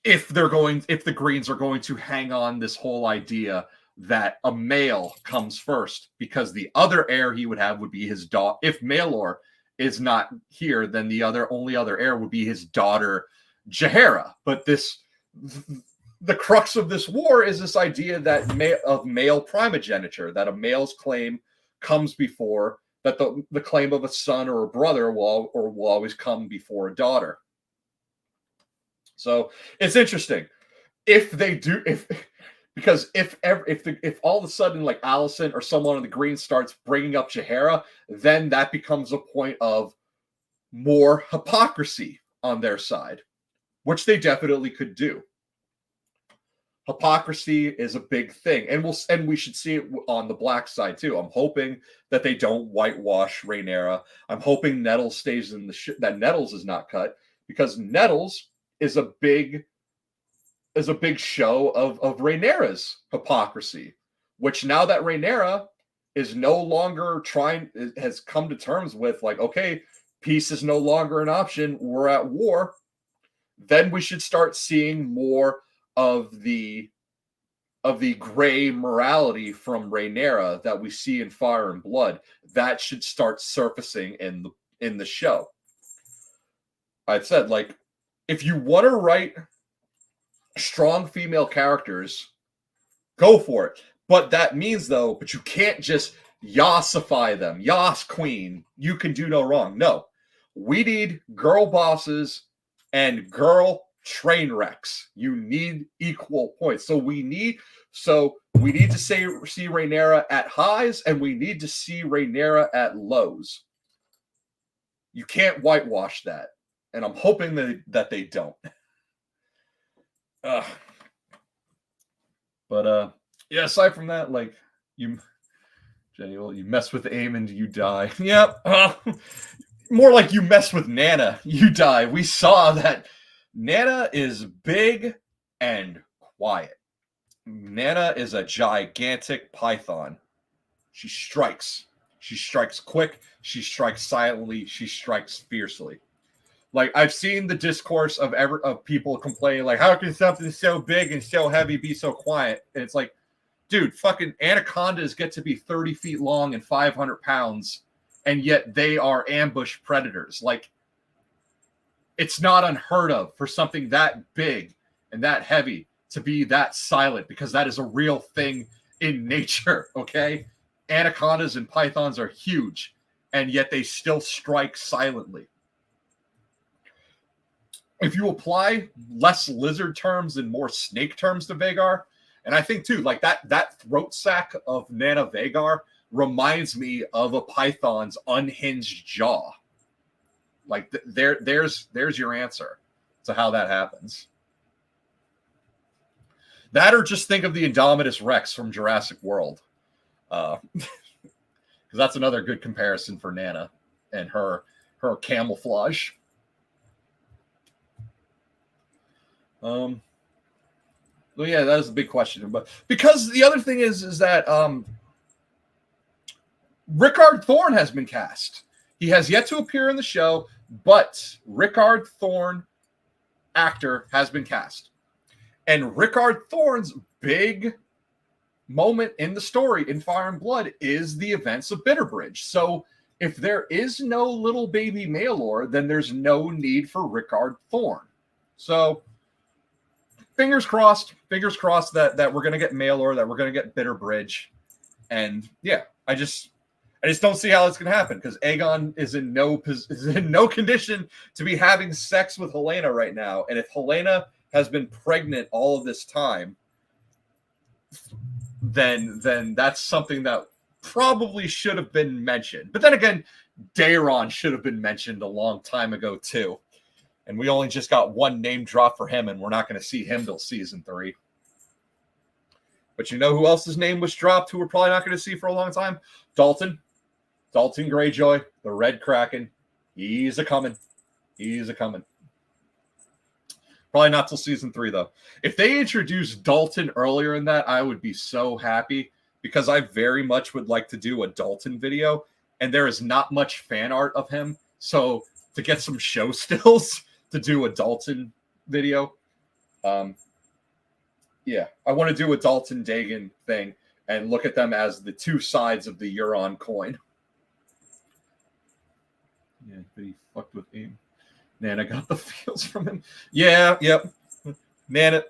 If the Greens are going to hang on this whole idea that a male comes first, because the other heir he would have would be his daughter. If Maelor is not here, then the only other heir would be his daughter, Jaehaera. But the crux of this war is this idea that of male primogeniture, that a male's claim comes before, that the claim of a son or a brother will always come before a daughter. So it's interesting if all of a sudden like Alicent or someone on the Green starts bringing up Jaehaera, then that becomes a point of more hypocrisy on their side, which they definitely could do. Hypocrisy is a big thing, and we should see it on the black side too. I'm hoping that they don't whitewash Rhaenyra. I'm hoping Nettles stays in that Nettles is not cut, because Nettles is a big show of Rhaenyra's hypocrisy, which now that Rhaenyra is no longer has come to terms with, like, okay, peace is no longer an option, we're at war, then we should start seeing more of the gray morality from Rhaenyra that we see in Fire and Blood. That should start surfacing in the show. I said, like, if you want to write strong female characters, go for it. But that means, though, but you can't just yassify them. Yas queen, you can do no wrong. No, we need girl bosses and girl train wrecks. You need equal points. So we need to see Rhaenyra at highs, and we need to see Rhaenyra at lows. You can't whitewash that, and I'm hoping that they don't. But yeah, aside from that, like, Jenny, you mess with Aemond, you die. Yep. More like you mess with Nana, you die. We saw that Nana is big and quiet. Nana is a gigantic python. She strikes. She strikes quick. She strikes silently. She strikes fiercely. Like, I've seen the discourse of people complaining, like, how can something so big and so heavy be so quiet? And it's like, dude, fucking anacondas get to be 30 feet long and 500 pounds, and yet they are ambush predators. Like, it's not unheard of for something that big and that heavy to be that silent, because that is a real thing in nature, okay? Anacondas and pythons are huge, and yet they still strike silently. If you apply less lizard terms and more snake terms to Vhagar, and I think too, like that throat sack of Nana Vhagar reminds me of a python's unhinged jaw. Like there's your answer to how that happens. That, or just think of the Indominus Rex from Jurassic World, because that's another good comparison for Nana and her camouflage. Well, yeah, that is a big question. But because the other thing is that Rickard Thorne has been cast. He has yet to appear in the show, but Rickard Thorne, actor, has been cast. And Rickard Thorne's big moment in the story in Fire and Blood is the events of Bitterbridge. So if there is no little baby Maelor, then there's no need for Rickard Thorne. So fingers crossed that we're going to get Maelor, that we're going to get Bitterbridge. And yeah, I just don't see how it's going to happen, because Aegon is in no condition to be having sex with Helena right now. And if Helena has been pregnant all of this time, then that's something that probably should have been mentioned. But then again, Daron should have been mentioned a long time ago too. And we only just got one name drop for him, and we're not going to see him till season 3. But you know who else's name was dropped, who we're probably not going to see for a long time? Dagan Greyjoy, the Red Kraken. He's a-coming. He's a-coming. Probably not till season 3, though. If they introduced Dalton earlier in that, I would be so happy, because I very much would like to do a Dalton video, and there is not much fan art of him. So to get some show stills to do a Dalton video, yeah, I want to do a Dalton Dagan thing and look at them as the two sides of the Euron coin. Yeah, but he fucked with him. Nana got the feels from him. Yeah, yep. Nana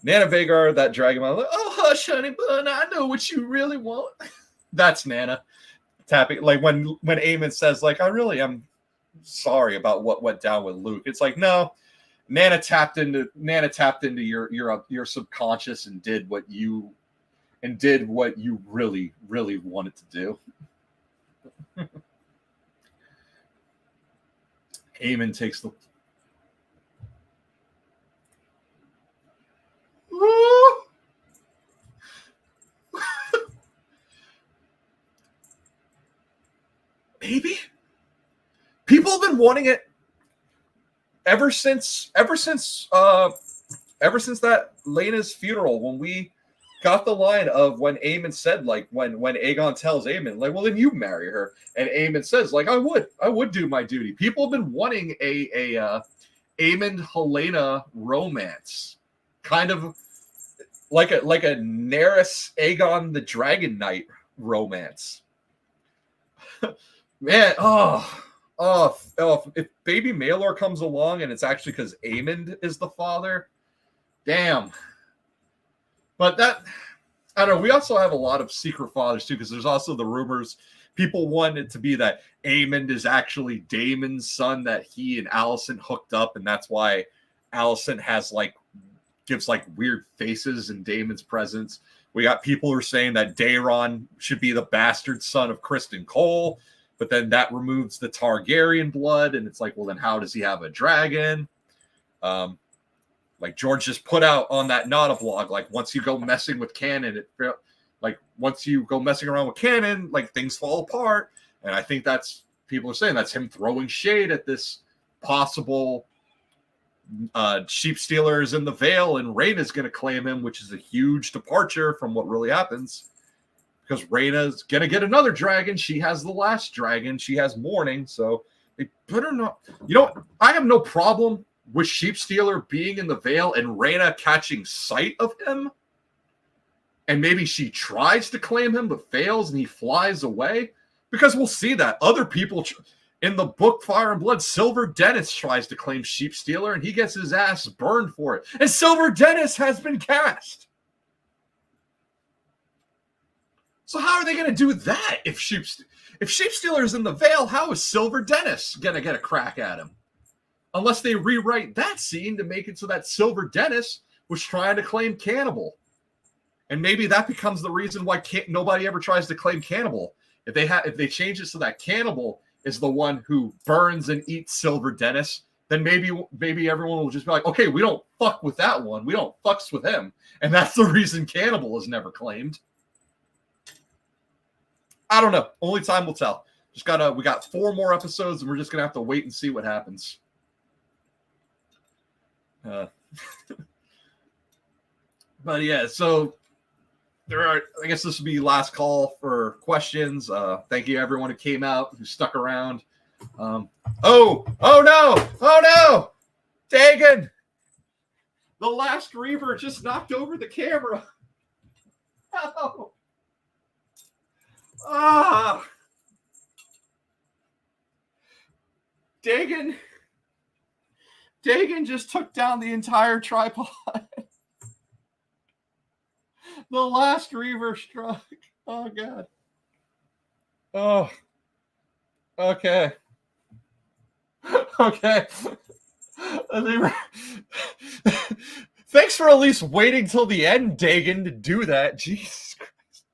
Vagar, that dragon. Like, oh, hush, honey bun, I know what you really want. That's Nana tapping. Like when Aemon says, like, I really am sorry about what went down with Luke. It's like, no, Nana tapped into your subconscious and did what you really, really wanted to do. Aemon takes the maybe people have been wanting it ever since that Lena's funeral, when we got the line of when Aemon said, like, when Aegon tells Aemon, like, well, then you marry her, and Aemon says, like, I would do my duty. People have been wanting a Aemon Helena romance, kind of like a Daenerys Aegon the Dragon Knight romance. Man, if baby Maelor comes along and it's actually because Aemon is the father, damn. But that, I don't know. We also have a lot of secret fathers too, because there's also the rumors. People want it to be that Aemon is actually Daemon's son, that he and Alicent hooked up, and that's why Alicent gives weird faces in Daemon's presence. We got people who are saying that Daeron should be the bastard son of Criston Cole, but then that removes the Targaryen blood, and it's like, well, then how does he have a dragon? Like George just put out on that Nada blog, like, once you go messing with canon, once you go messing around with canon, like, things fall apart. And I think that's, people are saying that's him throwing shade at this possible sheep stealers in the Vale, and Rhaena's going to claim him, which is a huge departure from what really happens, because Rhaena's going to get another dragon. She has the last dragon. She has Mourning, so they better not. I have no problem with Sheep Stealer being in the Vale and Rhaena catching sight of him, and maybe she tries to claim him but fails and he flies away, because we'll see that other people in the book Fire and Blood, Silver Dennis tries to claim Sheep Stealer and he gets his ass burned for it, and Silver Dennis has been cast. So how are they going to do that? If Sheep Stealer is in the Vale, how is Silver Dennis going to get a crack at him? Unless they rewrite that scene to make it so that Silver Dennis was trying to claim Cannibal. And maybe that becomes the reason why nobody ever tries to claim Cannibal. If they change it so that Cannibal is the one who burns and eats Silver Dennis, then maybe everyone will just be like, okay, we don't fuck with that one. We don't fucks with him. And that's the reason Cannibal is never claimed. I don't know. Only time will tell. We got 4 more episodes, and we're just going to have to wait and see what happens. But yeah, so I guess this will be last call for questions. Thank you everyone who came out, who stuck around. Oh no, Dagan, the last Reaver just knocked over the camera. Oh. Dagan just took down the entire tripod. The last Reaver struck. Oh, God. Oh. Okay. Okay. for at least waiting till the end, Dagan, to do that. Jesus Christ.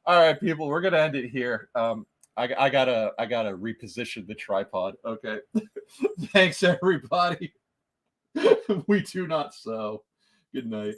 All right, people, we're gonna end it here. I gotta reposition the tripod. Okay. Thanks, everybody. We do not sew. Good night.